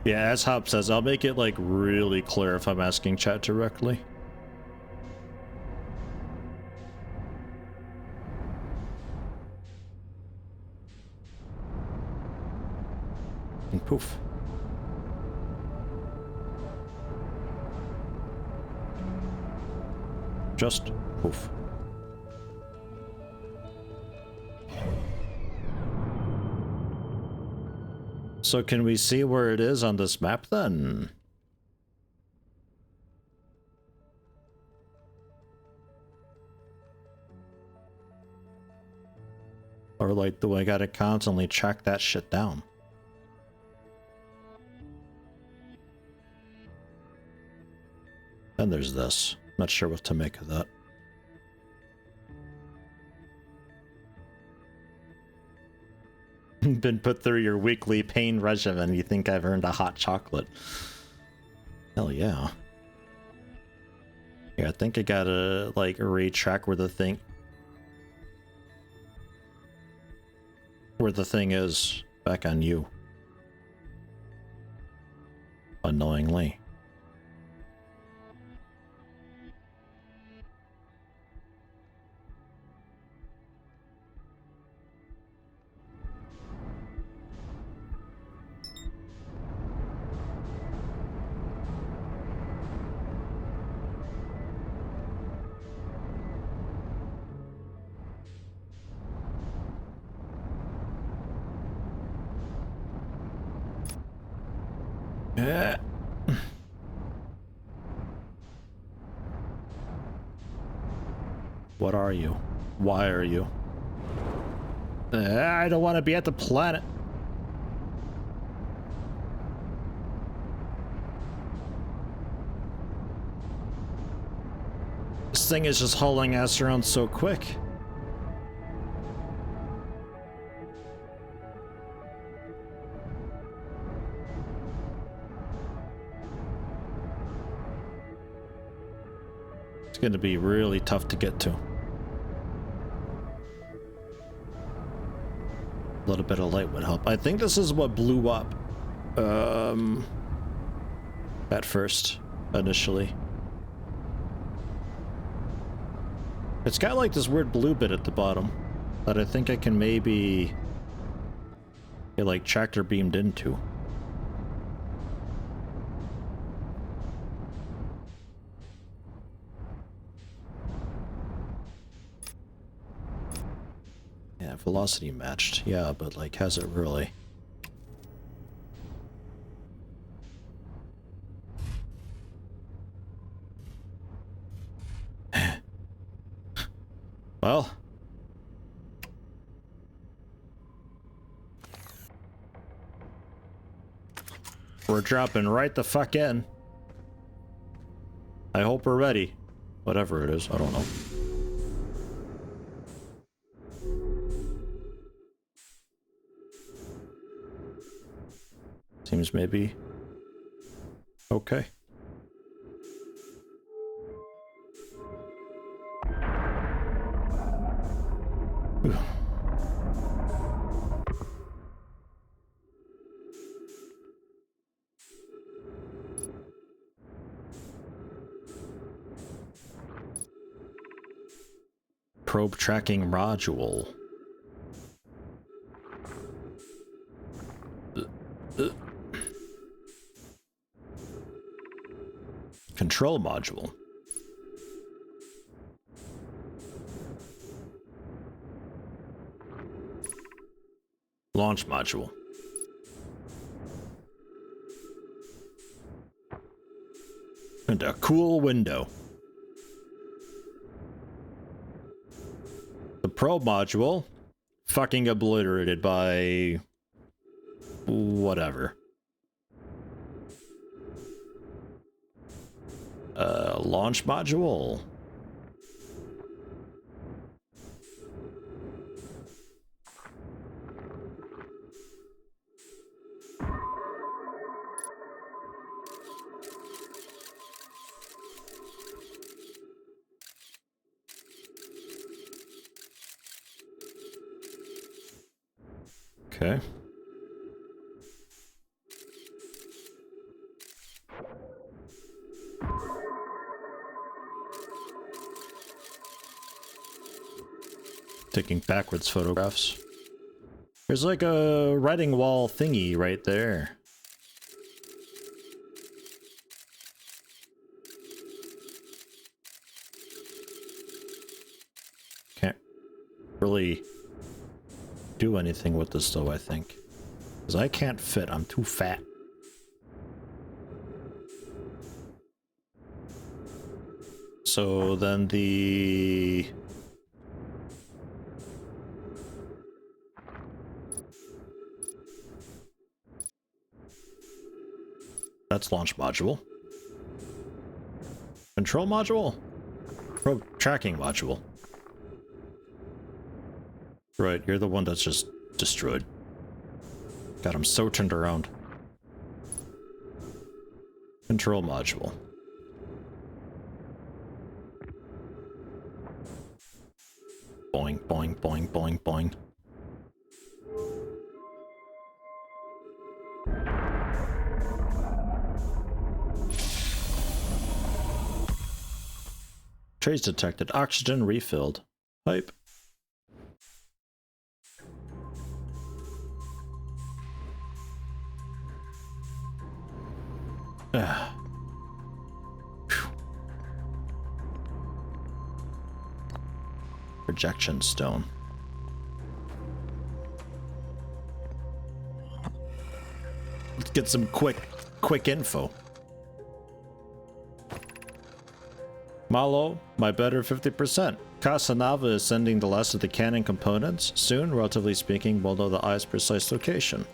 Yeah, as Hop says, I'll make it like really clear if I'm asking chat directly. And poof. Just poof. So can we see where it is on this map then? Or like, do I gotta constantly track that shit down? Then there's this. Not sure what to make of that. Been put through your weekly pain regimen. You think I've earned a hot chocolate? Hell yeah. Yeah, I think I gotta like retrack where the thing is back on you. Unknowingly. Yeah. What are you? Why are you? I don't want to be at the planet. This thing is just hauling ass around so quick. It's going to be really tough to get to. A little bit of light would help. I think this is what blew up at first, initially. It's got like this weird blue bit at the bottom that I think I can maybe get like tractor beamed into. Yeah, velocity matched. Yeah, but like, has it really? Well. We're dropping right the fuck in. I hope we're ready. Whatever it is, I don't know. Seems maybe okay. Whew. Probe tracking module. Control module. Launch module. And a cool window. The probe module, fucking obliterated by whatever. Launch module. Okay. Taking backwards photographs. There's like a writing wall thingy right there. Can't really do anything with this though, I think. Because I can't fit, I'm too fat. So then that's launch module. Control module? Probe tracking module. Right, you're the one that's just destroyed. God, I'm so turned around. Control module. Boing, boing, boing, boing, boing. Trace detected. Oxygen refilled. Pipe. Projection stone. Let's get some quick info. Malo, my better 50%. Casanova is sending the last of the cannon components. Soon, relatively speaking, we'll know the eye's precise location.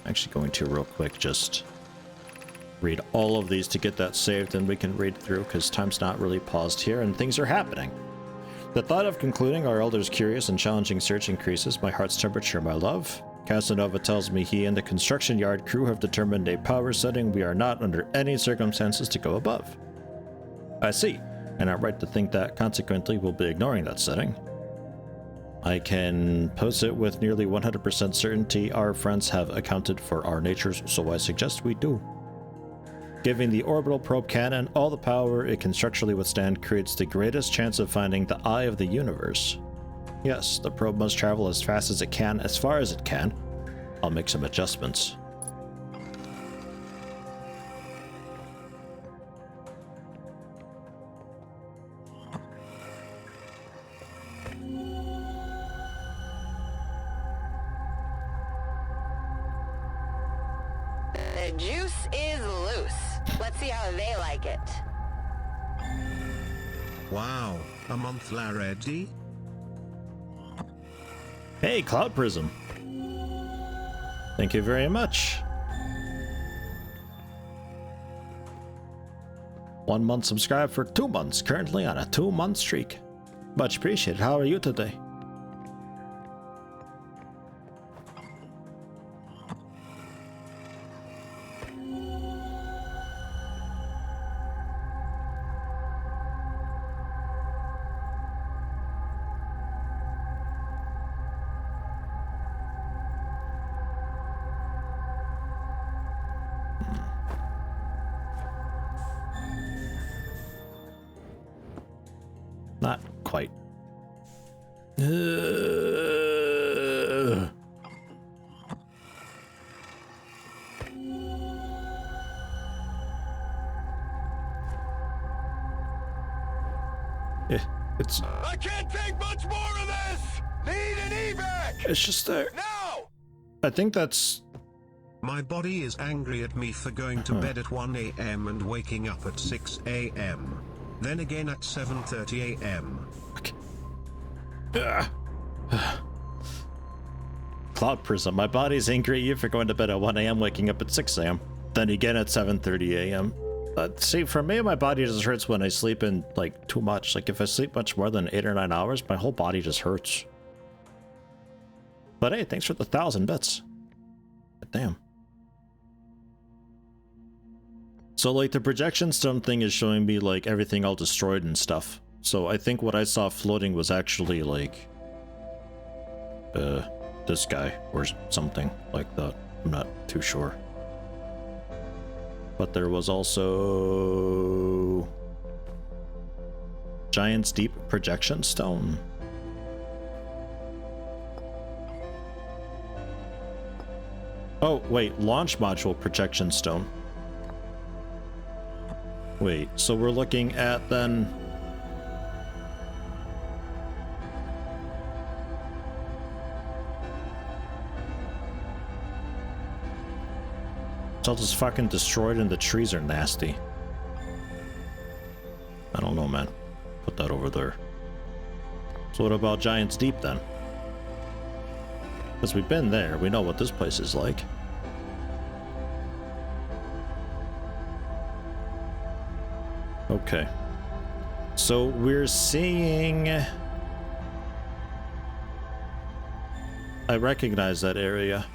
I'm actually going to real quick just read all of these to get that saved, and we can read through because time's not really paused here and things are happening. The thought of concluding our elder's curious and challenging search increases my heart's temperature, my love. Casanova tells me he and the construction yard crew have determined a power setting we are not under any circumstances to go above. I see, and I'm right to think that consequently we'll be ignoring that setting. I can posit with nearly 100% certainty our friends have accounted for our natures, so I suggest we do. Giving the orbital probe cannon all the power it can structurally withstand creates the greatest chance of finding the eye of the universe. Yes, the probe must travel as fast as it can, as far as it can. I'll make some adjustments. The juice is loose. Let's see how they like it. Wow, a month already? Hey, Cloud Prism. Thank you very much. 1 month subscribed for 2 months, currently on a 2-month streak. Much appreciated. How are you today? Not quite. It's I can't take much more of this! Need an evac! it's just there. Now! I think that's My body is angry at me for going to bed at 1 a.m. and waking up at 6 a.m. Then again at 7:30 a.m. Cloud Prism. My body's angry at you for going to bed at 1 a.m. waking up at 6 a.m. Then again at 7:30 a.m. See, for me, my body just hurts when I sleep in, like, too much. Like, if I sleep much more than 8 or 9 hours, my whole body just hurts. But hey, thanks for the 1,000 bits. Damn. So, like, the projection stone thing is showing me, like, everything all destroyed and stuff. So I think what I saw floating was actually, like, this guy, or something like that. I'm not too sure. But there was also Giant's Deep projection stone. Oh, wait, launch module projection stone. Wait, so we're looking at then... It's all just fucking destroyed and the trees are nasty. I don't know, man. Put that over there. So what about Giant's Deep then? Because we've been there, we know what this place is like. Okay. So we're seeing... I recognize that area.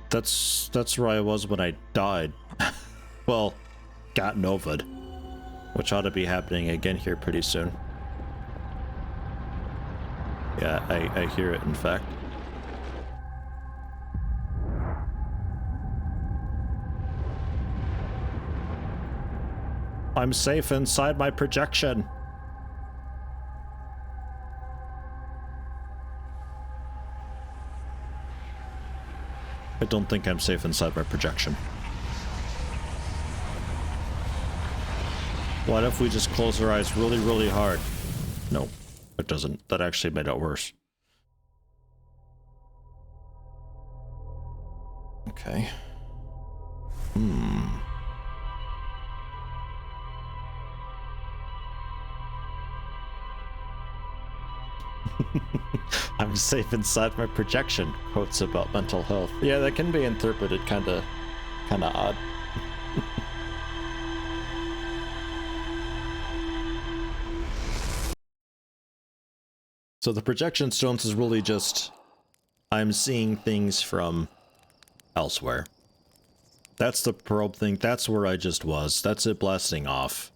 That's where I was when I died. Well, got Nova'd. Which ought to be happening again here pretty soon. Yeah, I hear it, in fact. I'm safe inside my projection. I don't think I'm safe inside my projection. What if we just close our eyes really, really hard? No, it doesn't. That actually made it worse. Okay. I'm safe inside my projection. Quotes about mental health. Yeah, that can be interpreted kinda odd. So the projection stones is really just I'm seeing things from elsewhere. That's the probe thing. That's where I just was. That's it blasting off.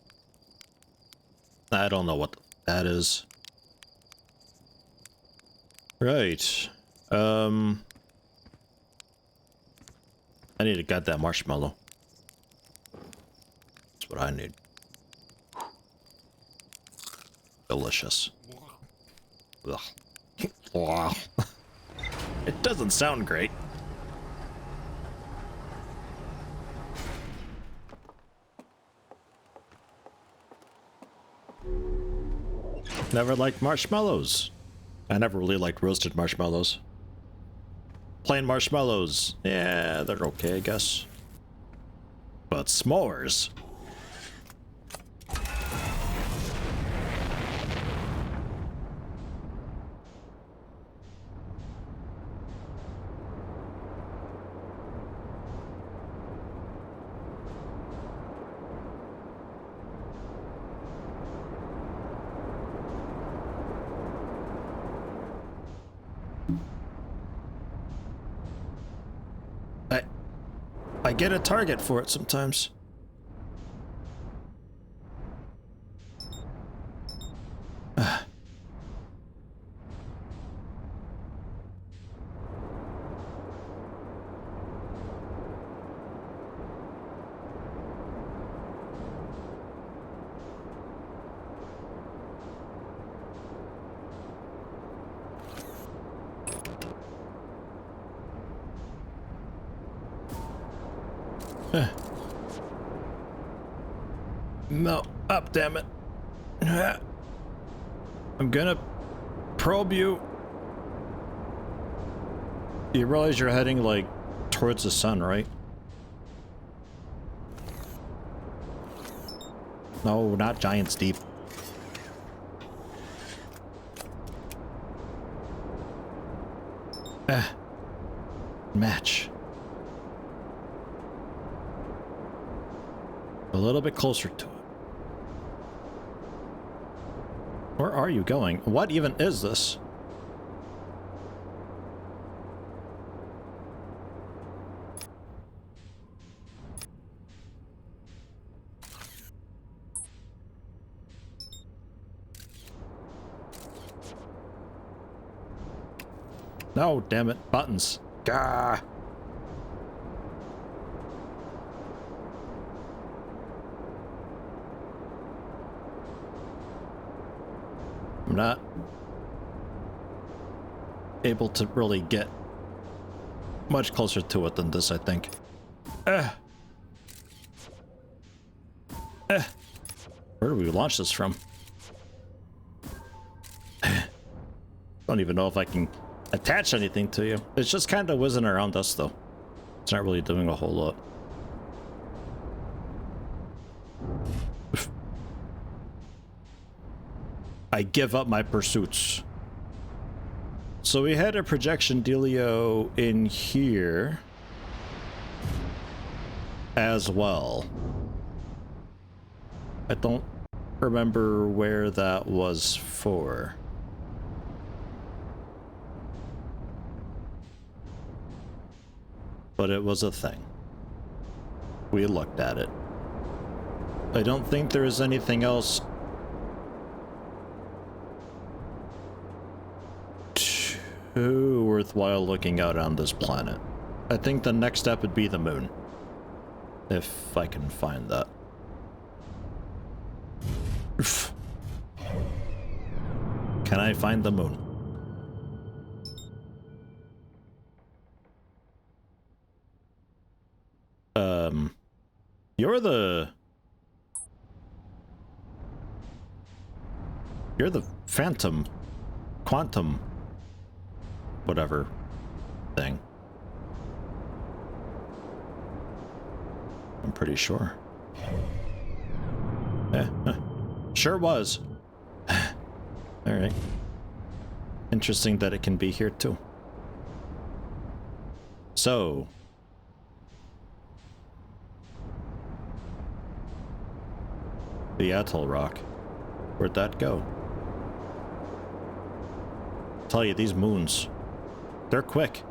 I don't know what that is. Right. I need to get that marshmallow. That's what I need. Delicious. Ugh. It doesn't sound great. Never liked marshmallows. I never really liked roasted marshmallows. Plain marshmallows, yeah, they're okay, I guess. But s'mores? I get a target for it sometimes. No, up, damn it. I'm gonna probe you. You realize you're heading, like, towards the sun, right? No, not Giant's Deep. Match. A little bit closer to it. Where are you going? What even is this? No, damn it. Buttons. Gah. I'm not able to really get much closer to it than this, I think. Where do we launch this from? Don't even know if I can attach anything to you. It's just kind of whizzing around us, though. It's not really doing a whole lot. I give up my pursuits. So we had a projection dealio in here as well. I don't remember where that was for. But it was a thing. We looked at it. I don't think there is anything else too worthwhile looking out on this planet. I think the next step would be the moon. If I can find that. Can I find the moon? You're the phantom, quantum, whatever thing. I'm pretty sure. Sure was. Alright. Interesting that it can be here too. So. The atoll rock. Where'd that go? Tell you, these moons, they're quick.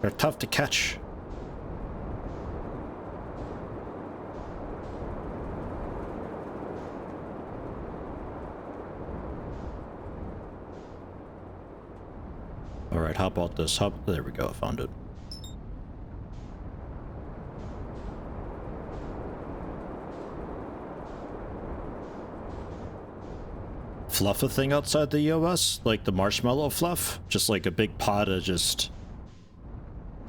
They're tough to catch. Alright, how about this? There we go, I found it. Fluff a thing outside the US? Like the marshmallow fluff? Just like a big pot of just...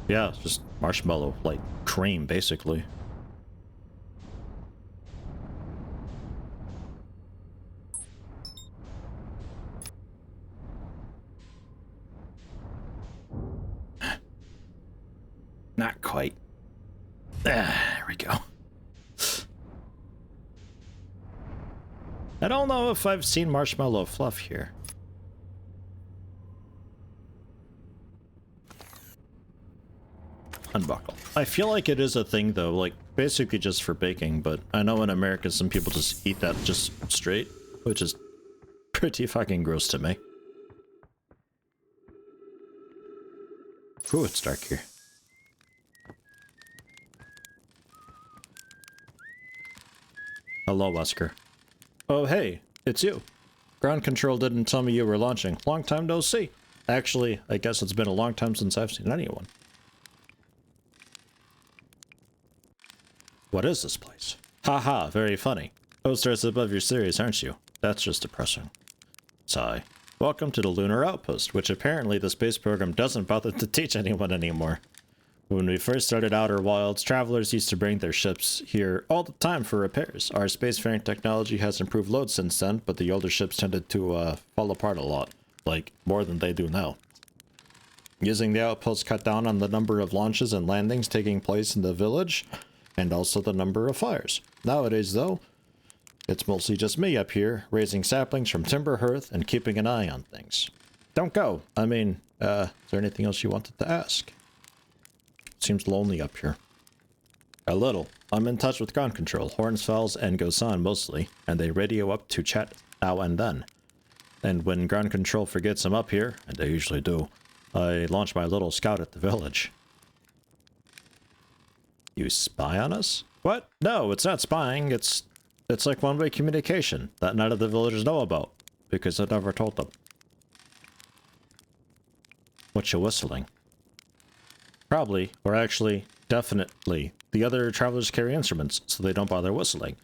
Yeah, just marshmallow, like cream, basically. Not quite. There we go. I don't know if I've seen marshmallow fluff here. Unbuckle. I feel like it is a thing though, like basically just for baking, but I know in America some people just eat that just straight, which is pretty fucking gross to me. Ooh, it's dark here. Hello, Wesker. Oh, hey, it's you. Ground control didn't tell me you were launching. Long time no see. Actually, I guess it's been a long time since I've seen anyone. What is this place? Haha, very funny. Posters above your series, aren't you? That's just depressing. Sigh. Welcome to the Lunar Outpost, which apparently the space program doesn't bother to teach anyone anymore. When we first started Outer Wilds, travelers used to bring their ships here all the time for repairs. Our spacefaring technology has improved loads since then, but the older ships tended to fall apart a lot, like more than they do now. Using the outpost cut down on the number of launches and landings taking place in the village, and also the number of fires. Nowadays, though, it's mostly just me up here, raising saplings from timber hearth and keeping an eye on things. Don't go! I mean, is there anything else you wanted to ask? Seems lonely up here. A little. I'm in touch with ground control, Hornsfells and Gosan mostly, and they radio up to chat now and then. And when ground control forgets I'm up here, and they usually do, I launch my little scout at the village. You spy on us? What? No, it's not spying, it's like one-way communication that none of the villagers know about, because I never told them. What you whistling? Probably, or actually, definitely, the other travelers carry instruments, so they don't bother whistling.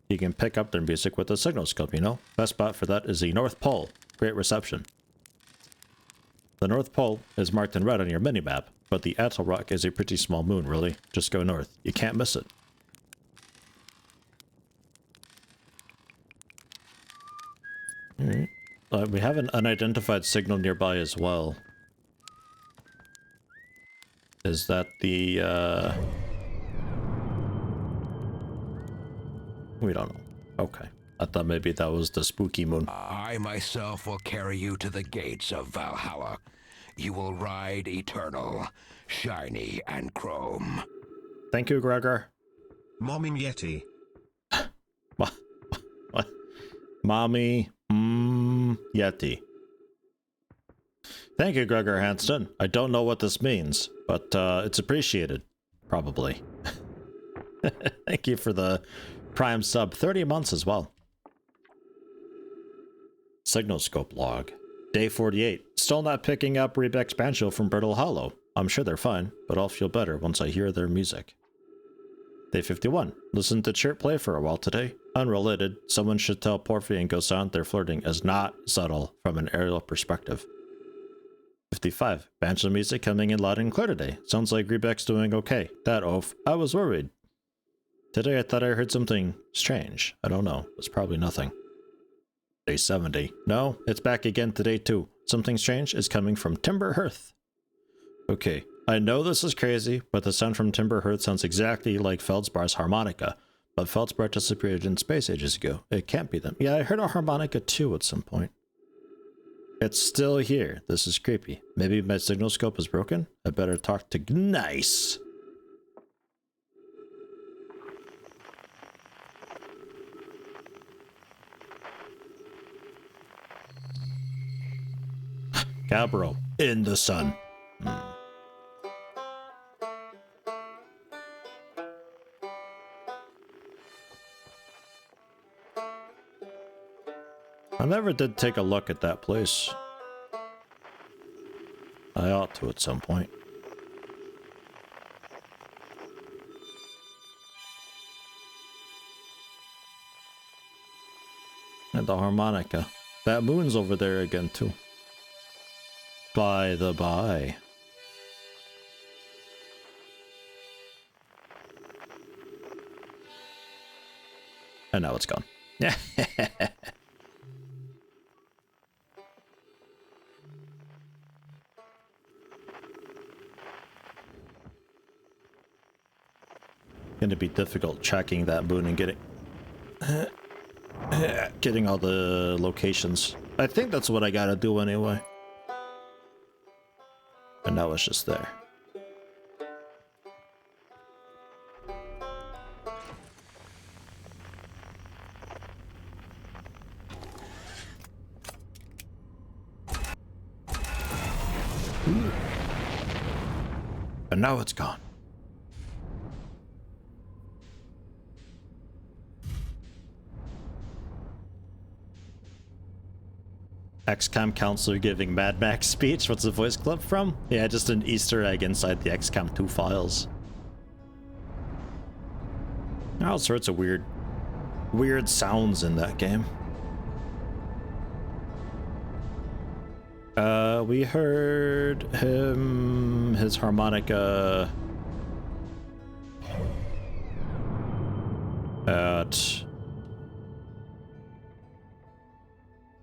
You can pick up their music with a signal scope, you know? Best spot for that is the North Pole. Great reception. The North Pole is marked in red on your minimap, but the Atoll Rock is a pretty small moon, really. Just go north. You can't miss it. Alright. We have an unidentified signal nearby as well. Is that the, we don't know. Okay. I thought maybe that was the spooky moon. I myself will carry you to the gates of Valhalla. You will ride eternal, shiny and chrome. Thank you, Gregor. Mommy Yeti. What? Mommy Yeti. Thank you, Gregor Hanston. I don't know what this means, but it's appreciated. Probably. Thank you for the Prime sub. 30 months as well. Signal scope log. Day 48. Still not picking up Rebec's banjo from Brittle Hollow. I'm sure they're fine, but I'll feel better once I hear their music. Day 51. Listened to Chirp play for a while today. Unrelated. Someone should tell Porphy and Gosan their flirting is not subtle from an aerial perspective. 55. Banjo music coming in loud and clear today. Sounds like Rebec's doing okay. That oaf. I was worried. Today I thought I heard something strange. I don't know. It's probably nothing. Day 70. No, it's back again today too. Something strange is coming from Timber Hearth. Okay, I know this is crazy, but the sound from Timber Hearth sounds exactly like Feldspar's harmonica. But Feldspar disappeared in space ages ago. It can't be them. Yeah, I heard a harmonica too at some point. It's still here. This is creepy. Maybe my signal scope is broken? I better talk to Nice. Cabro in the sun. I never did take a look at that place. I ought to at some point. And the harmonica. That moon's over there again too. By the by. And now it's gone. Gonna be difficult tracking that moon and getting all the locations. I think that's what I gotta do anyway. And now it's just there. Ooh. And now it's gone. XCOM counselor giving Mad Max speech. What's the voice clip from? Yeah, just an Easter egg inside the XCOM 2 files. All sorts of weird sounds in that game. We heard his harmonica at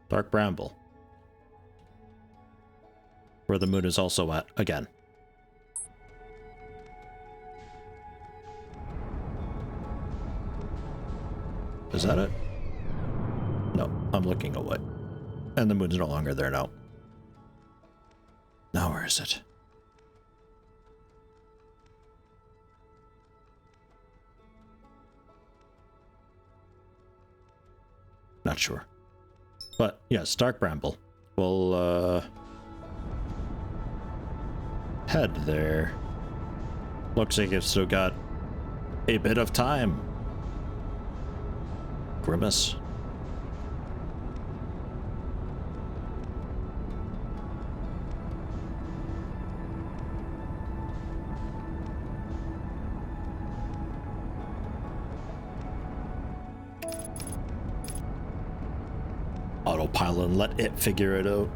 Dark Bramble, where the moon is also at again. Is that it? No, I'm looking away. And the moon's no longer there now. Now where is it? Not sure. But yes, Dark Bramble. We'll head there. Looks like it's still got a bit of time. Grimace. Autopilot and let it figure it out.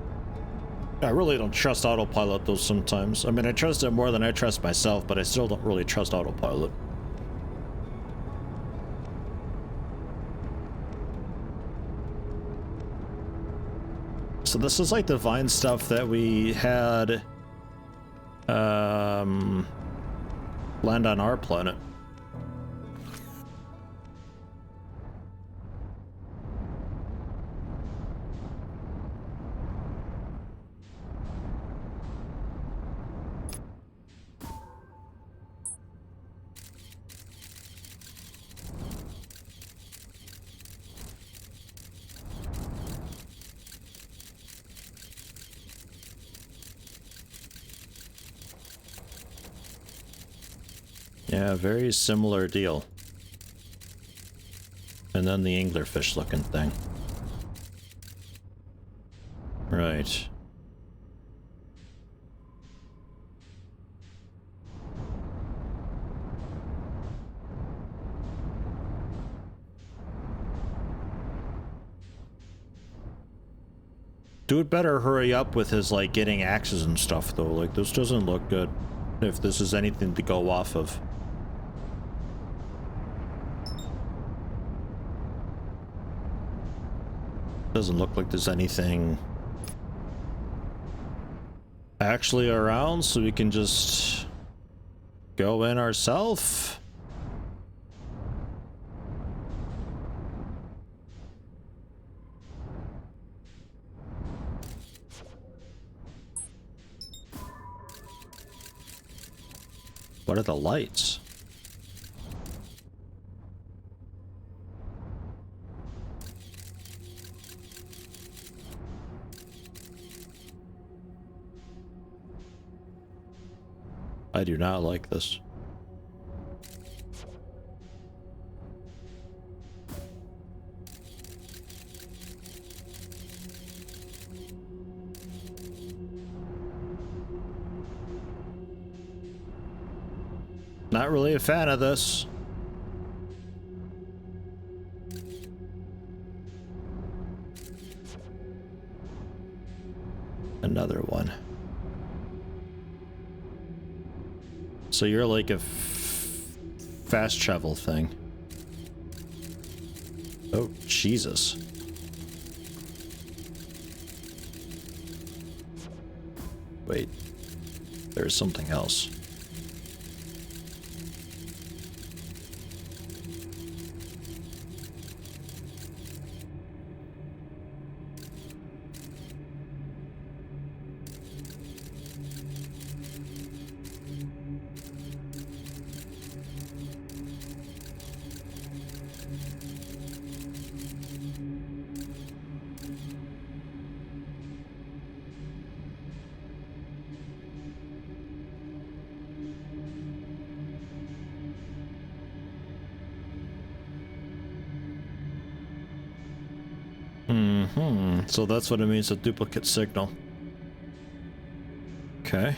I really don't trust autopilot though sometimes. I mean, I trust it more than I trust myself, but I still don't really trust autopilot. So this is like the vine stuff that we had land on our planet. Yeah, very similar deal. And then the anglerfish looking thing. Right. Dude better hurry up with his, like, getting axes and stuff, though. Like, this doesn't look good. If this is anything to go off of. Doesn't look like there's anything actually around, so we can just go in ourselves. What are the lights? I do not like this. Not really a fan of this. Another one. So you're like a fast travel thing. Oh, Jesus. Wait. There's something else. So that's what it means, a duplicate signal. Okay.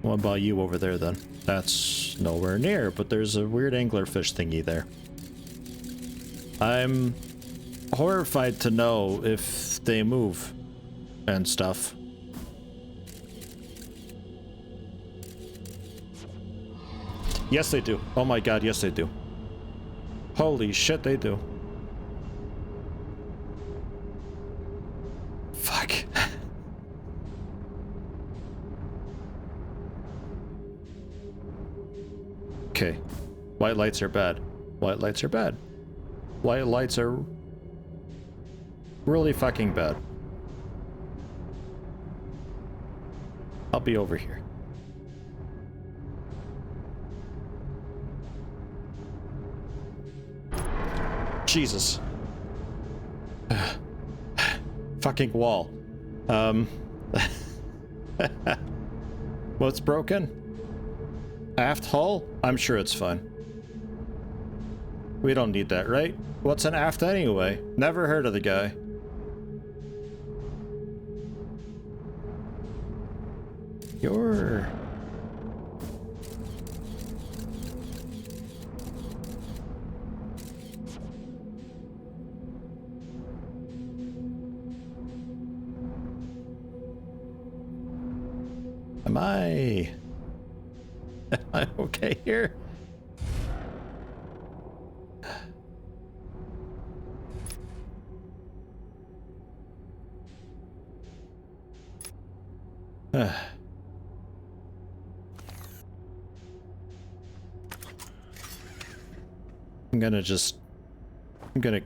What about you over there then? That's nowhere near, but there's a weird anglerfish thingy there. I'm horrified to know if they move and stuff. Yes, they do. Oh my god, yes, they do. Holy shit, they do. Fuck. Okay. White lights are bad. White lights are bad. White lights are really fucking bad. I'll be over here. Jesus. Fucking wall. What's broken? Aft hull? I'm sure it's fine. We don't need that, right? What's an aft anyway? Never heard of the guy. You're... Am I okay here? I'm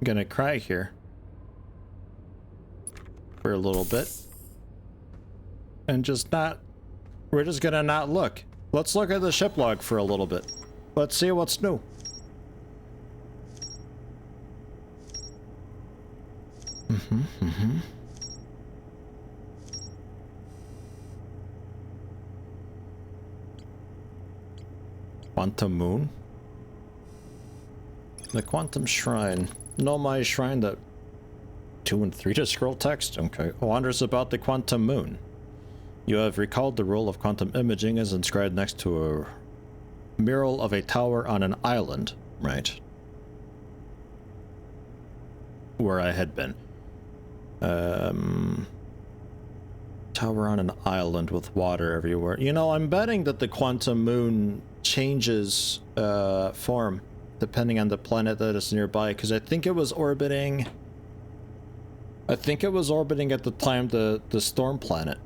gonna cry here for a little bit and we're just gonna not look. Let's look at the ship log for a little bit. Let's see what's new. Quantum Moon? The Quantum Shrine. Nomai Shrine, that 2 and 3 to scroll text. Okay. Wonders about the Quantum Moon. You have recalled the role of quantum imaging as inscribed next to a mural of a tower on an island. Right. Where I had been. Tower on an island with water everywhere. You know, I'm betting that the Quantum Moon changes form depending on the planet that is nearby, because I think it was orbiting at the time the storm planet.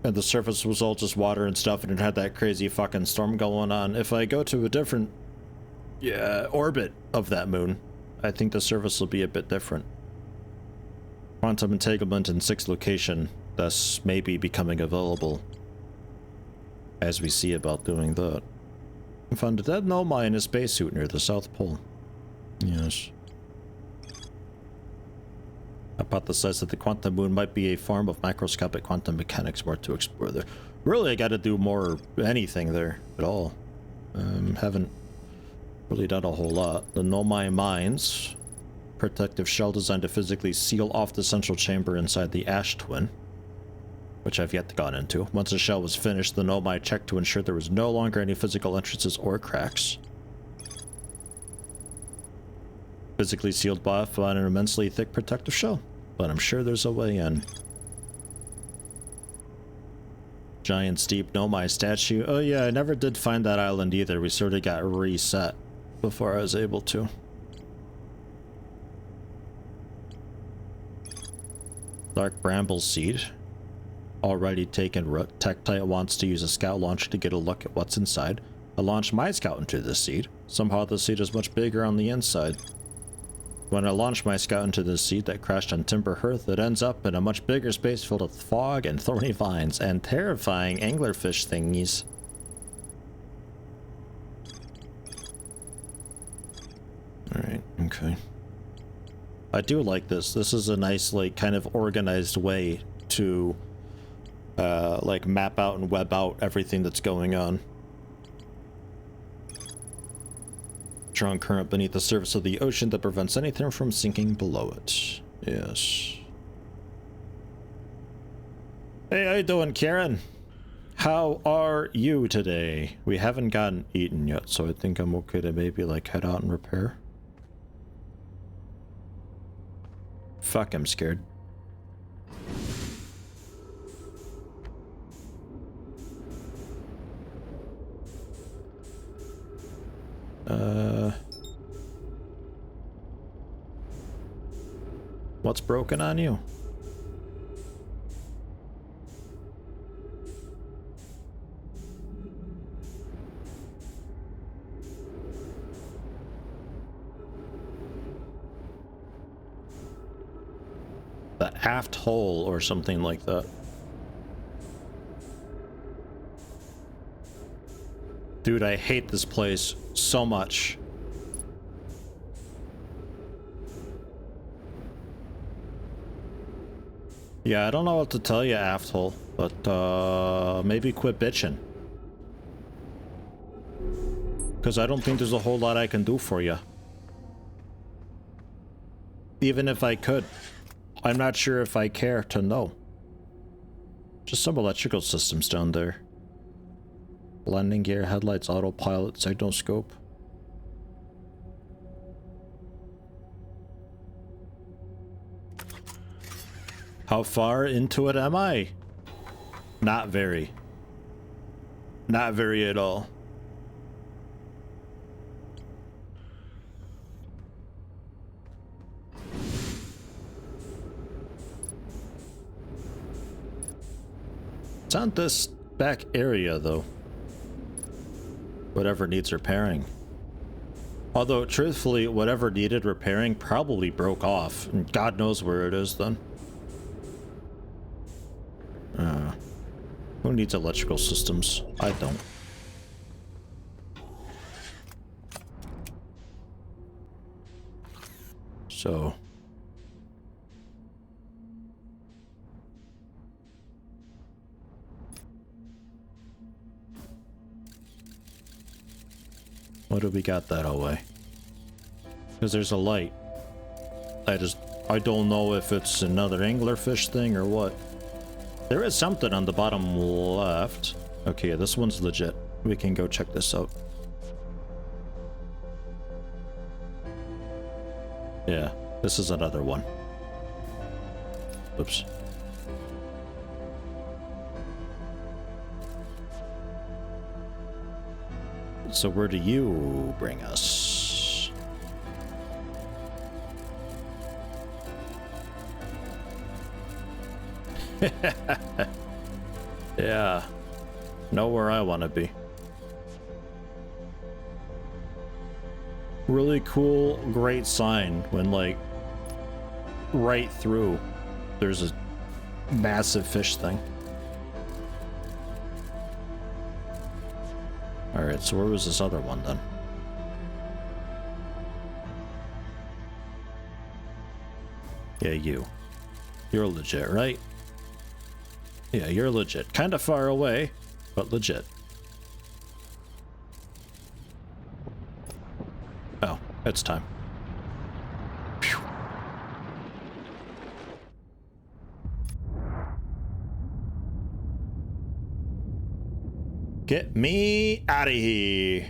And the surface was all just water and stuff, and it had that crazy fucking storm going on. If I go to a different orbit of that moon, I think the surface will be a bit different. Quantum entanglement in 6th location, thus maybe becoming available as we see about doing that. I found a dead Nomai in a spacesuit near the South Pole. Yes. Hypothesized that the quantum moon might be a form of microscopic quantum mechanics, more to explore there. Really, I gotta do more anything there at all. Haven't really done a whole lot. The Nomai mines. Protective shell designed to physically seal off the central chamber inside the Ash Twin, which I've yet to get into. Once the shell was finished, the Nomai checked to ensure there was no longer any physical entrances or cracks. Physically sealed off by an immensely thick protective shell, but I'm sure there's a way in. Giant steep Nomai statue. Oh yeah, I never did find that island either. We sort of got reset before I was able to. Dark Bramble Seed. Already taken root. Tektite wants to use a scout launcher to get a look at what's inside. I launched my scout into the seed. Somehow the seed is much bigger on the inside. When I launched my scout into the seed that crashed on Timber Hearth, it ends up in a much bigger space filled with fog and thorny vines and terrifying anglerfish thingies. Alright, okay. I do like this. This is a nice, like, kind of organized way to, like, map out and web out everything that's going on. Strong current beneath the surface of the ocean that prevents anything from sinking below it. Yes. Hey, how you doing, Karen? How are you today? We haven't gotten eaten yet, so I think I'm okay to maybe, like, head out and repair. Fuck, I'm scared. What's broken on you? The aft hull or something like that. Dude, I hate this place so much. Yeah, I don't know what to tell you, aft hull, but maybe quit bitching. Because I don't think there's a whole lot I can do for you. Even if I could. I'm not sure if I care to know. Just some electrical systems down there. Landing gear, headlights, autopilot, signal scope. How far into it am I? Not very. Not very at all. It's on this back area, though. Whatever needs repairing. Although, truthfully, whatever needed repairing probably broke off, and God knows where it is then. Who needs electrical systems? I don't. So... what do we got that away? Because there's a light. I don't know if it's another anglerfish thing or what. There is something on the bottom left. Okay, this one's legit. We can go check this out. Yeah, this is another one. Oops. So where do you bring us? Yeah. Know where I want to be. Really cool, great sign when, like, right through there's a massive fish thing. Alright, so where was this other one then? Yeah, you. You're legit, right? Yeah, you're legit. Kind of far away, but legit. Oh, it's time. Phew. Get me out of here.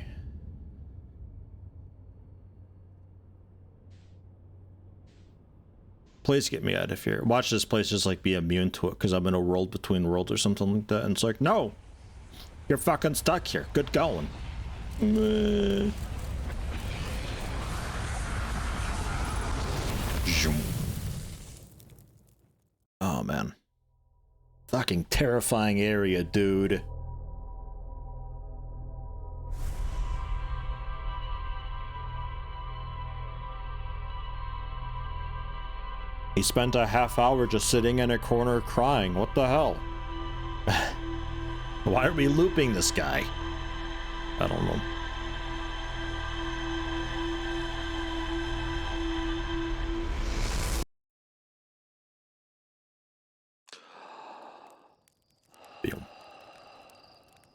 Please get me out of here. Watch this place just like be immune to it because I'm in a world between worlds or something like that. And it's like, no, you're fucking stuck here. Good going. Oh man. Fucking terrifying area, dude. He spent a half hour just sitting in a corner crying. What the hell? Why are we looping this guy? I don't know.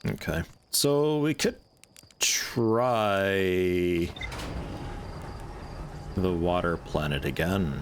Okay, so we could try the water planet again.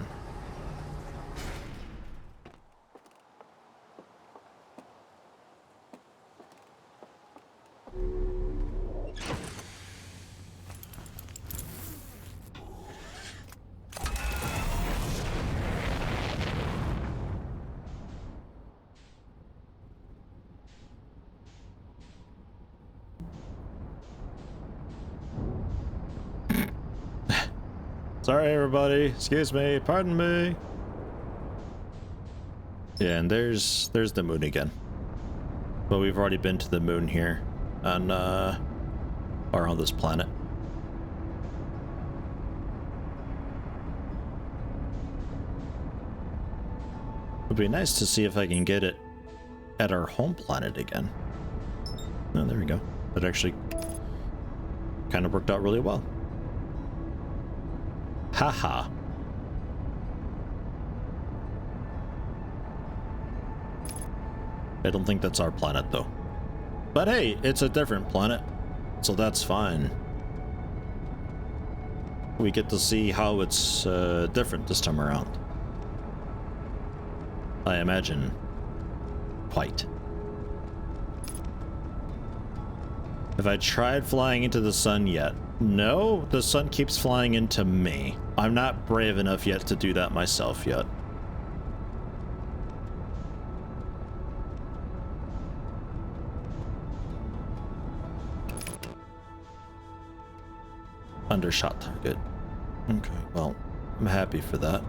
Sorry, everybody. Excuse me. Pardon me. Yeah, and there's the moon again. But we've already been to the moon here on or on this planet. It'd be nice to see if I can get it at our home planet again. Oh, there we go. That actually kind of worked out really well. Haha. I don't think that's our planet though. But hey, it's a different planet, so that's fine. We get to see how it's different this time around. I imagine quite. Have I tried flying into the sun yet? No, the sun keeps flying into me. I'm not brave enough yet to do that myself yet. Undershot target. Okay, well, I'm happy for that.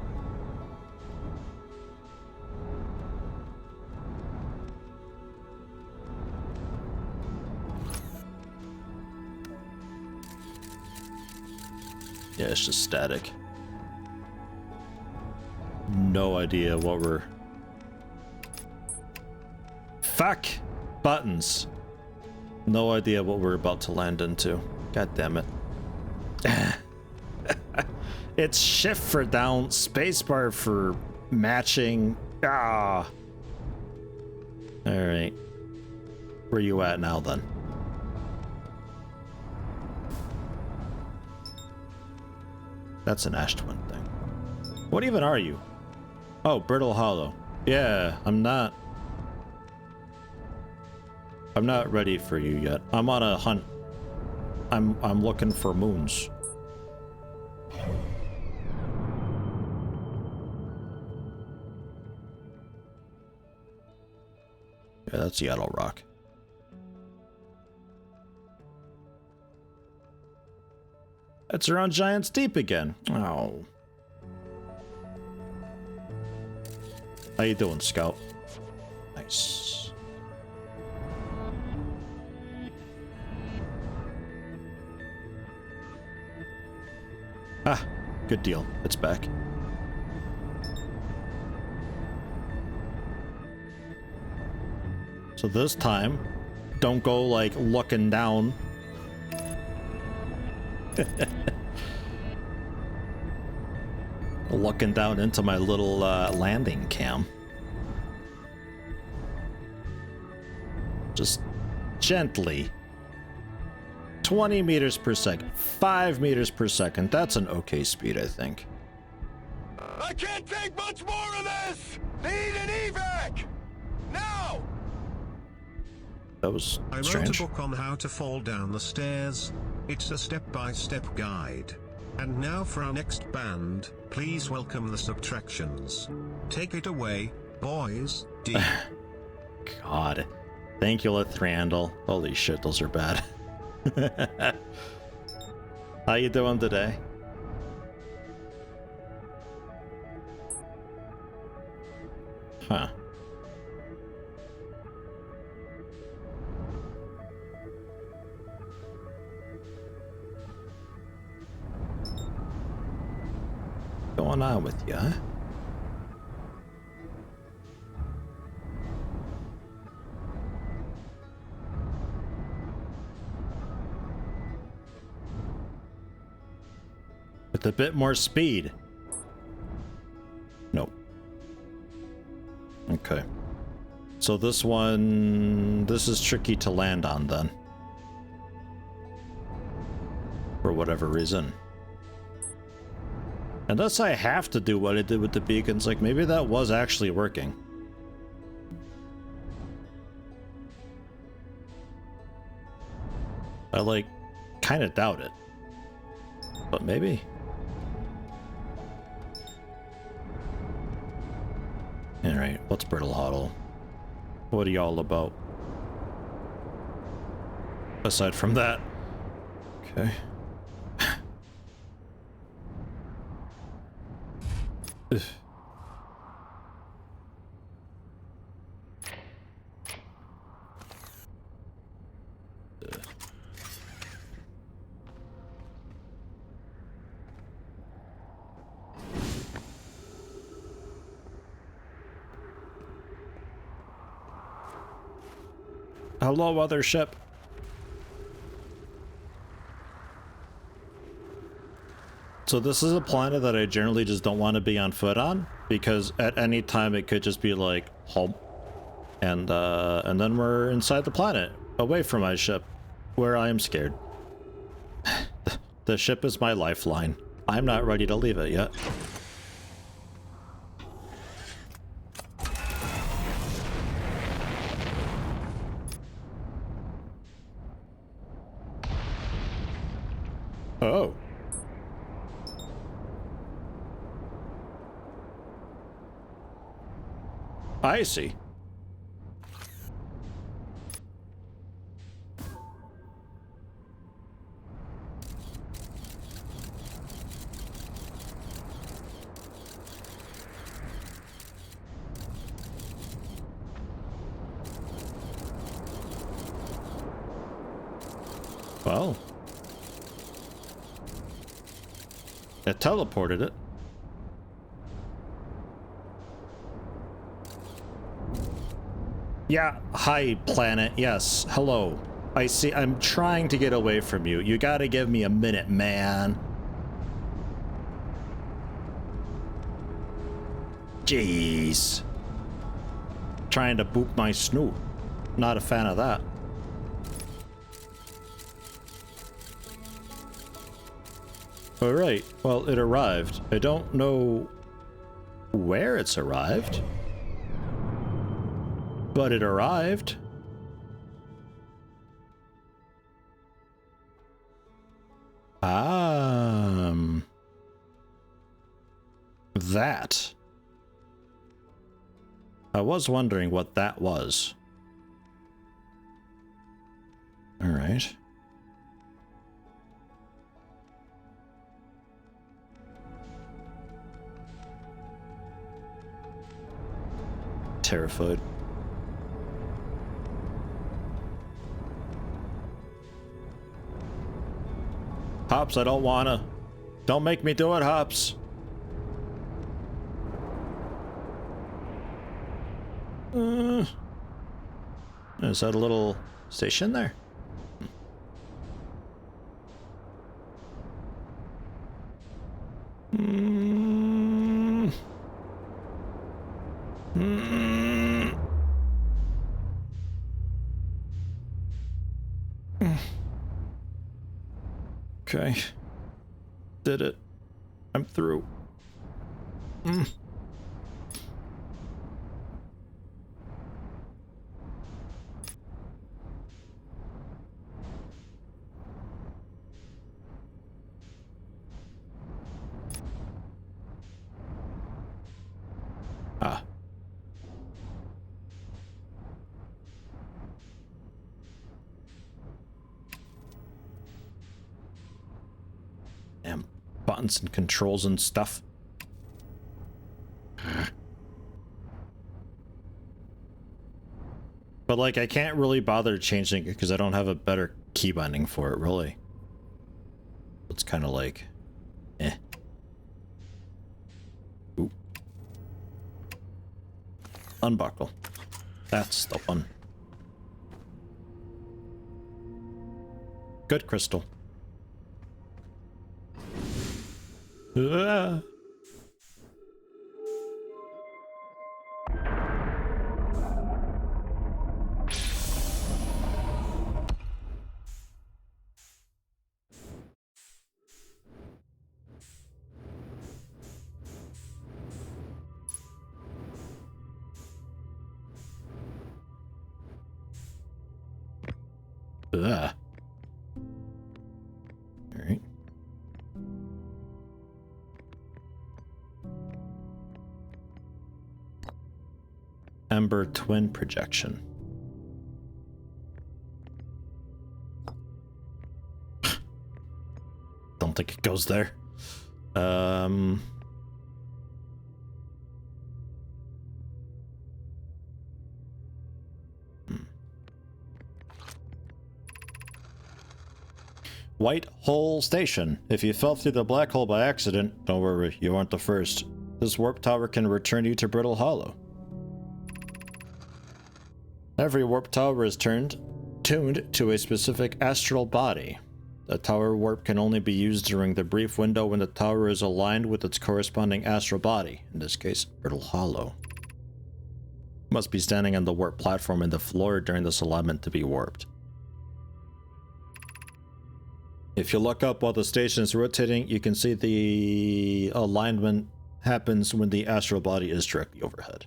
Yeah, it's just static. No idea what we're... Fuck! Buttons. No idea what we're about to land into. God damn it. It's shift for down, spacebar for matching. Ah. Alright. Where you at now then? That's an ash twin thing. What even are you? Oh, Brittle Hollow. Yeah, I'm not ready for you yet. I'm on a hunt. I'm looking for moons. Yeah, that's Yellow Rock. It's around Giant's Deep again. Oh. How you doing, Scout? Nice. Ah, good deal. It's back. So this time, don't go like looking down. Looking down into my little landing cam. Just gently. 20 meters per second. 5 meters per second. That's an okay speed, I think. I can't take much more of this! Need an evac! Now! That was I wrote strange. a book on how to fall down the stairs. It's a step-by-step guide. And now for our next band, please welcome the Subtractions. Take it away, boys. D. God. Thank you, Lithrandal. Holy shit, those are bad. How you doing today? Huh. Going on with you, huh? With a bit more speed. Nope. Okay. So this one, this is tricky to land on then. For whatever reason. Unless I have to do what I did with the beacons, like maybe that was actually working. I like kind of doubt it. But maybe. Alright, what's Brittle Huddle? What are y'all about? Aside from that. Okay. Hello, other ship. So this is a planet that I generally just don't want to be on foot on, because at any time it could just be like home, and then we're inside the planet, away from my ship, where I am scared. The ship is my lifeline. I'm not ready to leave it yet. Oh. I see. Well. It teleported it. Yeah, hi, planet. Yes, hello. I see. I'm trying to get away from you. You gotta give me a minute, man. Jeez. Trying to boop my snoot. Not a fan of that. Alright, well, it arrived. I don't know where it's arrived, but it arrived. That. I was wondering what that was. Alright. Terrified. Hops, I don't wanna. Don't make me do it, Hops. Is that a little station there? Okay. Did it. I'm through. Ah. Damn buttons and controls and stuff. But like, I can't really bother changing it because I don't have a better key binding for it, really. It's kind of like, eh. Ooh. Unbuckle. That's the one. Good crystal. Ah. Ugh. All right. Ember twin projection. Don't think it goes there. White Hole Station. If you fell through the black hole by accident, don't worry, you aren't the first. This warp tower can return you to Brittle Hollow. Every warp tower is tuned to a specific astral body. The tower warp can only be used during the brief window when the tower is aligned with its corresponding astral body, in this case, Brittle Hollow. You must be standing on the warp platform in the floor during this alignment to be warped. If you look up while the station is rotating, you can see the alignment happens when the astral body is directly overhead.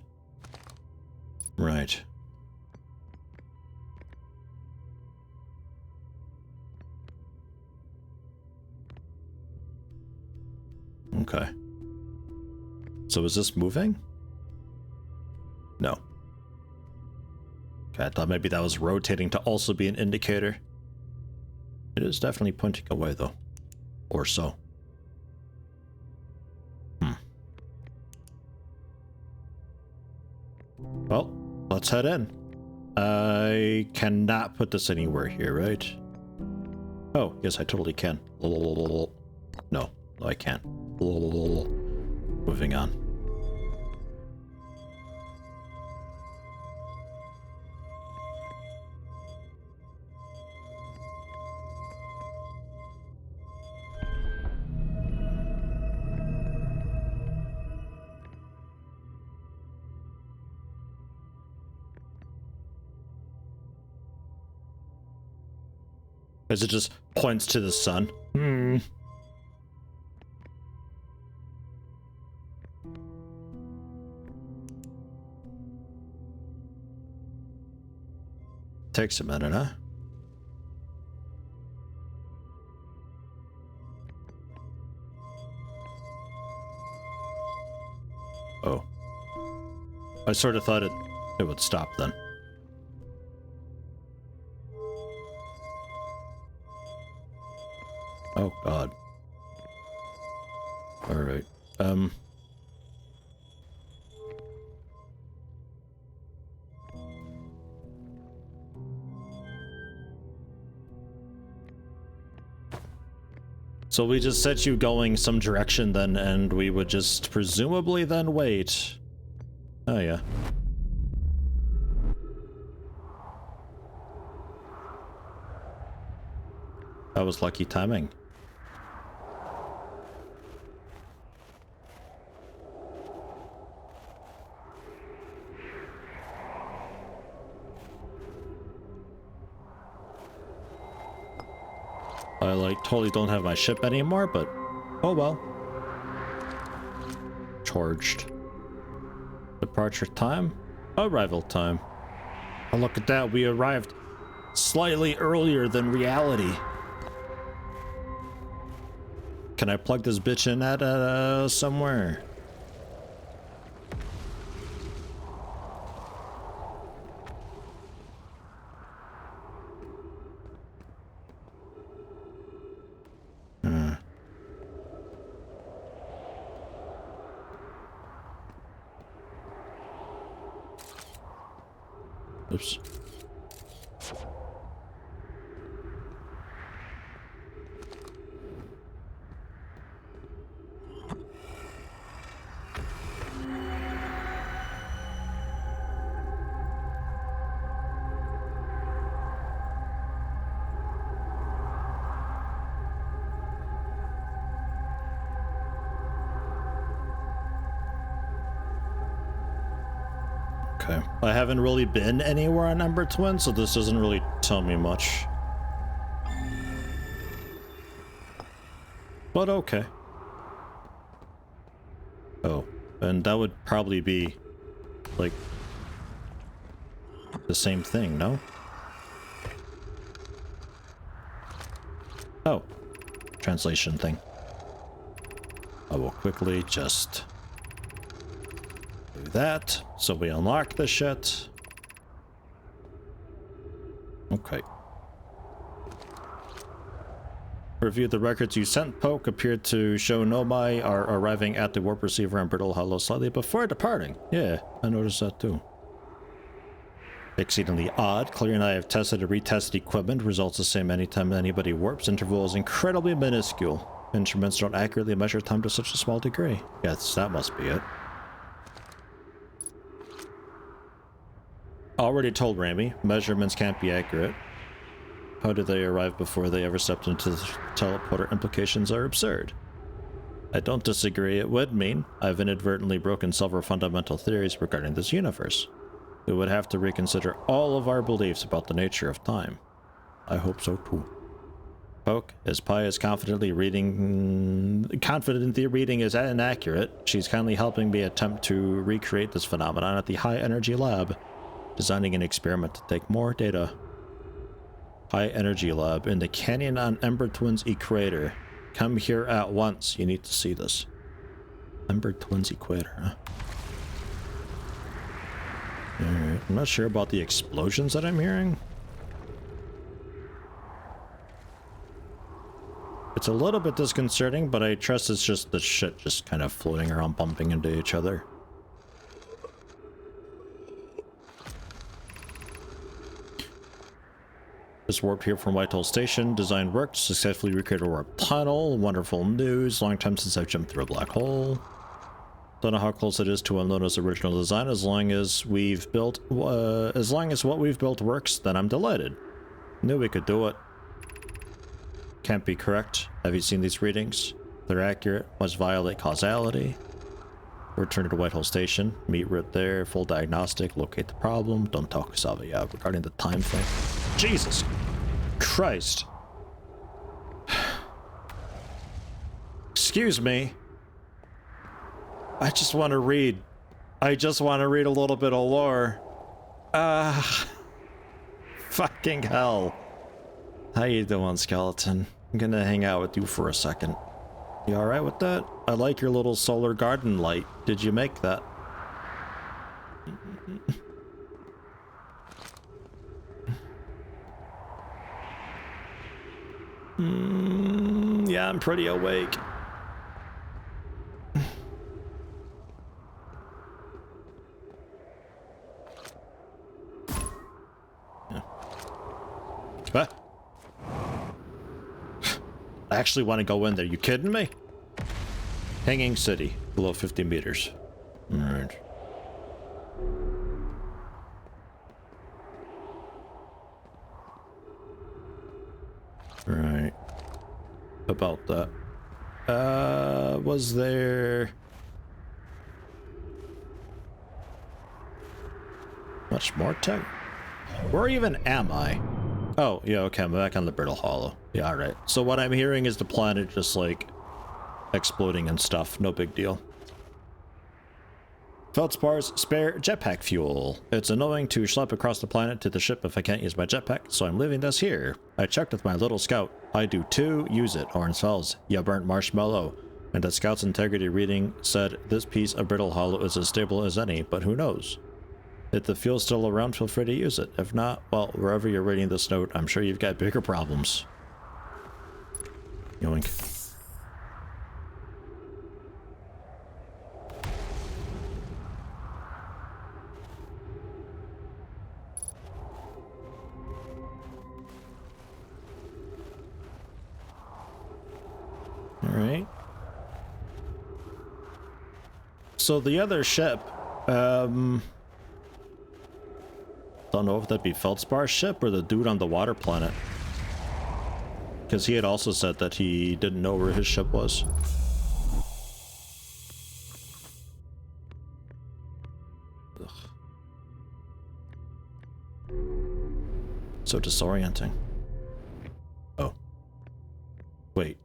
Right. Okay. So is this moving? No. Okay, I thought maybe that was rotating to also be an indicator. It is definitely pointing away though. Or so. Well, let's head in. I cannot put this anywhere here, right? Oh, yes, I totally can. No, I can't. Moving on. As it just points to the sun. Takes a minute, huh? Oh. I sort of thought it would stop then. Oh god. Alright. So we just set you going some direction then, and we would just presumably then wait. Oh yeah. That was lucky timing. I like totally don't have my ship anymore, but oh well. Charged. Departure time, arrival time. Oh, look at that, we arrived slightly earlier than reality. Can I plug this bitch in at somewhere? Oops. Okay. I haven't really been anywhere on Ember Twin, so this doesn't really tell me much. But okay. Oh, and that would probably be, like, the same thing, no? Oh, translation thing. I will quickly just do that, so we unlock the shit. Okay. Review the records you sent. Poke appeared to show Nomai are arriving at the warp receiver in Brittle Hollow slightly before departing. Yeah, I noticed that too. Exceedingly odd. Clear and I have tested and retested equipment. Results the same anytime anybody warps. Interval is incredibly minuscule. Instruments don't accurately measure time to such a small degree. Yes, that must be it. Already told Rami, measurements can't be accurate. How did they arrive before they ever stepped into the teleporter? Implications are absurd. I don't disagree. It would mean I've inadvertently broken several fundamental theories regarding this universe. We would have to reconsider all of our beliefs about the nature of time. I hope so too. Poke, as Pi is confident the reading is inaccurate, she's kindly helping me attempt to recreate this phenomenon at the High Energy Lab, designing an experiment to take more data. High Energy Lab in the canyon on Ember Twins Equator. Come here at once. You need to see this. Ember Twins Equator, huh? Alright, I'm not sure about the explosions that I'm hearing. It's a little bit disconcerting, but I trust it's just the shit just kind of floating around, bumping into each other. Just warped here from Whitehall Station. Design worked. Successfully recreated a warp tunnel. Wonderful news. Long time since I've jumped through a black hole. Don't know how close it is to Unknown's original design. As long as what we've built works, then I'm delighted. Knew we could do it. Can't be correct. Have you seen these readings? They're accurate. Must violate causality. Return to Whitehall Station. Meet right there. Full diagnostic. Locate the problem. Don't talk Savia regarding the time thing. Jesus Christ. Excuse me. I just want to read. I just want to read a little bit of lore. Fucking hell. How you doing, skeleton? I'm gonna hang out with you for a second. You alright with that? I like your little solar garden light. Did you make that? Yeah, I'm pretty awake. What? I actually want to go in there. You kidding me? Hanging City, below 50 meters. Alright. Right. About that. Was there much more tech? Where even am I? Oh, yeah, okay, I'm back on the Brittle Hollow. Yeah, alright. So what I'm hearing is the planet just, like, exploding and stuff. No big deal. Feldspar's spare jetpack fuel. It's annoying to schlep across the planet to the ship if I can't use my jetpack, so I'm leaving this here. I checked with my little scout. I do too. Use it, Orange Fells. Ya burnt marshmallow. And the scout's integrity reading said this piece of Brittle Hollow is as stable as any, but who knows? If the fuel's still around, feel free to use it. If not, well, wherever you're reading this note, I'm sure you've got bigger problems. Yoink. Alright. So the other ship, don't know if that'd be Feldspar's ship or the dude on the water planet. Because he had also said that he didn't know where his ship was. Ugh. So disorienting. Oh. Wait.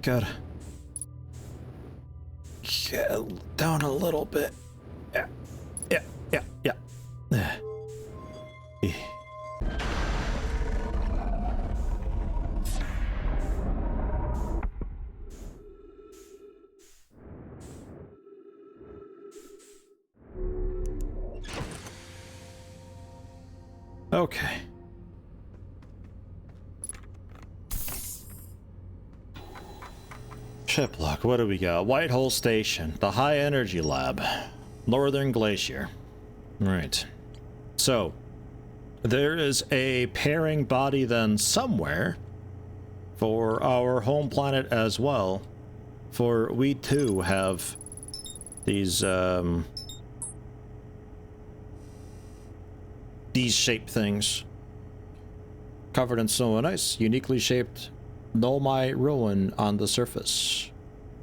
Gotta get down a little bit. Yeah. Okay. Ship lock, what do we got? Whitehole Station, the High Energy Lab, Northern Glacier. Right. So, there is a pairing body then somewhere for our home planet as well. For we too have these shape things. Covered in snow and ice, uniquely shaped Nomai ruin on the surface.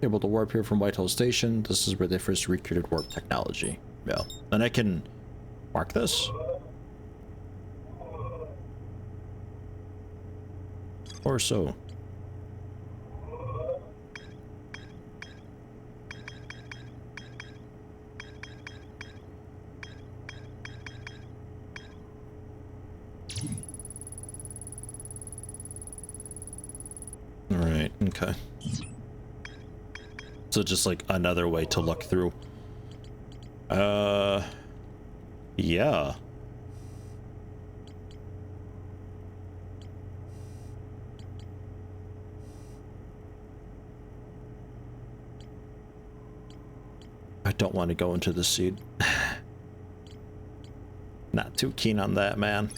Able to warp here from Whitehall Station. This is where they first recreated warp technology. Yeah. And I can mark this. Or so. Alright, okay. So just like another way to look through. Yeah. I don't want to go into the seed. Not too keen on that, man.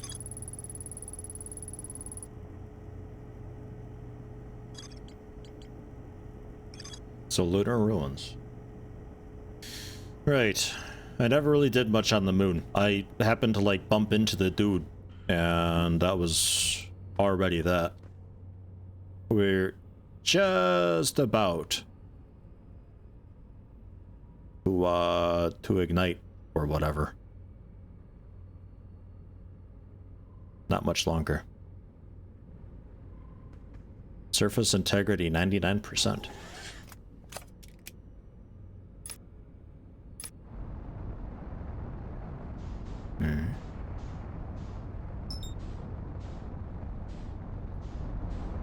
So Lunar Ruins. Right. I never really did much on the moon. I happened to like bump into the dude, and that was already that. We're just about to ignite or whatever. Not much longer. Surface integrity 99%.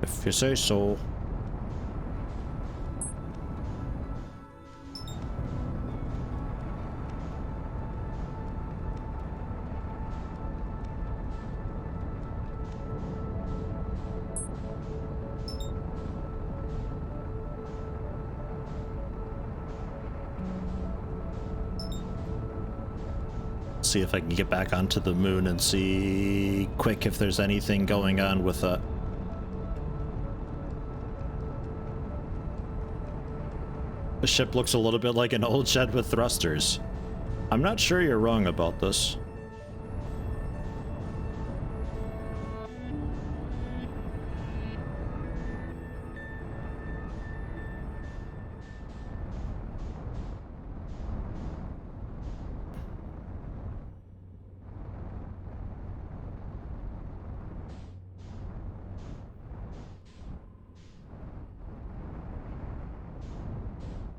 If you say so. See if I can get back onto the moon and see quick if there's anything going on with that. The ship looks a little bit like an old shed with thrusters. I'm not sure you're wrong about this.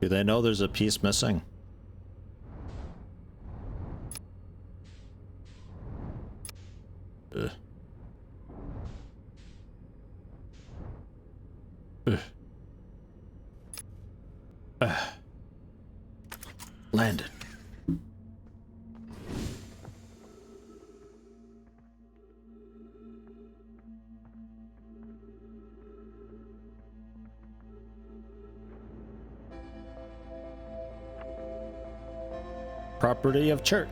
Do they know there's a piece missing? Ugh. Ugh. Landed. Property of Chert.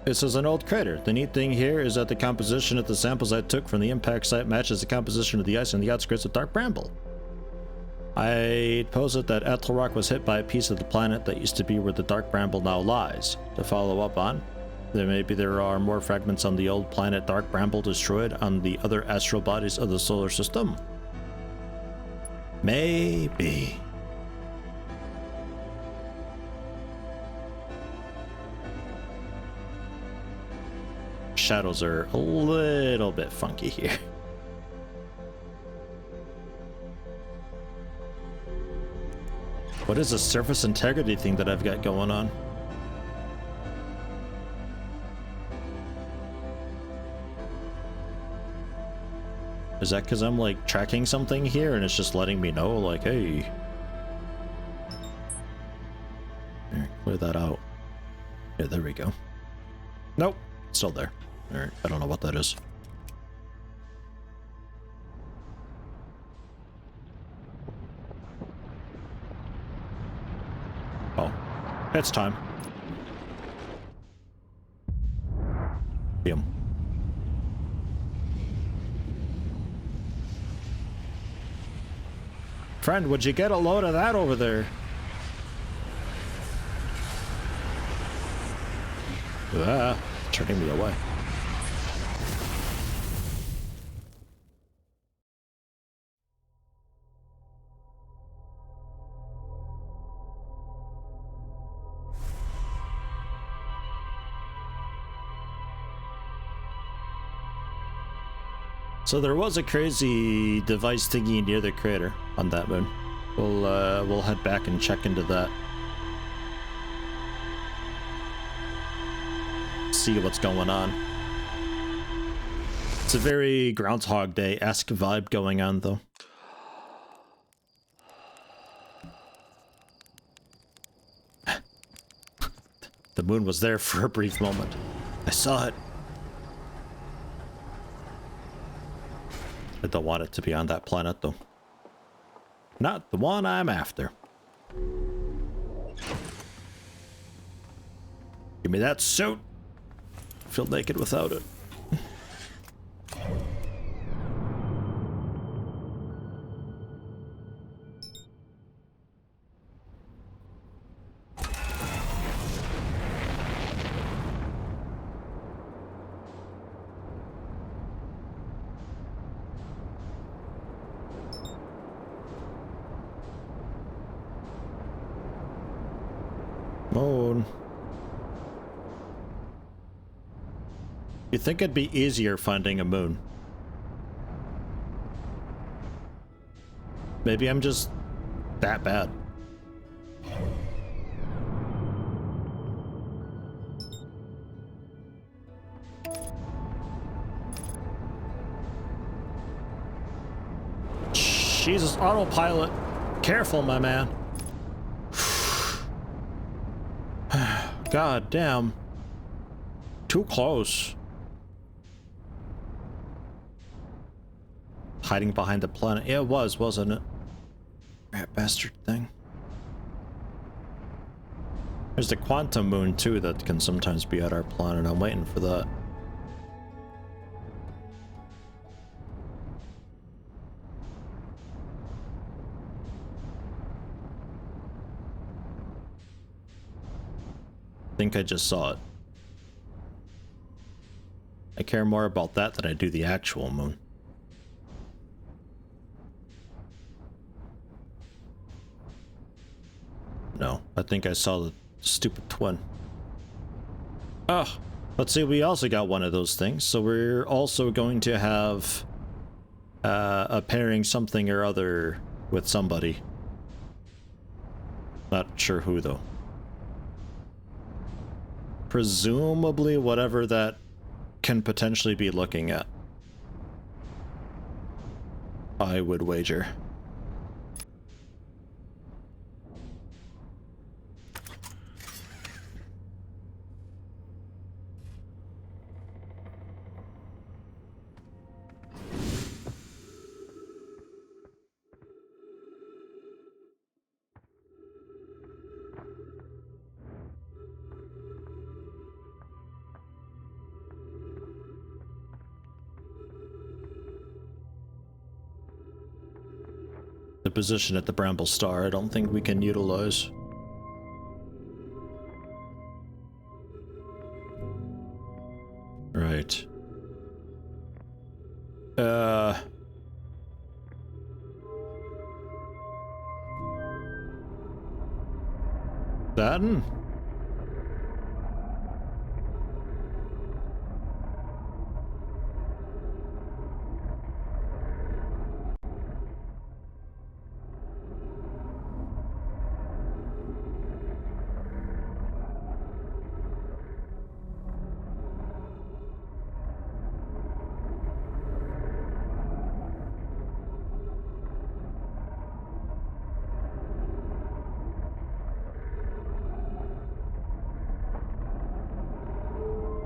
This is an old crater. The neat thing here is that the composition of the samples I took from the impact site matches the composition of the ice on the outskirts of Dark Bramble. I posit that Ethelrock was hit by a piece of the planet that used to be where the Dark Bramble now lies. To follow up on, there are more fragments on the old planet Dark Bramble destroyed on the other astral bodies of the solar system. Maybe. Shadows are a little bit funky here. What is the surface integrity thing that I've got going on? Is that because I'm like tracking something here and it's just letting me know like, hey. Here, clear that out. Yeah, there we go. Nope, still there. Alright, I don't know what that is. Oh, it's time. Boom. Friend, would you get a load of that over there? Ah, turning me away. So there was a crazy device thingy near the crater on that moon. We'll head back and check into that. See what's going on. It's a very Groundhog Day-esque vibe going on, though. The moon was there for a brief moment. I saw it. I don't want it to be on that planet, though. Not the one I'm after. Give me that suit. I feel naked without it. Moon. You'd think it'd be easier finding a moon. Maybe I'm just that bad. Jesus, autopilot. Careful, my man. God damn. Too close. Hiding behind the planet. Yeah, it was, wasn't it? That bastard thing. There's the quantum moon, too, that can sometimes be at our planet. I'm waiting for that. I think I just saw it. I care more about that than I do the actual moon. No, I think I saw the stupid twin. Ah, let's see, we also got one of those things, so we're also going to have a pairing something or other with somebody. Not sure who, though. Presumably whatever that can potentially be looking at. I would wager. The position at the Bramble Star, I don't think we can utilize. Right. Saturn?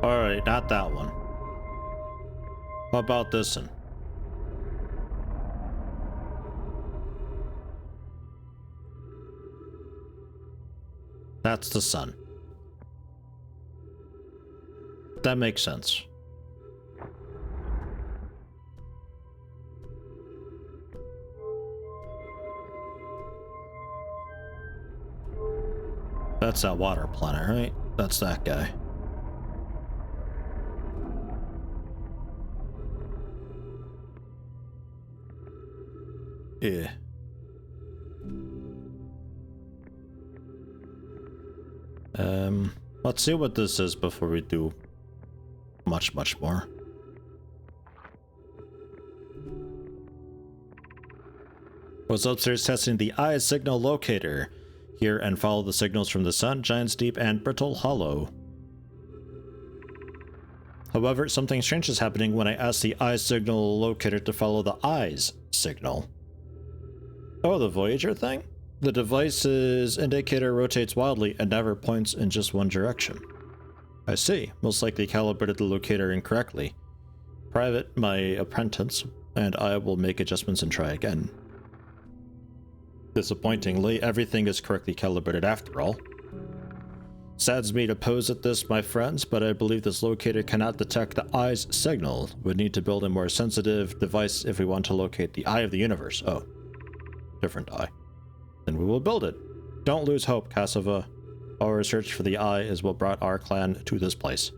Alright, not that one. How about this one? That's the sun. That makes sense. That's that water planet, right? That's that guy. Yeah. Let's see what this is before we do much more. Was upstairs testing the eye signal locator. Hear and follow the signals from the sun, Giant's Deep, and Brittle Hollow. However, something strange is happening when I ask the eye signal locator to follow the eyes signal. Oh, the Voyager thing? The device's indicator rotates wildly and never points in just one direction. I see. Most likely calibrated the locator incorrectly. Private, my apprentice, and I will make adjustments and try again. Disappointingly, everything is correctly calibrated after all. Saddens me to pose at this, my friends, but I believe this locator cannot detect the eye's signal. We'd need to build a more sensitive device if we want to locate the eye of the universe. Oh. Different eye. Then we will build it. Don't lose hope, Cassava. Our research for the eye is what brought our clan to this place.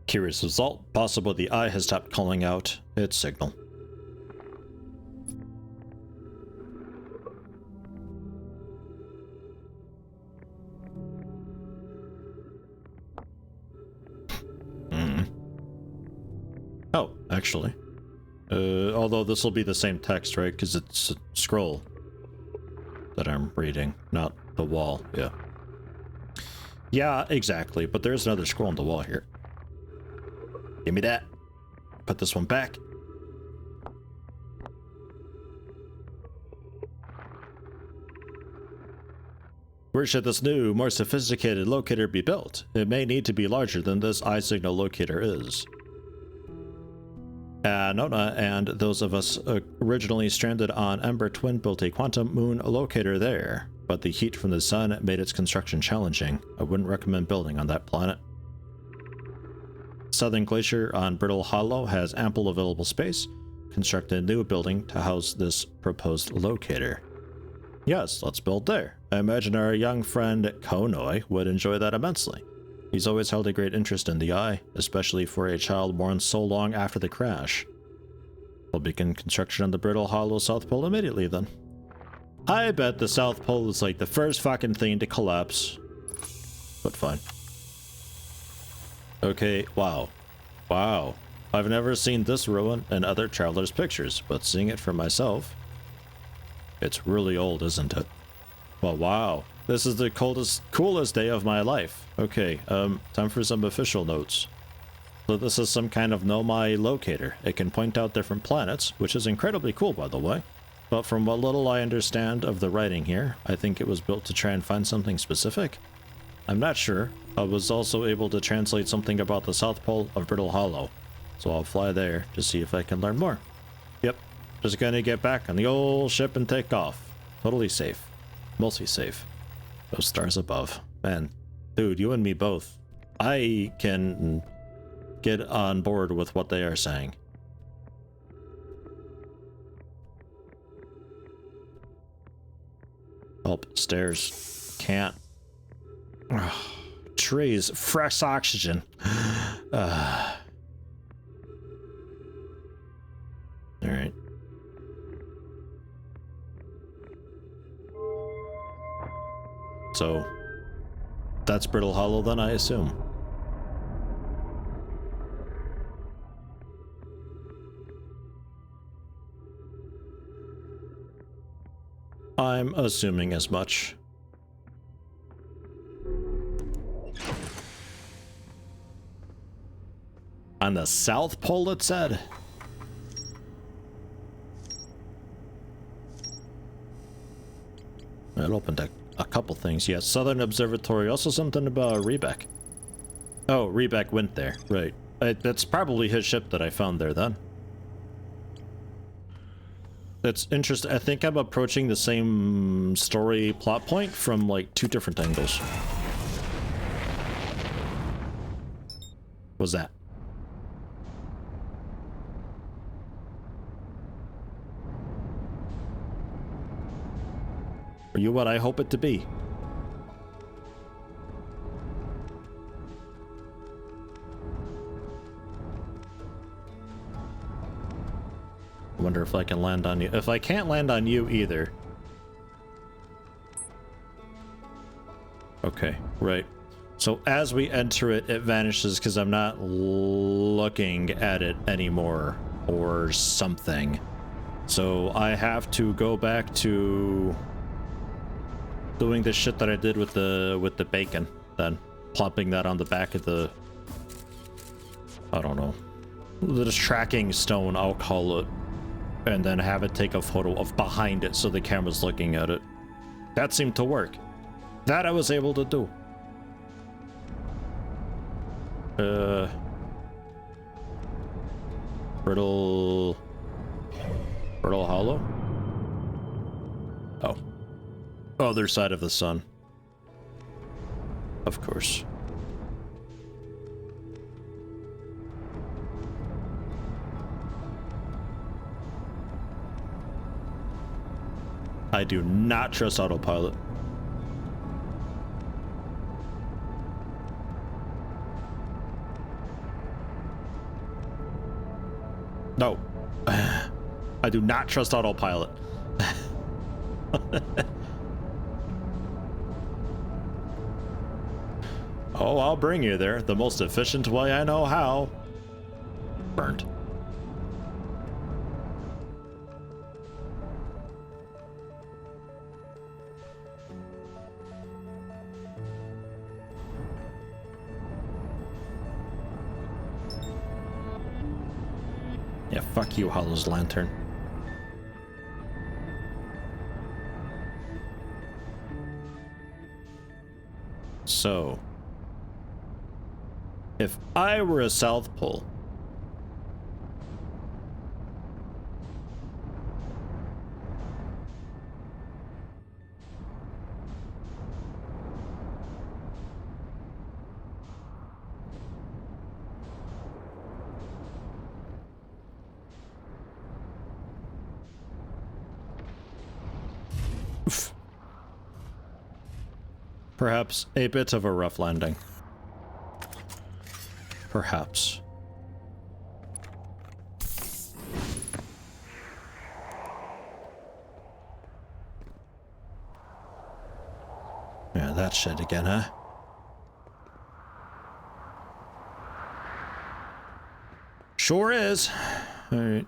Curious result. Possible the eye has stopped calling out its signal. Oh, actually. Although this will be the same text, right? Because it's a scroll that I'm reading, not the wall. Yeah. Yeah, exactly. But there's another scroll on the wall here. Give me that. Put this one back. Where should this new, more sophisticated locator be built? It may need to be larger than this eye signal locator is. Nona and those of us originally stranded on Ember Twin built a quantum moon locator there, but the heat from the sun made its construction challenging. I wouldn't recommend building on that planet. Southern Glacier on Brittle Hollow has ample available space. Construct a new building to house this proposed locator. Yes, let's build there. I imagine our young friend Konoi would enjoy that immensely. He's always held a great interest in the eye, especially for a child born so long after the crash. We'll begin construction on the Brittle Hollow South Pole immediately then. I bet the South Pole is like the first fucking thing to collapse. But fine. Okay, wow. Wow. I've never seen this ruin in other travelers' pictures, but seeing it for myself, it's really old, isn't it? Well, wow. This is the coolest day of my life. Okay, time for some official notes. So this is some kind of Nomai locator. It can point out different planets, which is incredibly cool, by the way. But from what little I understand of the writing here, I think it was built to try and find something specific. I'm not sure. I was also able to translate something about the South Pole of Brittle Hollow, so I'll fly there to see if I can learn more. Yep, just gonna get back on the old ship and take off. Totally safe. Mostly safe. Those stars above. Man, dude, you and me both. I can get on board with what they are saying. Oh, stairs. Can't. Ugh. Trees. Fresh oxygen. Alright. So, that's Brittle Hollow then, I assume. I'm assuming as much. On the South Pole, it said. It opened a couple things. Yes, Southern Observatory. Also something about Rebeck. Oh, Rebeck went there. Right. That's probably his ship that I found there then. That's interesting. I think I'm approaching the same story plot point from like 2 different angles. What's that? Are you what I hope it to be? I wonder if I can land on you. If I can't land on you either. Okay, right. So as we enter it, it vanishes because I'm not looking at it anymore or something. So I have to go back to doing the shit that I did with the bacon, then plopping that on the back of the, I don't know, the tracking stone, I'll call it, and then have it take a photo of behind it so the camera's looking at it. That seemed to work. That I was able to do. Brittle Hollow? Oh. Other side of the sun. Of course. I do not trust autopilot. No. I do not trust autopilot. Oh, I'll bring you there. The most efficient way I know how. Burnt. Yeah, fuck you, Hollow's lantern. So, if I were a South Pole, perhaps a bit of a rough landing. Perhaps. Yeah, that shit again, huh? Sure is. All right.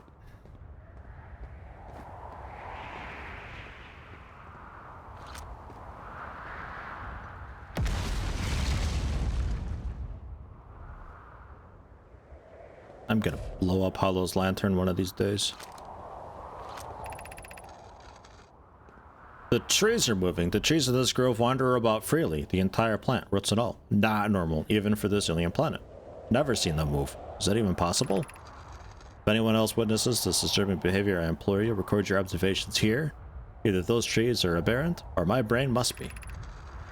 I'm gonna blow up Hollow's lantern one of these days. The trees are moving. The trees of this grove wander about freely. The entire plant, roots and all. Not normal, even for this alien planet. Never seen them move. Is that even possible? If anyone else witnesses this disturbing behavior, I implore you, record your observations here. Either those trees are aberrant, or my brain must be.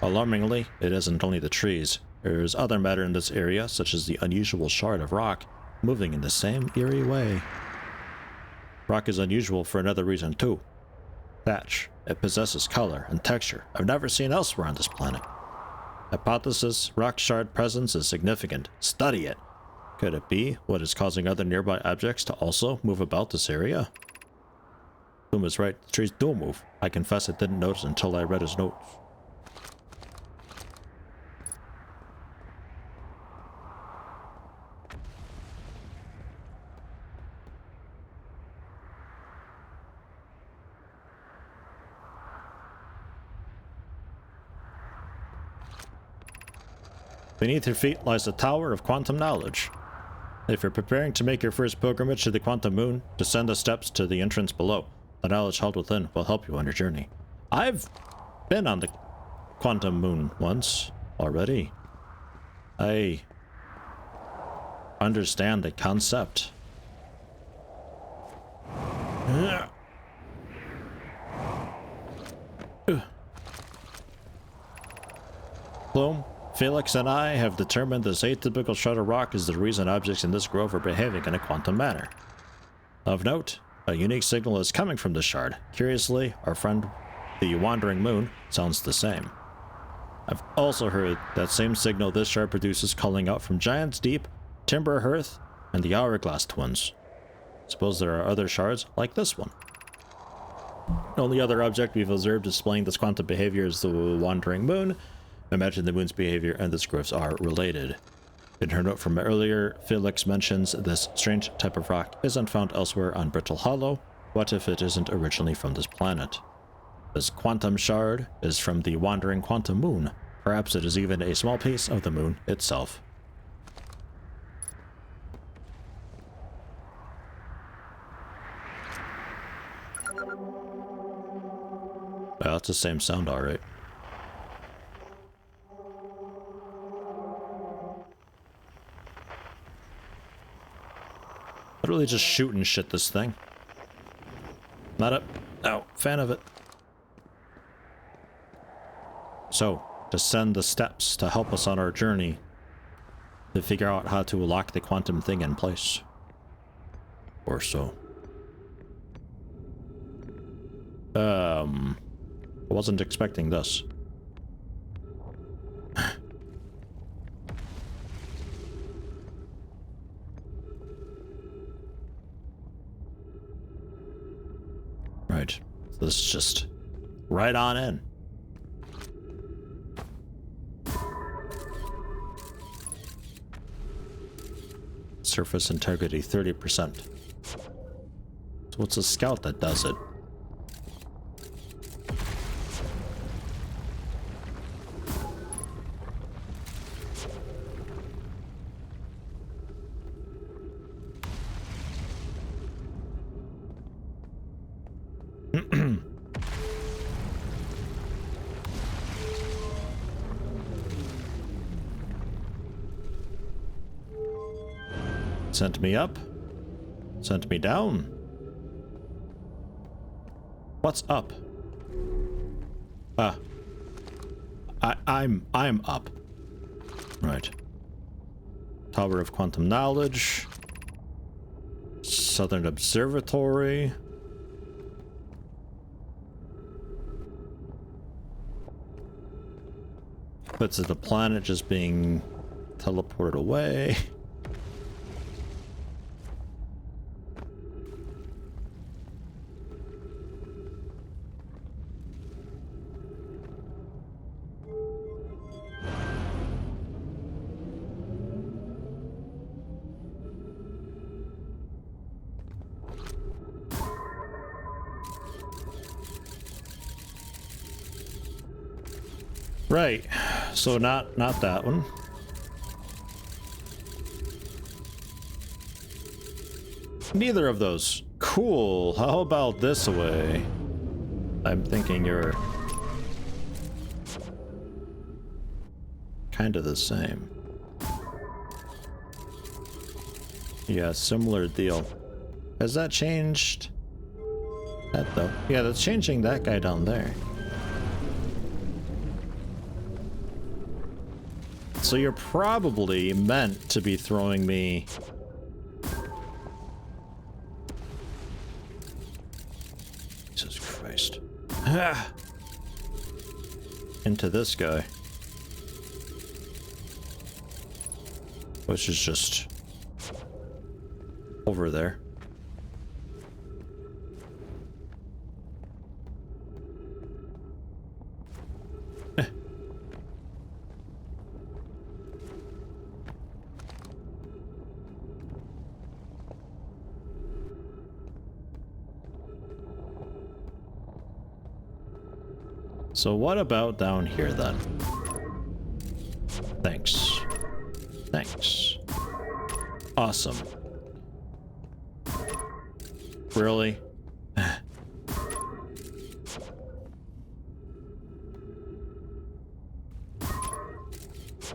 Alarmingly, it isn't only the trees. There's other matter in this area, such as the unusual shard of rock, moving in the same eerie way. Rock is unusual for another reason too. Thatch. It possesses color and texture I've never seen elsewhere on this planet. Hypothesis: rock shard presence is significant. Study it. Could it be what is causing other nearby objects to also move about this area? Boom is right. The trees do move. I confess I didn't notice until I read his notes. Beneath your feet lies the Tower of Quantum Knowledge. If you're preparing to make your first pilgrimage to the Quantum Moon, descend the steps to the entrance below. The knowledge held within will help you on your journey. I've been on the Quantum Moon once already. I understand the concept. Bloom, Felix and I have determined this atypical shard of rock is the reason objects in this grove are behaving in a quantum manner. Of note, a unique signal is coming from this shard. Curiously, our friend, the Wandering Moon, sounds the same. I've also heard that same signal this shard produces calling out from Giant's Deep, Timber Hearth, and the Hourglass Twins. Suppose there are other shards like this one. The only other object we've observed displaying this quantum behavior is the Wandering Moon. I imagine the moon's behavior and this groves are related. In her note from earlier, Felix mentions this strange type of rock isn't found elsewhere on Brittle Hollow. What if it isn't originally from this planet? This quantum shard is from the Wandering Quantum Moon. Perhaps it is even a small piece of the moon itself. Oh, that's the same sound, alright. Literally just shooting shit, this thing. Not a fan of it. So, descend the steps to help us on our journey to figure out how to lock the quantum thing in place. Or so. I wasn't expecting this. Right. So this is just right on in. Surface integrity 30%. So what's a scout that does it? Sent me up. Sent me down. What's up? I'm up. Right. Tower of Quantum Knowledge. Southern Observatory. Bits of the planet just being teleported away. Right, so not that one. Neither of those. Cool. How about this way? I'm thinking you're kind of the same. Yeah, similar deal. Has that changed? That though. Yeah, that's changing that guy down there. So you're probably meant to be throwing me Jesus Christ. Into this guy. Which is just over there. So what about down here then? Thanks. Thanks. Awesome. Really?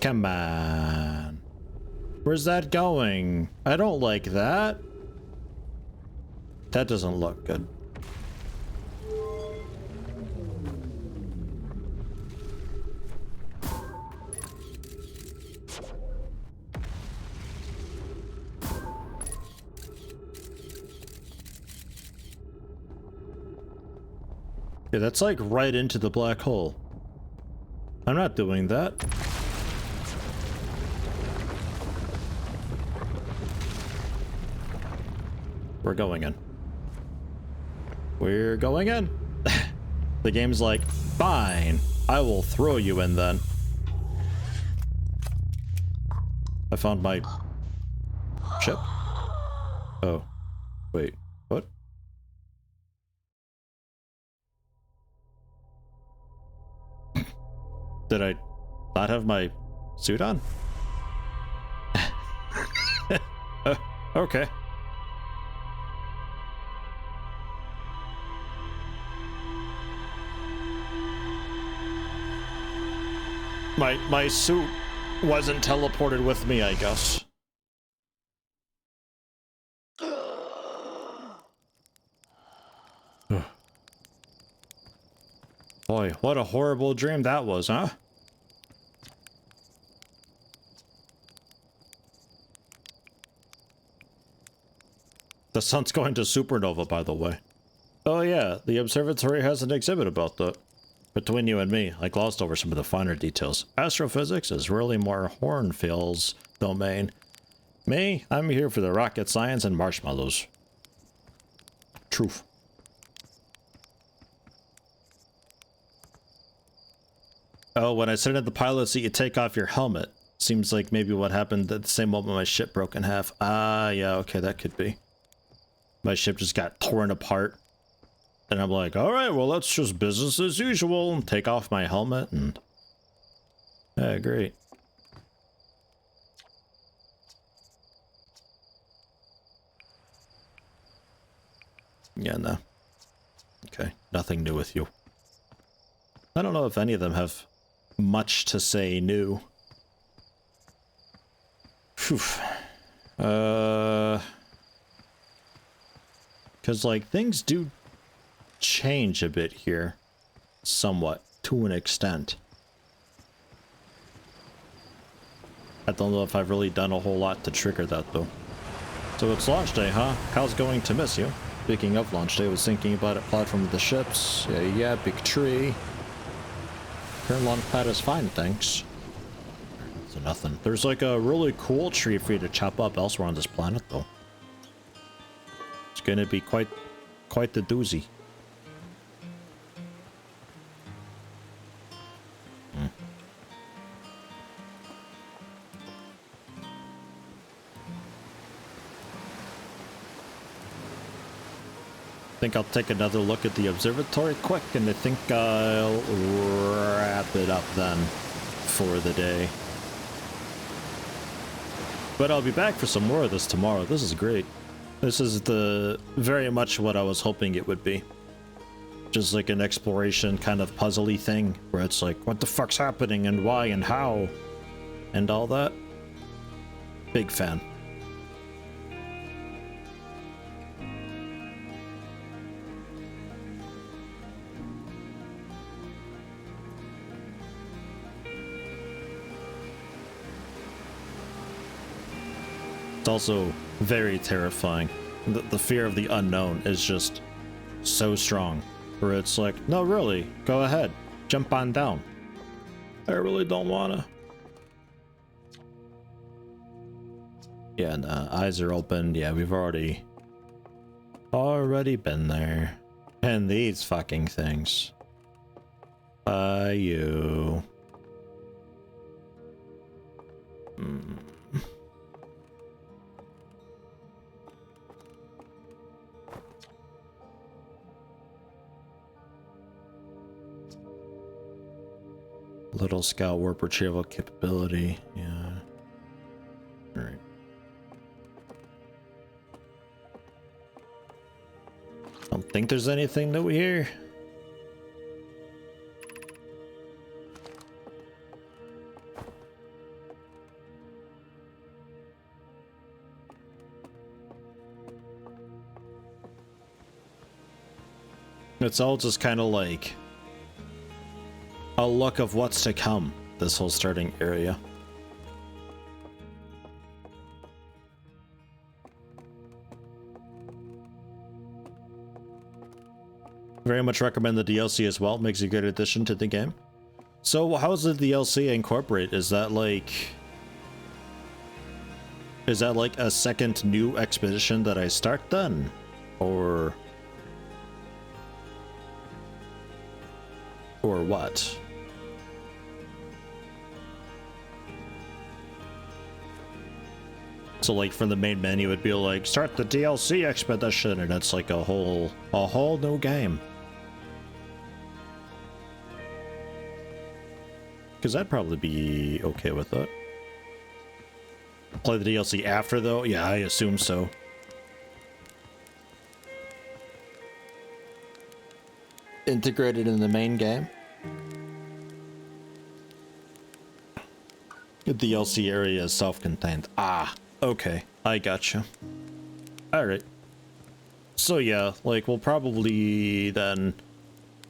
Come on. Where's that going? I don't like that. That doesn't look good. Yeah, that's like right into the black hole. I'm not doing that. We're going in. We're going in. The game's like, fine, I will throw you in then. I found my ship. Oh, wait, what? Did I not have my suit on? Okay. My suit wasn't teleported with me, I guess. Boy, what a horrible dream that was, huh? The sun's going to supernova, by the way. Oh yeah, the observatory has an exhibit about that. Between you and me, I glossed over some of the finer details. Astrophysics is really more Hornfield's domain. Me, I'm here for the rocket science and marshmallows. Truth. Oh, when I sit in the pilot seat, you take off your helmet. Seems like maybe what happened at the same moment my ship broke in half. Ah, yeah, okay, that could be. My ship just got torn apart. And I'm like, alright, well, that's just business as usual. And take off my helmet and... Yeah, great. Yeah, no. Okay, nothing new with you. I don't know if any of them have much to say new. Phew. Because, like, things do change a bit here. Somewhat. To an extent. I don't know if I've really done a whole lot to trigger that, though. So it's launch day, huh? How's going to miss you? Speaking of launch day, I was thinking about it. Platform of the ships. Yeah, big tree. Current launch pad is fine, thanks. So nothing. There's like a really cool tree for you to chop up elsewhere on this planet, though. It's gonna be quite the doozy. I think I'll take another look at the observatory quick, and I think I'll wrap it up then for the day. But I'll be back for some more of this tomorrow. This is great. This is very much what I was hoping it would be. Just like an exploration kind of puzzly thing, where it's like, what the fuck's happening and why and how and all that. Big fan. It's also very terrifying. The fear of the unknown is just so strong. Where it's like, no, really, go ahead. Jump on down. I really don't wanna. Yeah, nah, eyes are open. Yeah, we've already been there. And these fucking things. You. Little scout warp retrieval capability. Yeah. Alright. Don't think there's anything new here. It's all just kind of like a look of what's to come, this whole starting area. Very much recommend the DLC as well. Makes a good addition to the game. So how does the DLC incorporate? Is that like a second new expedition that I start then? Or what? So like from the main menu it'd be like start the DLC expedition and it's like a whole new game. Cause I'd probably be okay with that. Play the DLC after though? Yeah, I assume so. Integrated in the main game. The DLC area is self-contained. Ah, okay. I gotcha. Alright. So yeah, like we'll probably then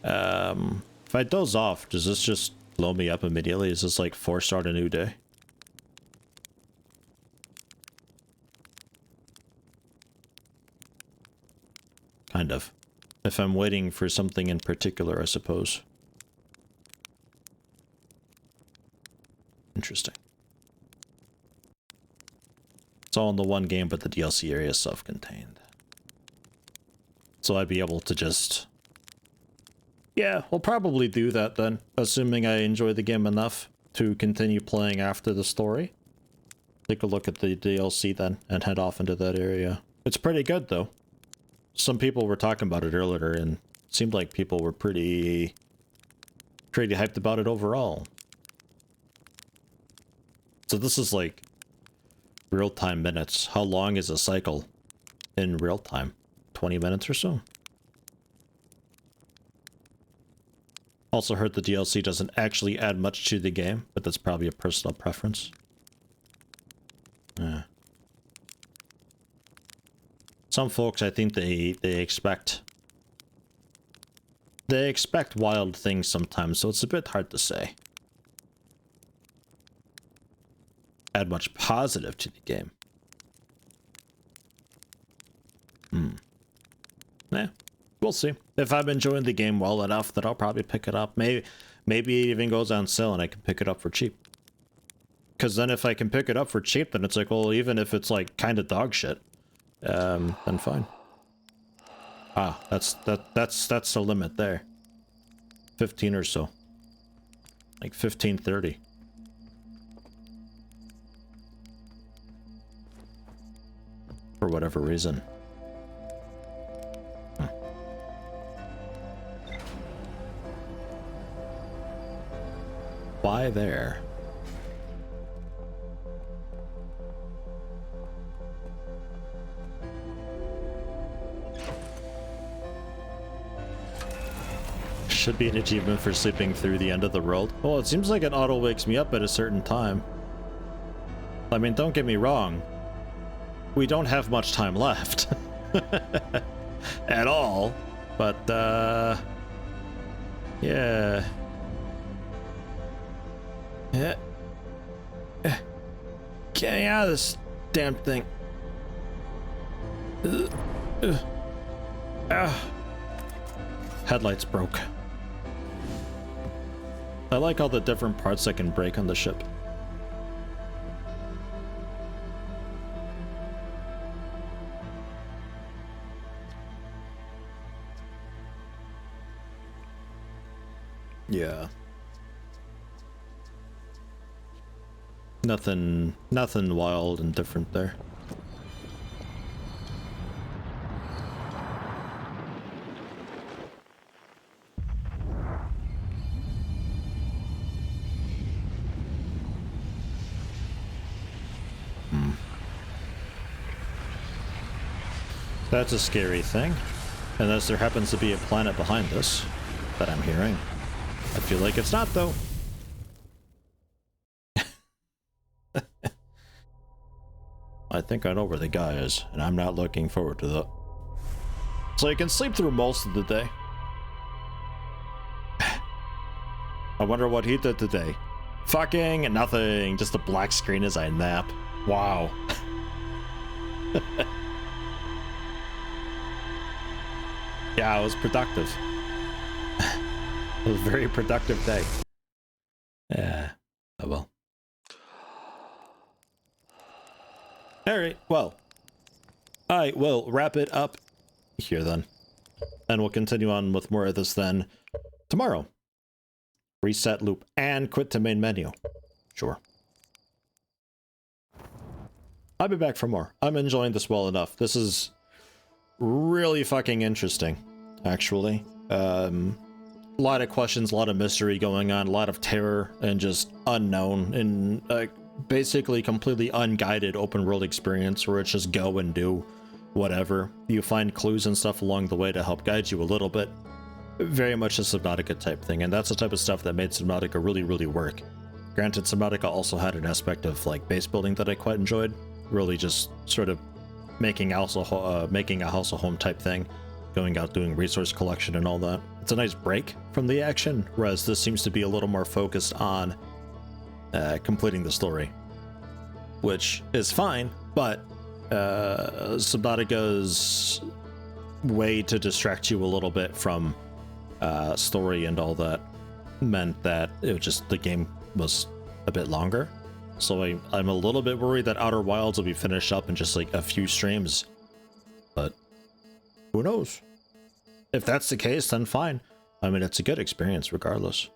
if I doze off, does this just blow me up immediately? Is this like force start a new day? Kind of. If I'm waiting for something in particular, I suppose. Interesting. It's all in the one game, but the DLC area is self-contained. So I'd be able to just... Yeah, we'll probably do that then, assuming I enjoy the game enough to continue playing after the story. Take a look at the DLC then, and head off into that area. It's pretty good though. Some people were talking about it earlier, and it seemed like people were pretty hyped about it overall. So this is like real-time minutes. How long is a cycle in real time? 20 minutes or so? Also heard the DLC doesn't actually add much to the game, but that's probably a personal preference. Some folks, I think they expect wild things sometimes, so it's a bit hard to say. Add much positive to the game. Yeah, we'll see. If I'm enjoying the game well enough, that I'll probably pick it up. Maybe it even goes on sale and I can pick it up for cheap. Because then if I can pick it up for cheap, then it's like, well, even if it's like kind of dog shit, then fine. Ah, that's the limit there. 15 or so. Like 15-30. For whatever reason. Why there? Should be an achievement for sleeping through the end of the world. Well, it seems like it auto wakes me up at a certain time. I mean, don't get me wrong. We don't have much time left. At all. But, yeah. Yeah. Get me out of this damn thing. Headlights broke. I like all the different parts that can break on the ship. Yeah. Nothing wild and different there. That's a scary thing. Unless there happens to be a planet behind us that I'm hearing. I feel like it's not, though. I think I know where the guy is, and I'm not looking forward to that. So you can sleep through most of the day. I wonder what he did today. Fucking nothing. Just a black screen as I nap. Wow. Yeah, it was productive. A very productive day. Yeah. Oh well. Alright, well. I will wrap it up here then. And we'll continue on with more of this then tomorrow. Reset loop and quit to main menu. Sure. I'll be back for more. I'm enjoying this well enough. This is really fucking interesting, actually. A lot of questions, a lot of mystery going on, a lot of terror, and just unknown, and basically completely unguided open world experience where it's just go and do whatever. You find clues and stuff along the way to help guide you a little bit. Very much a Subnautica type thing, and that's the type of stuff that made Subnautica really, really work. Granted, Subnautica also had an aspect of like base building that I quite enjoyed. Really just sort of making a house a home type thing, going out doing resource collection and all that. It's a nice break from the action, whereas this seems to be a little more focused on completing the story, which is fine, but Subnautica's way to distract you a little bit from story and all that meant that it was just the game was a bit longer. So I'm a little bit worried that Outer Wilds will be finished up in just like a few streams, but who knows? If that's the case, then fine. I mean, it's a good experience regardless.